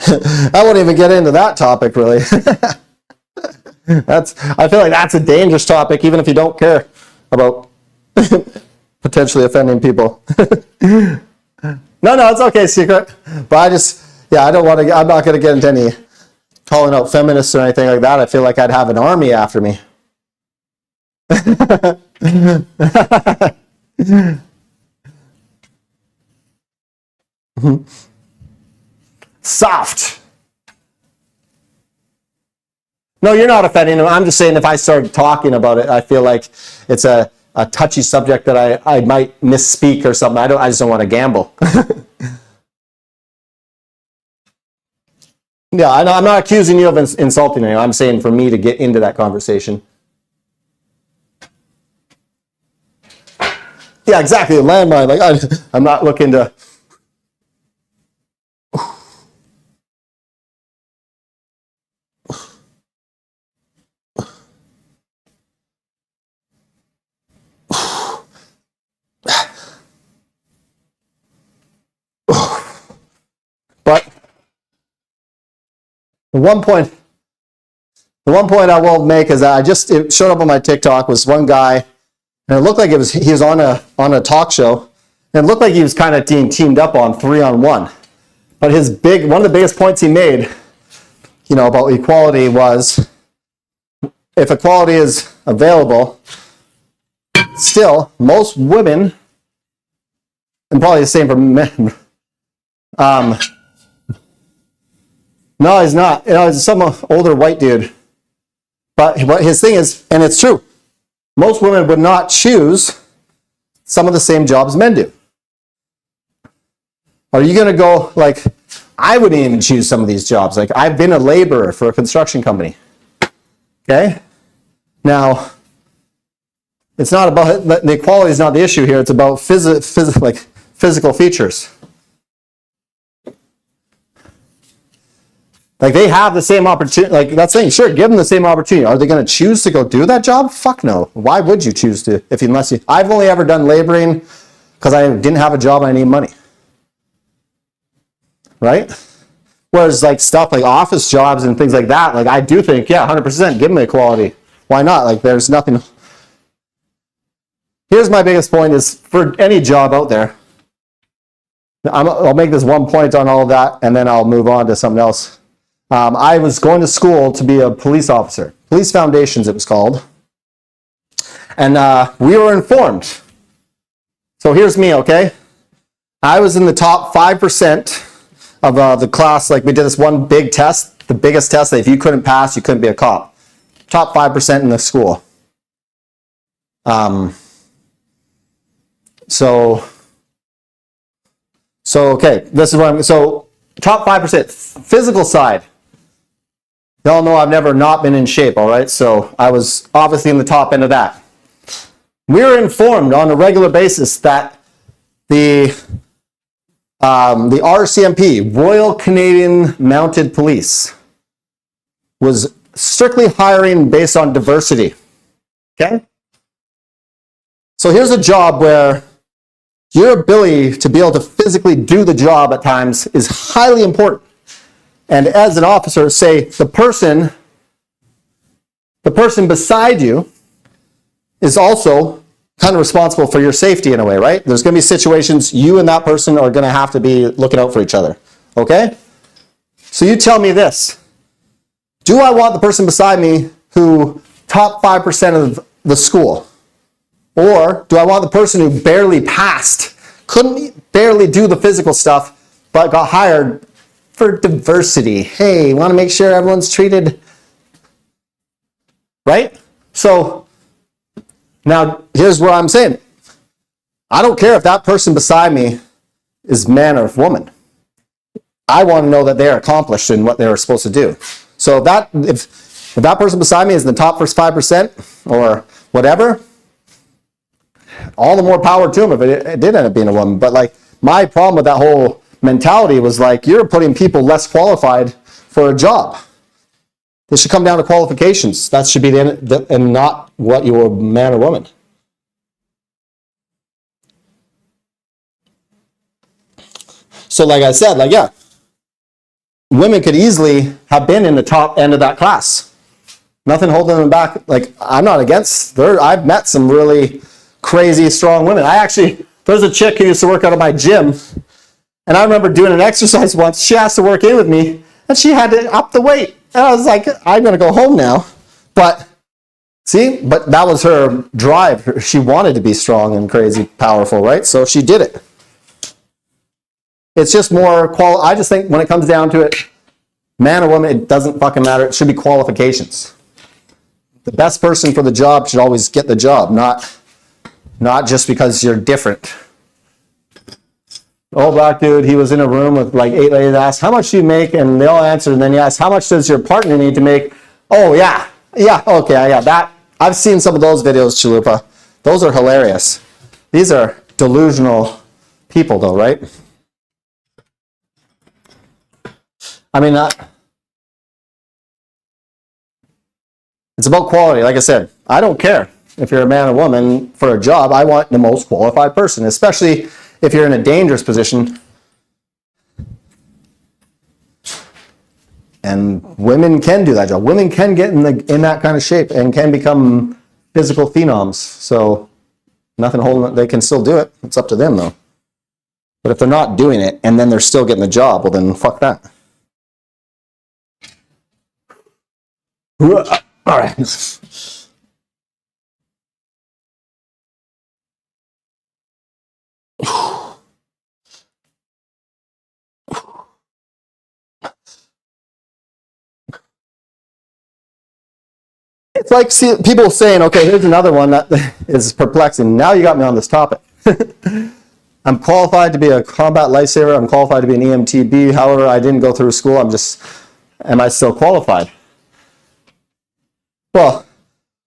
Speaker 1: I won't even get into that topic, really. I feel like that's a dangerous topic, even if you don't care about potentially offending people. No, it's okay, Secret. But I don't want to. I'm not going to get into any calling out feminists or anything like that. I feel like I'd have an army after me. Soft. No, you're not offending them. I'm just saying if I started talking about it, I feel like it's a touchy subject that I might misspeak or something. I just don't want to gamble. Yeah, I'm not accusing you of insulting anyone. I'm saying for me to get into that conversation. Yeah, exactly. A landmine. Like I'm not looking to. The one point I will make is that it showed up on my TikTok was one guy, and it looked like he was on a talk show, and it looked like he was kind of being teamed up on 3-on-1. But one of the biggest points he made, about equality was, if equality is available, still most women, and probably the same for men. No, he's not. He's some older white dude. But what his thing is, and it's true, most women would not choose some of the same jobs men do. Are you going to go, I wouldn't even choose some of these jobs. I've been a laborer for a construction company. Okay? Now, it's not about, the equality is not the issue here. It's about physical features. They have the same opportunity. That's saying, sure, give them the same opportunity. Are they going to choose to go do that job? Fuck no. Why would you choose to? I've only ever done laboring because I didn't have a job and I need money. Right? Whereas stuff like office jobs and things like that, I do think, 100%, give them equality. Why not? There's nothing. Here's my biggest point is for any job out there. I'll make this one point on all of that and then I'll move on to something else. I was going to school to be a police officer. Police Foundations, it was called. And we were informed. So here's me, okay? I was in the top 5% of the class. We did this one big test, the biggest test that if you couldn't pass, you couldn't be a cop. Top 5% in the school. So okay, this is what top 5%, physical side. Y'all know I've never not been in shape, all right? So I was obviously in the top end of that. We were informed on a regular basis that the RCMP, Royal Canadian Mounted Police, was strictly hiring based on diversity. Okay? So here's a job where your ability to be able to physically do the job at times is highly important. And as an officer, say the person beside you is also kind of responsible for your safety in a way, right? There's going to be situations you and that person are going to have to be looking out for each other. Okay? So you tell me this. Do I want the person beside me who top 5% of the school? Or do I want the person who barely passed, couldn't barely do the physical stuff, but got hired for diversity? Hey, want to make sure everyone's treated right? So now here's what I'm saying. I don't care if that person beside me is man or woman. I want to know that they're accomplished in what they were supposed to do. So if that person beside me is in the top first 5% or whatever, all the more power to them if it did end up being a woman. But my problem with that whole mentality was you're putting people less qualified for a job. It should come down to qualifications. That should be the end, and not what you're man or woman. So like I said, women could easily have been in the top end of that class. Nothing holding them back. I'm not against I've met some really crazy strong women. There's a chick who used to work out of my gym, and I remember doing an exercise once. She asked to work in with me, and she had to up the weight. And I was like, I'm going to go home now. But that was her drive. She wanted to be strong and crazy, powerful, right? So she did it. It's just more I just think when it comes down to it, man or woman, it doesn't fucking matter. It should be qualifications. The best person for the job should always get the job, not just because you're different. Old black dude, he was in a room with 8 ladies, asked, how much do you make? And they all answered, and then he asked, how much does your partner need to make? Oh, yeah, okay, that. I've seen some of those videos, Chalupa. Those are hilarious. These are delusional people, though, right? It's about quality. Like I said, I don't care if you're a man or woman for a job. I want the most qualified person, especially if you're in a dangerous position. And women can do that job. Women can get in that kind of shape and can become physical phenoms. So nothing holding it. They can still do it. It's up to them though. But if they're not doing it and then they're still getting the job, well then fuck that. All right. It's like people saying, okay, here's another one that is perplexing. Now you got me on this topic. I'm qualified to be a combat lifesaver. I'm qualified to be an EMTB. However, I didn't go through school. Am I still qualified? Well,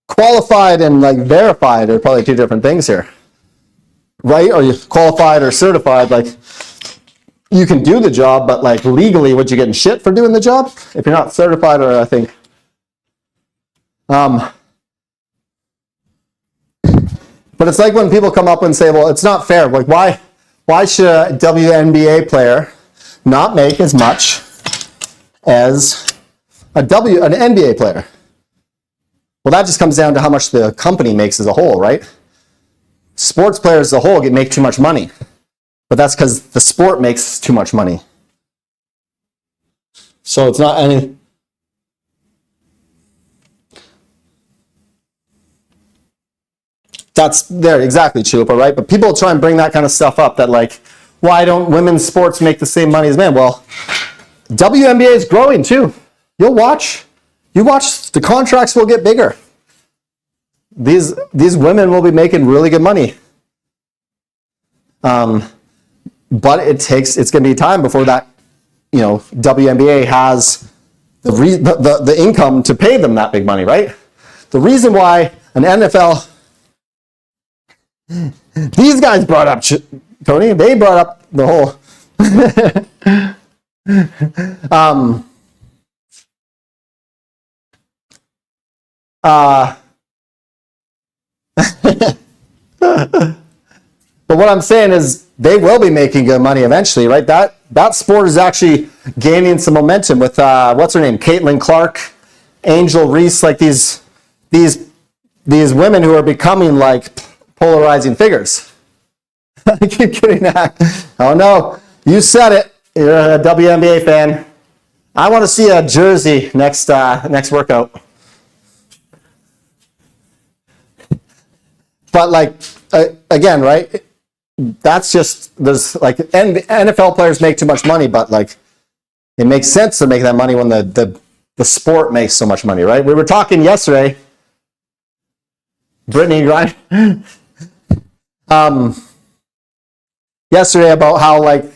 Speaker 1: qualified and like verified are probably two different things here. Right? Are you qualified or certified? Like, you can do the job, but like legally, would you get in shit for doing the job? If you're not certified, or I think. But it's like when people come up and say, well, it's not fair. Like, why should a WNBA player not make as much as an NBA player? Well, that just comes down to how much the company makes as a whole, right? Sports players as a whole make too much money. But that's because the sport makes too much money. So it's not any... That's there, exactly, Chupa, right? But people try and bring that kind of stuff up, that like, why don't women's sports make the same money as men? Well, WNBA is growing too. You watch, the contracts will get bigger. These women will be making really good money. But it's going to be time before that, WNBA has the income to pay them that big money, right? The reason why an NFL... These guys brought up, Tony, they brought up the whole... But what I'm saying is they will be making good money eventually, right? That sport is actually gaining some momentum with, what's her name? Caitlin Clark, Angel Reese, like these women who are becoming like polarizing figures. I keep getting that. Oh no, you said it. You're a WNBA fan. I want to see a jersey next workout. But like, again, right? That's just, there's like, NFL players make too much money, but like, it makes sense to make that money when the sport makes so much money, right? We were talking yesterday, Brittany Griner, yesterday about how like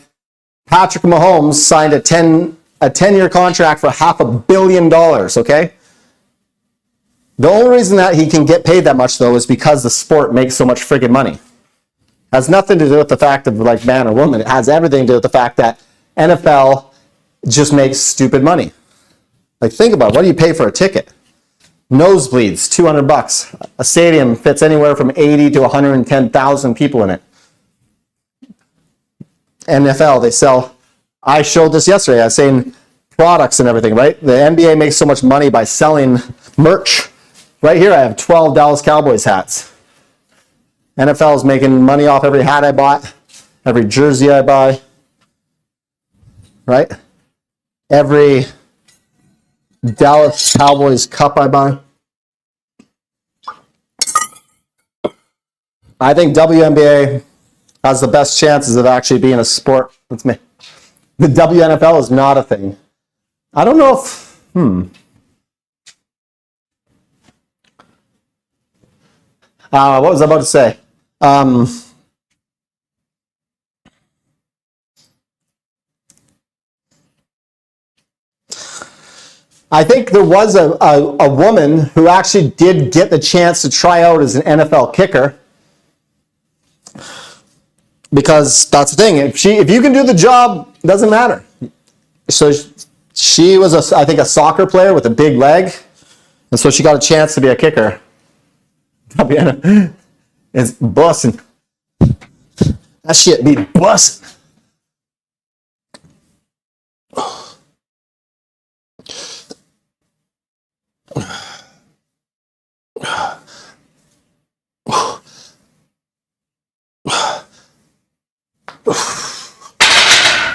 Speaker 1: Patrick Mahomes signed a 10-year contract for $500 million, okay? The only reason that he can get paid that much, though, is because the sport makes so much friggin' money. Has nothing to do with the fact of like man or woman. It has everything to do with the fact that NFL just makes stupid money. Like, think about it. What do you pay for a ticket? Nosebleeds, $200. A stadium fits anywhere from 80 to 110,000 people in it. NFL, they sell. I showed this yesterday. I was saying products and everything, right? The NBA makes so much money by selling merch. Right here, I have 12 Dallas Cowboys hats. NFL is making money off every hat I bought, every jersey I buy, right? Every Dallas Cowboys cup I buy. I think WNBA has the best chances of actually being a sport. That's me. The WNFL is not a thing. I don't know if, what was I about to say? I think there was a woman who actually did get the chance to try out as an NFL kicker. Because that's the thing. If you can do the job, it doesn't matter. So she was, I think, a soccer player with a big leg. And so she got a chance to be a kicker. It's busting. That shit be busting.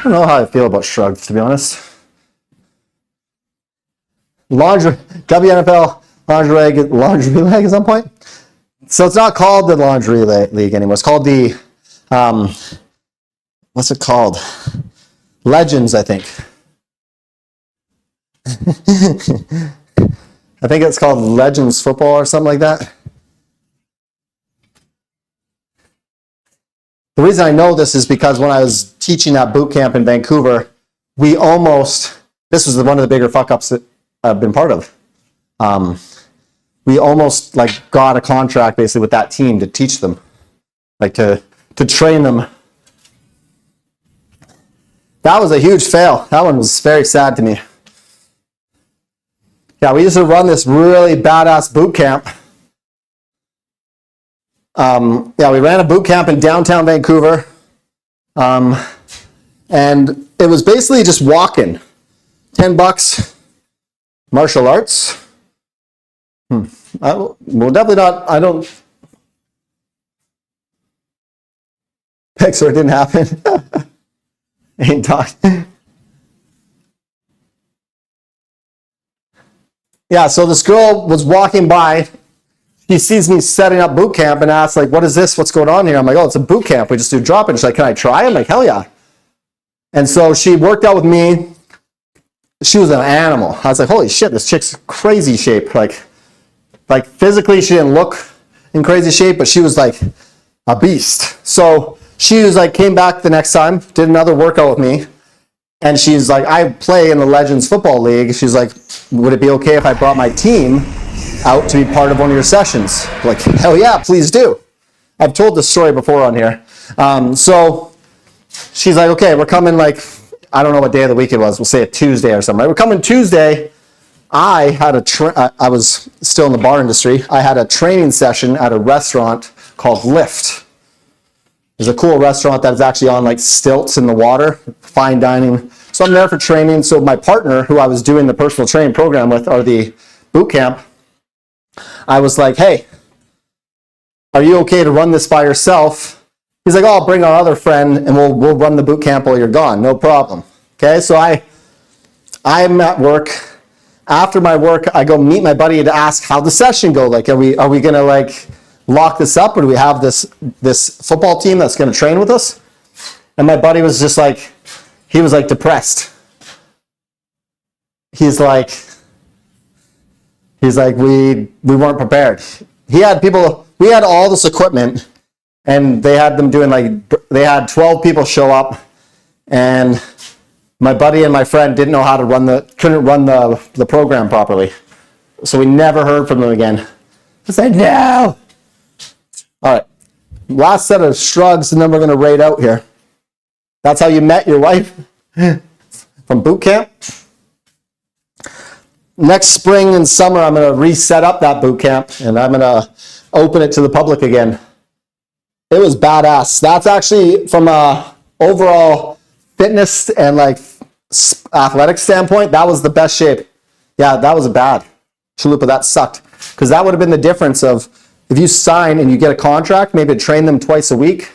Speaker 1: I don't know how I feel about shrugs, to be honest. WNFL laundry leg at some point. So it's not called the laundry league anymore. It's called the, what's it called? Legends, I think. I think it's called Legends Football or something like that. The reason I know this is because when I was teaching at boot camp in Vancouver, this was one of the bigger fuck ups that I've been part of. We almost like got a contract basically with that team to teach them, like to train them. That was a huge fail. That one was very sad to me. Yeah, we used to run this really badass boot camp. We ran a boot camp in downtown Vancouver. And it was basically just walking. $10, martial arts. Well, definitely not, I don't. Pixar didn't happen. Ain't talking. Yeah, so this girl was walking by. She sees me setting up boot camp and asks, like, what is this? What's going on here? I'm like, oh, it's a boot camp. We just do drop-in. She's like, can I try? I'm like, hell yeah. And so she worked out with me. She was an animal. I was like, holy shit, this chick's crazy shape. Like physically, she didn't look in crazy shape, but she was like a beast. So she was like, came back the next time, did another workout with me. And she's like, I play in the Legends Football League. She's like, would it be okay if I brought my team out to be part of one of your sessions? Like, hell yeah, please do. I've told this story before on here. So she's like, okay, we're coming like, I don't know what day of the week it was. We'll say a Tuesday or something. Right? We're coming Tuesday. I I was still in the bar industry. I had a training session at a restaurant called Lift. There's a cool restaurant that is actually on like stilts in the water, fine dining. So I'm there for training. So my partner, who I was doing the personal training program with, or the boot camp, I was like, hey, are you okay to run this by yourself? He's like, oh, I'll bring our other friend and we'll run the boot camp while you're gone. No problem. Okay, so I'm at work. After my work, I go meet my buddy to ask how the session go. Like, are we gonna like lock this up, or do we have this football team that's gonna train with us? And my buddy was just like, he was like depressed. He's like, we weren't prepared. We had all this equipment, and they had them doing they had 12 people show up, and my buddy and my friend couldn't run the program properly. So we never heard from them again. I said, no. All right. Last set of shrugs, and then we're going to raid out here. That's how you met your wife from boot camp. Next spring and summer, I'm going to reset up that boot camp, and I'm going to open it to the public again. It was badass. That's actually from a overall fitness and like athletic standpoint, that was the best shape. Yeah, that was bad. Chalupa, that sucked. Because that would have been the difference of if you sign and you get a contract, maybe to train them twice a week.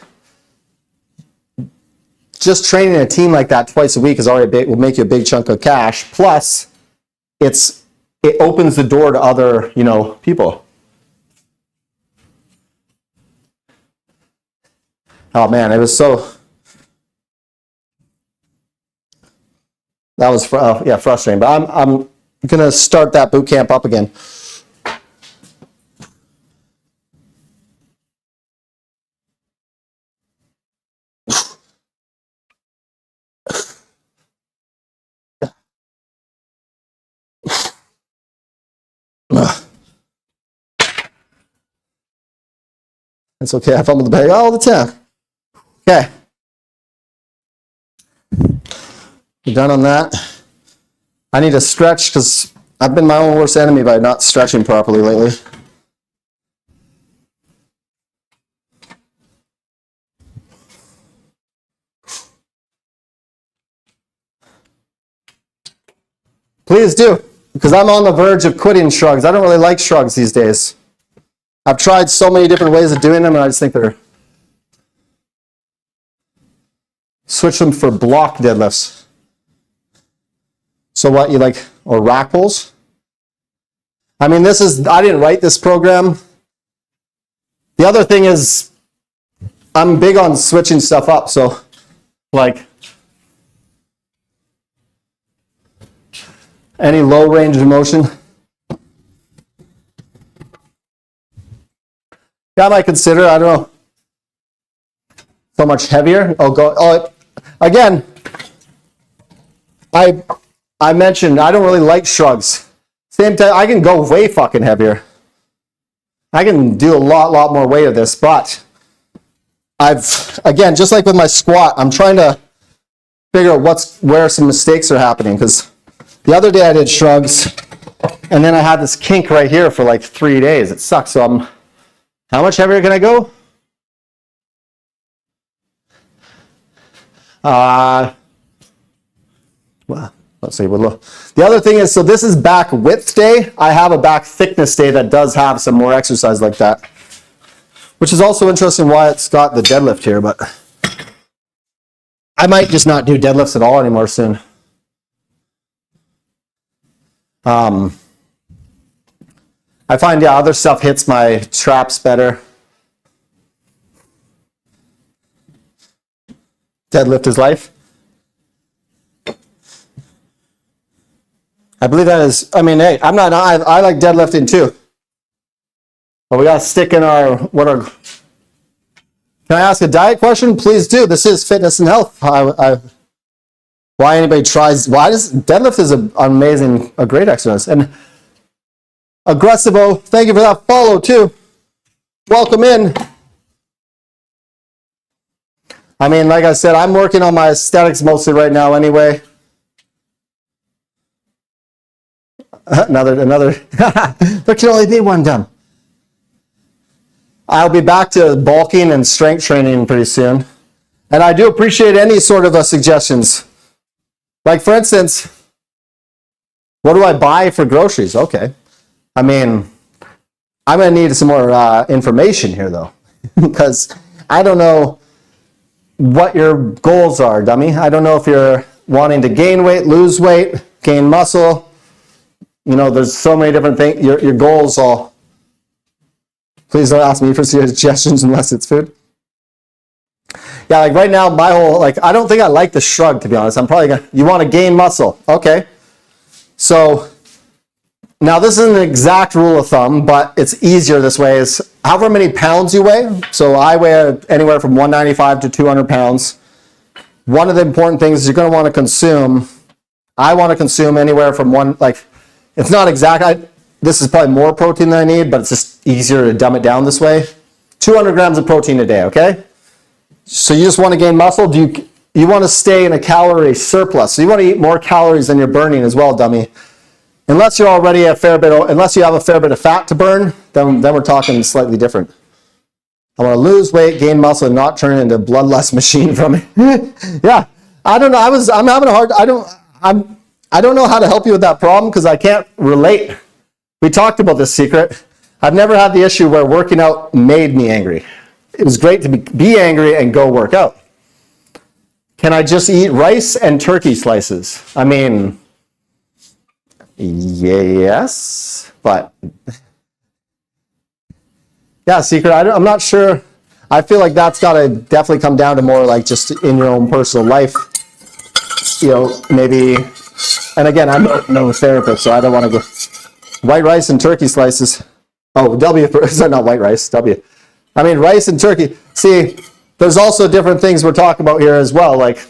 Speaker 1: Just training a team like that twice a week is already will make you a big chunk of cash. Plus, it opens the door to other, people. Oh man, it was so. That was frustrating. But I'm gonna start that boot camp up again. It's okay. I fumble the bag all the time. Okay. We're done on that. I need to stretch because I've been my own worst enemy by not stretching properly lately. Please do, because I'm on the verge of quitting shrugs. I don't really like shrugs these days. I've tried so many different ways of doing them, and I just think they're... Switch them for block deadlifts. So what, you like, or rack pulls? I mean, this is, I didn't write this program. The other thing is, I'm big on switching stuff up. So, like, any low range of motion. Yeah, I might consider, I don't know, so much heavier. Again, I mentioned I don't really like shrugs. Same time, I can go way fucking heavier. I can do a lot more weight of this, but again, just like with my squat, I'm trying to figure out where some mistakes are happening, because the other day I did shrugs, and then I had this kink right here for like 3 days. It sucks. So how much heavier can I go? Well, let's see. The other thing is, so this is back width day. I have a back thickness day that does have some more exercise like that, which is also interesting why it's got the deadlift here, but I might just not do deadlifts at all anymore soon. I find, yeah, other stuff hits my traps better. Deadlift is life. I believe that is, I mean, hey, I like deadlifting too. But we got to stick in can I ask a diet question? Please do. This is fitness and health. Why anybody tries, deadlift is a great exercise. And Aggressivo, thank you for that follow too. Welcome in. I mean, like I said, I'm working on my aesthetics mostly right now anyway. Another, there can only be one done. I'll be back to bulking and strength training pretty soon. And I do appreciate any sort of suggestions. Like, for instance, what do I buy for groceries? Okay. I mean, I'm going to need some more information here, though, because I don't know what your goals are, dummy. I don't know if you're wanting to gain weight, lose weight, gain muscle. You know, there's so many different things. Your goals all. Please don't ask me for suggestions unless it's food. Yeah, like right now, my whole, like, I don't think I like the shrug, to be honest. I'm probably going to, you want to gain muscle. Okay. So, now this isn't an exact rule of thumb, but it's easier this way, is however many pounds you weigh. So I weigh anywhere from 195 to 200 pounds. One of the important things is you're going to want to consume, I want to consume anywhere from it's not exact, this is probably more protein than I need, but it's just easier to dumb it down this way. 200 grams of protein a day, okay? So you just want to gain muscle? You want to stay in a calorie surplus. So you want to eat more calories than you're burning as well, dummy. Unless you're already unless you have a fair bit of fat to burn, then we're talking slightly different. I want to lose weight, gain muscle, and not turn into a bloodlust machine from it. Yeah, I don't know. I'm having a hard. I don't know how to help you with that problem because I can't relate. We talked about this secret. I've never had the issue where working out made me angry. It was great to be angry and go work out. Can I just eat rice and turkey slices? I mean, yes, but yeah, secret. I'm not sure. I feel like that's got to definitely come down to more like just in your own personal life. You know, maybe. And again, I'm no therapist, so I don't want to go. White rice and turkey slices. Oh, W. Sorry, not white rice. W. I mean, rice and turkey. See, there's also different things we're talking about here as well, like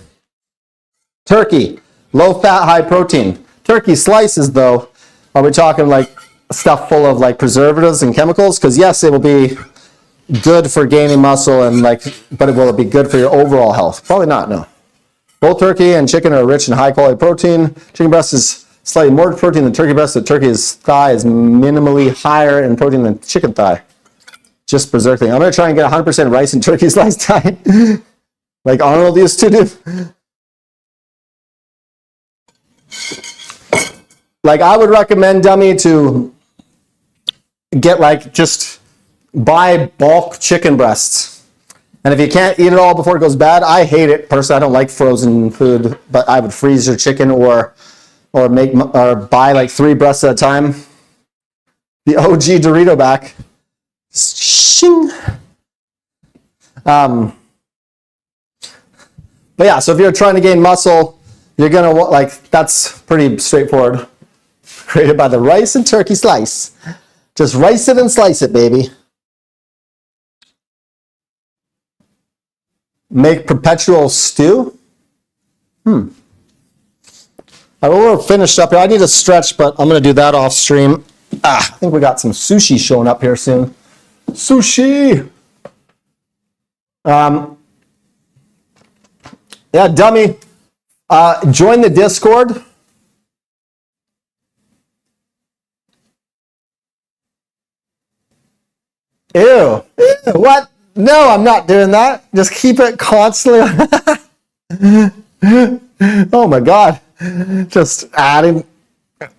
Speaker 1: turkey, low fat, high protein. Turkey slices, though, are we talking like stuff full of like preservatives and chemicals? Because yes, it will be good for gaining muscle and but will it be good for your overall health? Probably not. No. Both turkey and chicken are rich in high quality protein. Chicken breast is slightly more protein than turkey breast. The turkey's thigh is minimally higher in protein than chicken thigh. Just berserk thing. I'm going to try and get 100% rice and turkey slice diet. Like Arnold used to do. Like I would recommend, dummy, to get like just buy bulk chicken breasts. And if you can't eat it all before it goes bad, I hate it personally. I don't like frozen food, but I would freeze your chicken or buy like 3 breasts at a time. The OG Dorito back. Shing. But yeah, so if you're trying to gain muscle, you're gonna like, that's pretty straightforward. Created by the rice and turkey slice. Just rice it and slice it, baby. Make perpetual stew. We're finished up here. I need to stretch, but I'm gonna do that off stream. I think we got some sushi showing up here soon. Sushi. Yeah, dummy. Join the Discord. Ew. What? No, I'm not doing that. Just keep it constantly. Oh my God. Just adding.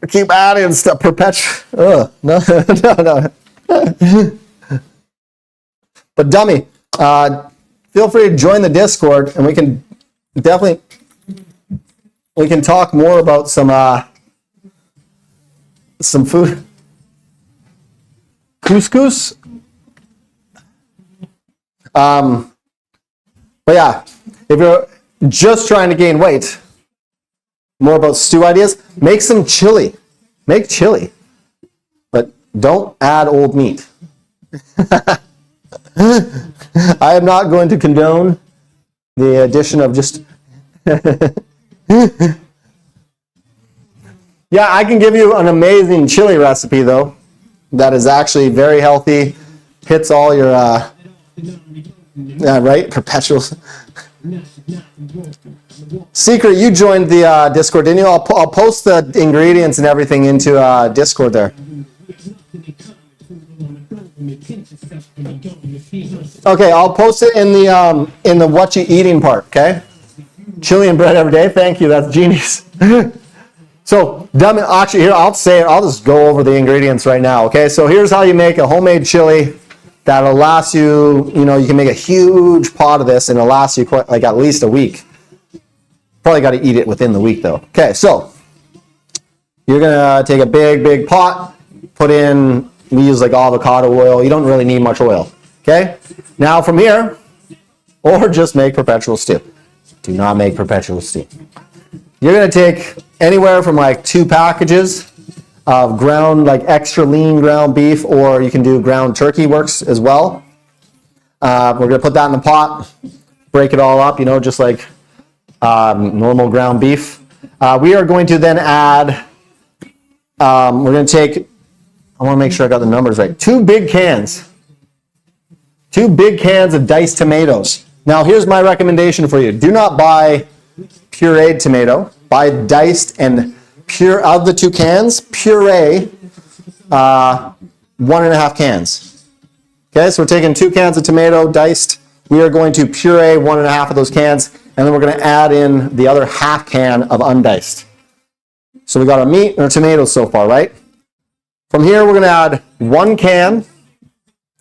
Speaker 1: Keep adding stuff. No. But dummy, feel free to join the Discord, and we can talk more about some food. Couscous. But yeah, if you're just trying to gain weight, more about stew ideas, make some chili. Make chili, but don't add old meat. I am not going to condone the addition of just... Yeah, I can give you an amazing chili recipe, though, that is actually very healthy, hits all your... yeah, right? Perpetual... Secret, you joined the Discord, didn't you? I'll post the ingredients and everything into Discord there. Okay, I'll post it in the what you eating part, okay? Chili and bread every day. Thank you. That's genius. So, actually, here, I'll just go over the ingredients right now, okay? So here's how you make a homemade chili that'll last you, you can make a huge pot of this and it'll last you quite, like at least a week. Probably got to eat it within the week though. Okay, so you're going to take a big pot, put in, we use like avocado oil. You don't really need much oil, okay? Now from here, or just make perpetual stew. Do not make perpetual stew. You're going to take anywhere from like 2 packages of ground, like extra lean ground beef, or you can do ground turkey, works as well. We're going to put that in the pot, break it all up, just like normal ground beef. We are going to then add, we're going to take, I want to make sure I got the numbers right, 2 big cans of diced tomatoes. Now here's my recommendation for you. Do not buy pureed tomato. Buy diced and pure, of the 2 cans, puree 1.5 cans. Okay, so we're taking 2 cans of tomato diced. We are going to puree 1.5 of those cans, and then we're going to add in the other half can of undiced. So we got our meat and our tomatoes so far, right? From here, we're going to add 1 can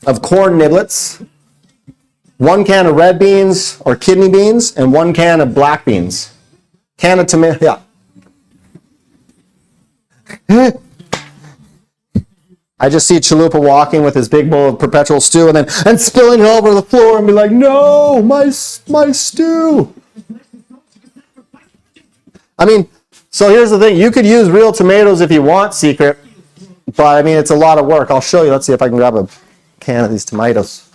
Speaker 1: of corn niblets, 1 can of red beans or kidney beans, and 1 can of black beans. Can of tomato, yeah. I just see Chalupa walking with his big bowl of perpetual stew and spilling it all over the floor and be like, no, my stew. I mean, so here's the thing. You could use real tomatoes if you want, Secret, but I mean, it's a lot of work. I'll show you. Let's see if I can grab a can of these tomatoes.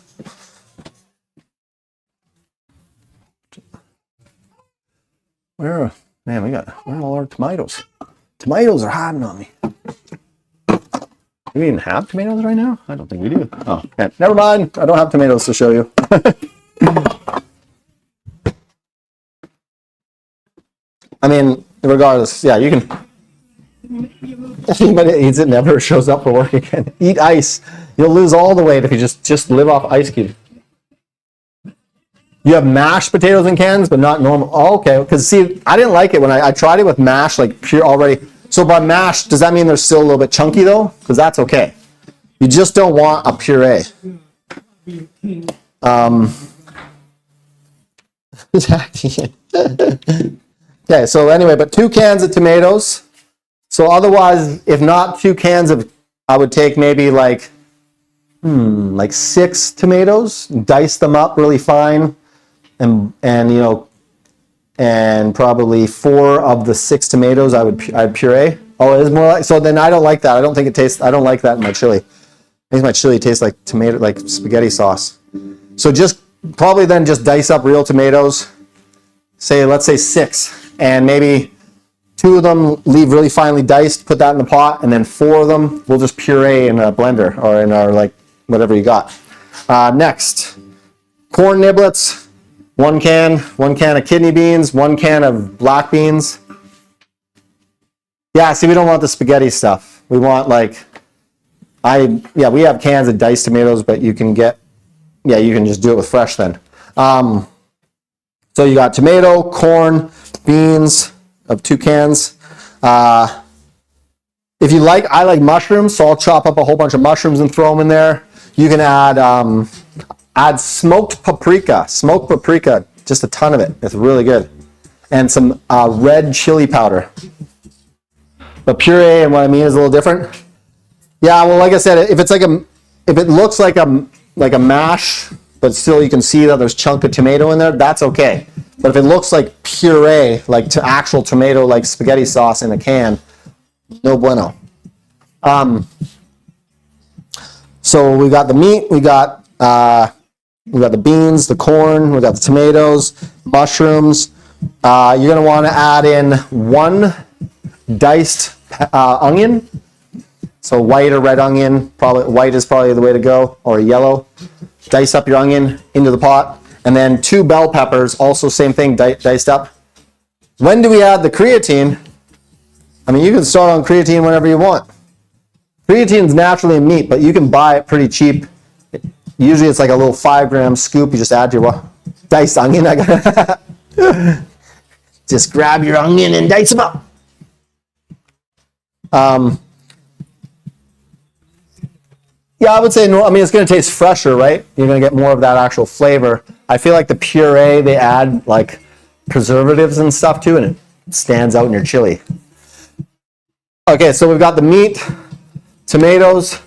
Speaker 1: Where are all our tomatoes? Tomatoes are hiding on me. Do we even have tomatoes right now? I don't think we do. Oh, okay. Never mind. I don't have tomatoes to show you. I mean, regardless, yeah, you can. Anybody that eats it never shows up for work again. Eat ice. You'll lose all the weight if you just live off ice cubes. You have mashed potatoes in cans, but not normal. Oh, okay, because see, I didn't like it when I tried it with mashed, like pure already. So So by mashed, does that mean they're still a little bit chunky though? Because that's okay. You just don't want a puree. Okay, so anyway, but 2 cans of tomatoes. So otherwise, if not 2 cans of, I would take maybe like 6 tomatoes, dice them up really fine, and you know, and probably 4 of the 6 tomatoes I'd puree. Oh, it is more like, so then I don't like that. I don't think it tastes, I don't like that in my chili. I think my chili tastes like tomato, like spaghetti sauce. So just probably then just dice up real tomatoes. Let's say 6, and maybe 2 of them leave really finely diced, put that in the pot, and then 4 of them we'll just puree in a blender or in our like whatever you got. Next, corn niblets. 1 can of kidney beans, 1 can of black beans. Yeah, see, we don't want the spaghetti stuff. We want like, we have cans of diced tomatoes, but you can just do it with fresh then. So you got tomato, corn, beans of 2 cans. If you like, I like mushrooms, so I'll chop up a whole bunch of mushrooms and throw them in there. You can add smoked paprika, just a ton of it. It's really good. And some red chili powder. But puree, and what I mean is a little different. Yeah, well, like I said, if it looks like a mash, but still you can see that there's chunk of tomato in there, that's okay. But if it looks like puree, like to actual tomato, like spaghetti sauce in a can, no bueno. So we got the meat, we got the beans, the corn, we got the tomatoes, mushrooms. You're gonna want to add in 1 diced onion. So white or red onion, probably white is probably the way to go, or yellow. Dice up your onion into the pot, and then 2 bell peppers, also same thing, diced up. When do we add the creatine? I mean, you can start on creatine whenever you want. Creatine is naturally in meat, but you can buy it pretty cheap. Usually it's like a little 5-gram scoop. You just add your diced onion. Just grab your onion and dice them up. Yeah, I would say no. I mean, it's going to taste fresher, right? You're going to get more of that actual flavor. I feel like the puree, they add like preservatives and stuff to it, and it stands out in your chili. Okay, so we've got the meat, tomatoes,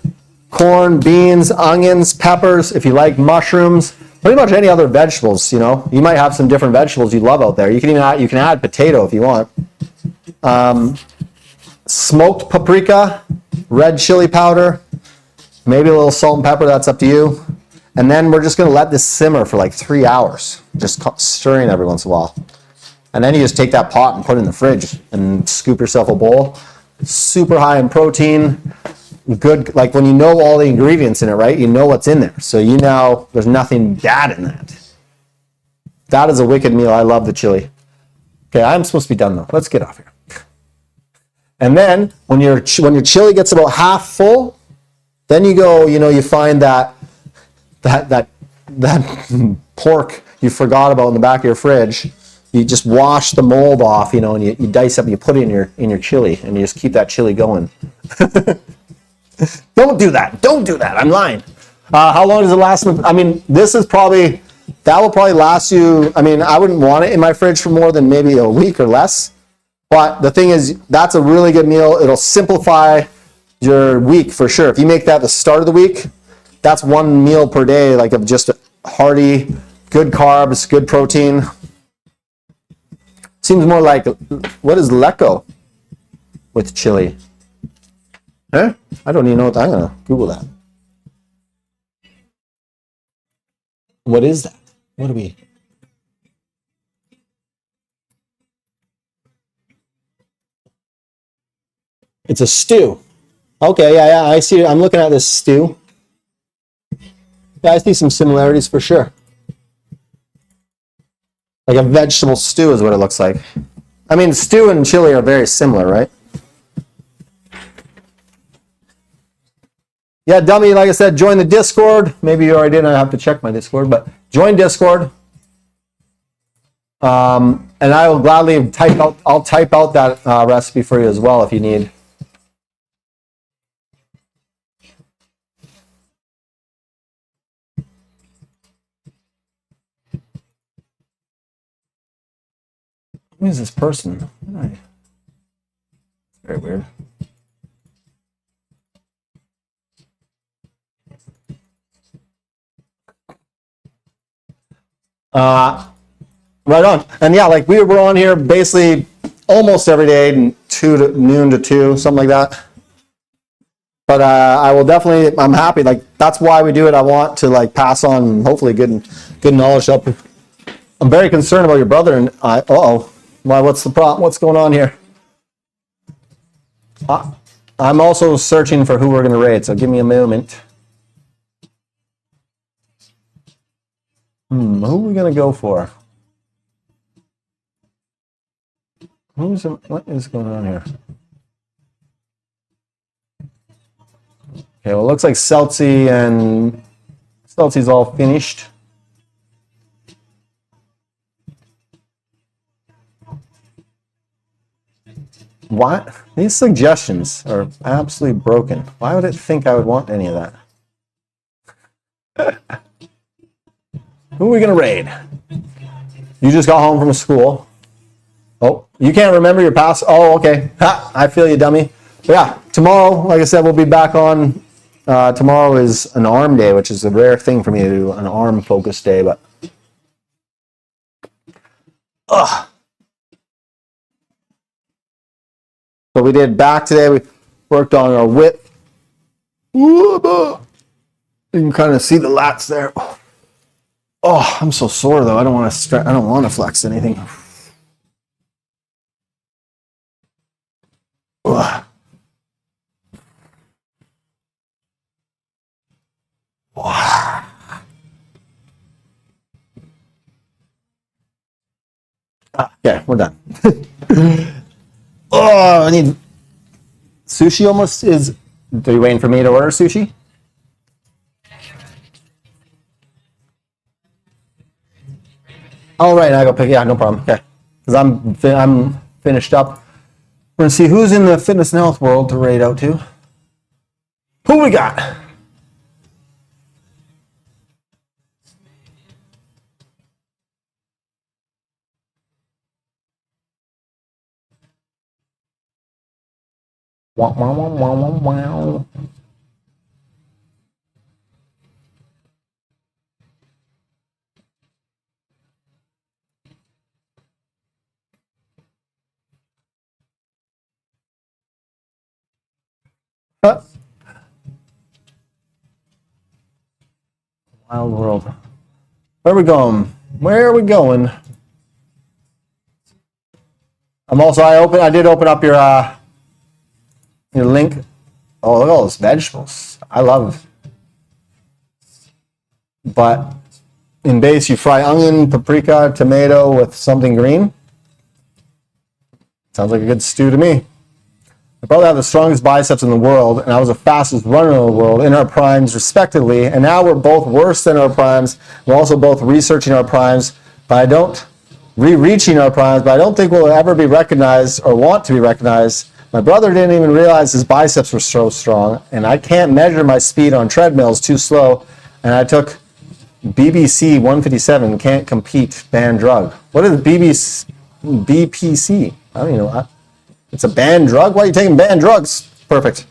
Speaker 1: corn, beans, onions, peppers. If you like mushrooms, pretty much any other vegetables, you know. You might have some different vegetables you love out there. You can add potato if you want. Smoked paprika, red chili powder, maybe a little salt and pepper, that's up to you. And then we're just gonna let this simmer for like 3 hours, just stirring every once in a while. And then you just take that pot and put it in the fridge and scoop yourself a bowl. It's super high in protein, good, like when you know all the ingredients in it, right? You know what's in there. So you know there's nothing bad in that. That is a wicked meal. I love the chili. Okay, I'm supposed to be done though. Let's get off here. And then when your chili gets about half full, then you go, you know, you find that pork you forgot about in the back of your fridge. You just wash the mold off, you know, and you dice up and you put it in your chili, and you just keep that chili going. Don't do that. Don't do that. I'm lying. How long does it last? I mean, that will probably last you, I mean, I wouldn't want it in my fridge for more than maybe a week or less. But the thing is, that's a really good meal. It'll simplify your week for sure. If you make that the start of the week, that's 1 meal per day, like of just hearty, good carbs, good protein. Seems more like, what is leco with chili? Huh? I don't even know what I'm going to Google that. What is that? What do we... It's a stew. Okay, yeah, I see. I'm looking at this stew. Yeah, I see some similarities for sure. Like a vegetable stew is what it looks like. I mean, stew and chili are very similar, right? Yeah, dummy, like I said, join the Discord. Maybe you already did. I have to check my Discord, but join Discord. And I will gladly type out. I'll type out that recipe for you as well if you need. Who is this person? Very weird. Right on. And yeah, like we were on here basically almost every day, noon to 2, something like that. But I will definitely, I'm happy. Like that's why we do it. I want to like pass on hopefully good knowledge up. I'm very concerned about your brother and I. Why? What's the problem? What's going on here? I'm also searching for who we're going to raid. So give me a moment. Who are we going to go for? What is going on here? Okay, well, it looks like Celti's all finished. What? These suggestions are absolutely broken. Why would it think I would want any of that? Who are we going to raid? You just got home from school. Oh, you can't remember your past? Oh, okay. Ha, I feel you, dummy. But yeah, tomorrow, like I said, we'll be back on. Tomorrow is an arm day, which is a rare thing for me to do, an arm focused day. But so we did back today. We worked on our width. You can kind of see the lats there. Oh, I'm so sore though. I don't want to I don't want to flex anything. Okay, we're done. I need sushi. Almost is. Are you waiting for me to order sushi? Oh, right. I go pick. Yeah, no problem. Okay, because I'm finished up. We're gonna see who's in the fitness and health world to raid out to. Who we got? Wow, wow, wow, wow, wow. Wild world. Where are we going? Where are we going? I did open up your link. Oh, look at all those vegetables. I love. But in base, you fry onion, paprika, tomato with something green. Sounds like a good stew to me. I probably have the strongest biceps in the world, and I was the fastest runner in the world in our primes, respectively. And now we're both worse than our primes. We're also both researching our primes, reaching our primes, but I don't think we'll ever be recognized or want to be recognized. My brother didn't even realize his biceps were so strong, and I can't measure my speed on treadmills, too slow. And I took BBC 157, can't compete, banned drug. What is BPC? I don't even know. It's a banned drug? Why are you taking banned drugs? Perfect.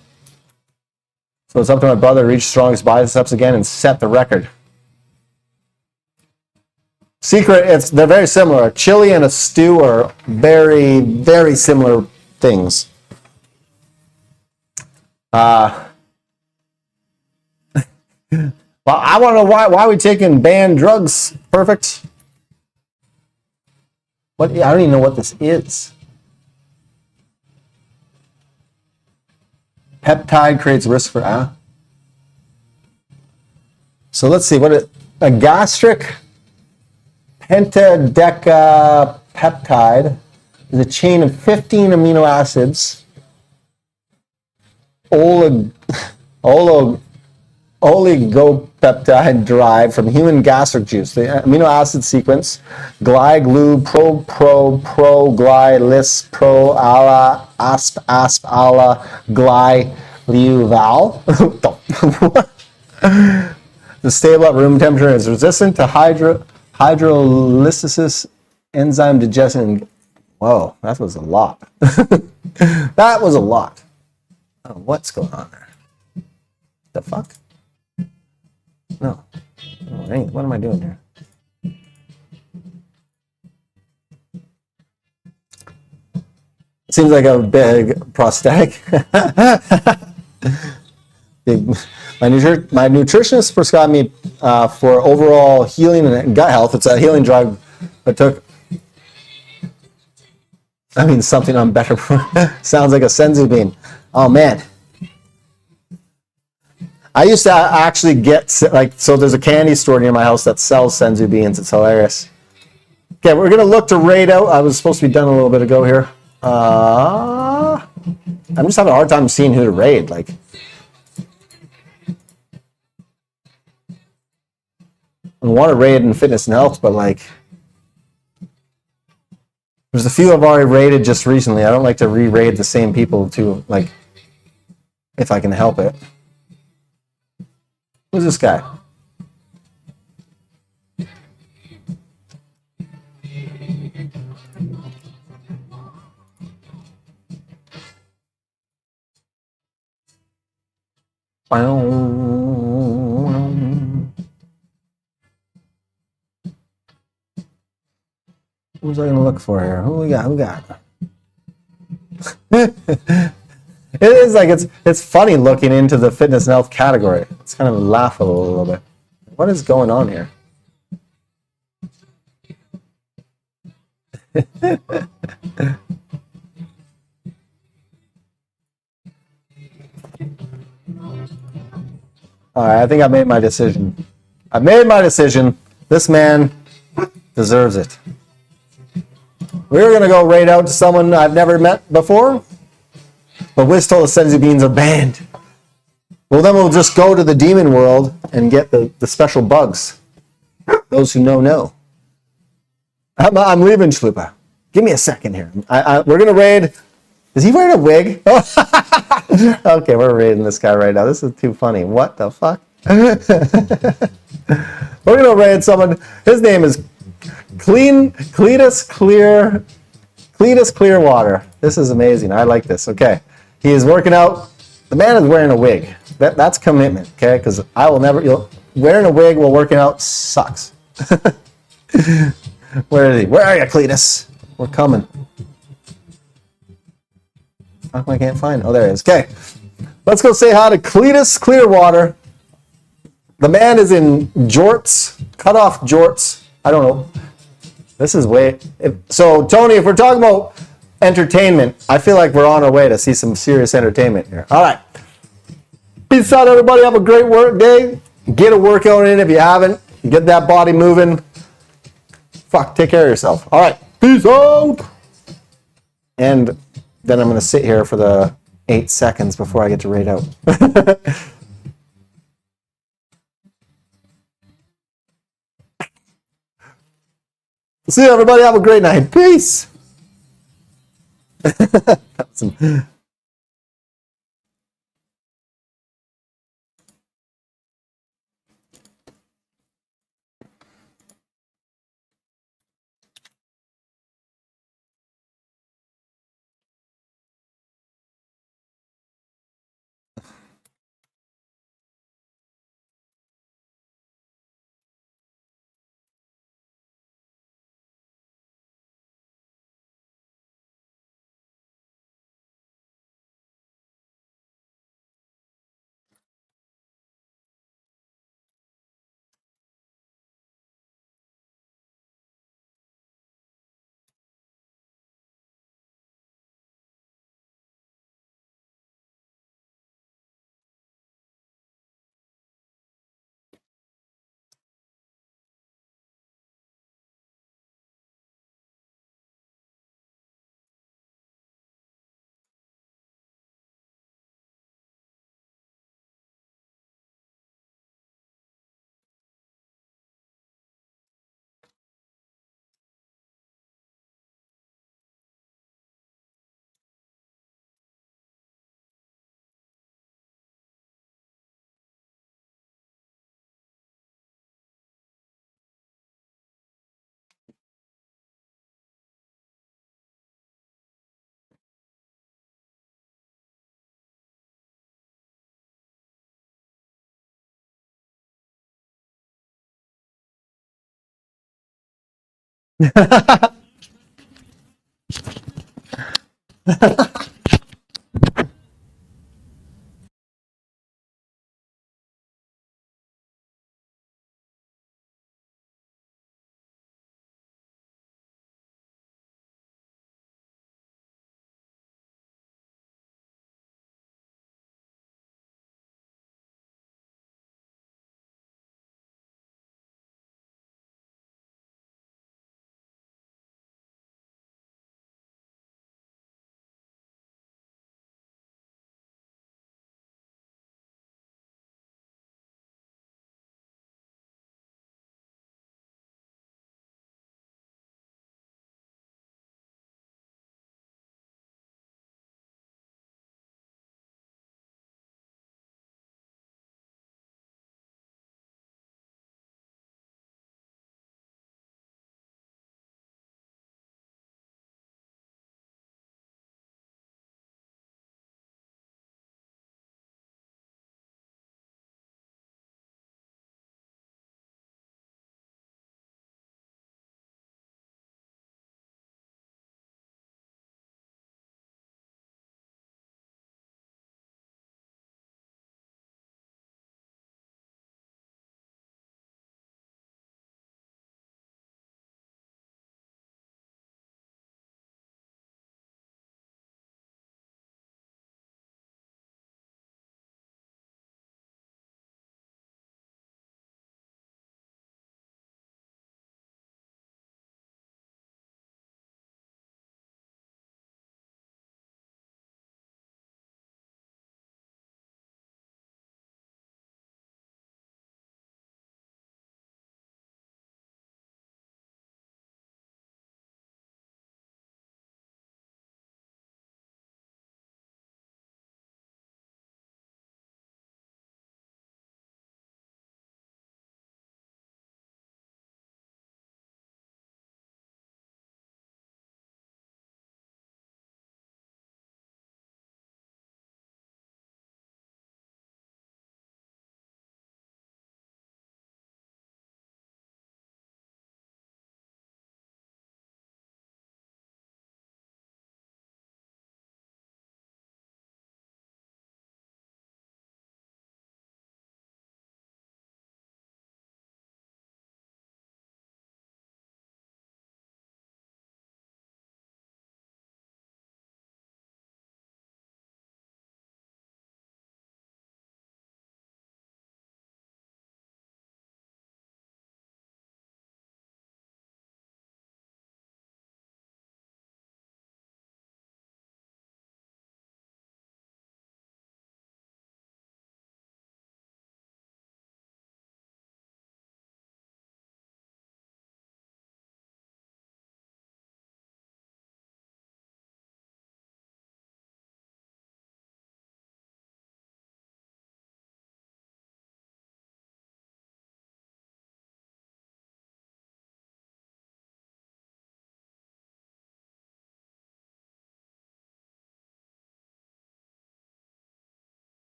Speaker 1: So it's up to my brother to reach strongest biceps again and set the record. Secret, they're very similar. A chili and a stew are very, very similar things. Well, I want to know why are we taking banned drugs? Perfect. What? I don't even know what this is. Peptide creates risk for So let's see a gastric pentadecapeptide is a chain of 15 amino acids. oligopeptide derived from human gastric juice. The amino acid sequence: gly, glu, pro, gly, lis, pro, ala, asp, ala, gly, liu, val. What? The stable at room temperature is resistant to hydrolysis enzyme digestion. Whoa, that was a lot. That was a lot. Oh, what's going on there? The fuck? No. Oh, hey, what am I doing here? Seems like a big prosthetic. My nutritionist prescribed me for overall healing and gut health. It's a healing drug. I took. I mean, something on better. Sounds like a senzu bean. Oh man. I used to actually get like, so there's a candy store near my house that sells senzu beans. It's hilarious. Okay, we're gonna look to raid out. I was supposed to be done a little bit ago here. I'm just having a hard time seeing who to raid. Like, I want to raid in fitness and health, but like, there's a few I've already raided just recently. I don't like to re-raid the same people too, like, if I can help it. Who's this guy? Who's I gonna look for here? Who we got? Who got? It is like it's funny looking into the fitness and health category. It's kind of laughable a little bit. What is going on here? All right, I think I made my decision. I made my decision. This man deserves it. We're gonna go raid out to someone I've never met before, but Wiz told us senzu beans are banned. Well, then we'll just go to the demon world and get the special bugs. Those who know. I'm leaving, Chalupa. Give me a second here. We're gonna raid. Is he wearing a wig? Okay, we're raiding this guy right now. This is too funny. What the fuck? We're gonna raid someone. His name is Cletus Clearwater. This is amazing. I like this. Okay, he is working out. The man is wearing a wig. That's commitment. Okay, because I will never. Wearing a wig while working out sucks. Where is he? Where are you, Cletus? We're coming. How come I can't find? Oh, there he is. Okay, let's go say hi to Cletus Clearwater. The man is in jorts, cut off jorts. I don't know. This is so Tony, if we're talking about entertainment, I feel like we're on our way to see some serious entertainment here. All right. Peace out, everybody. Have a great work day. Get a workout in if you haven't. Get that body moving. Fuck, take care of yourself. All right. Peace out. And then I'm going to sit here for the 8 seconds before I get to raid out. See you, everybody. Have a great night. Peace. Ha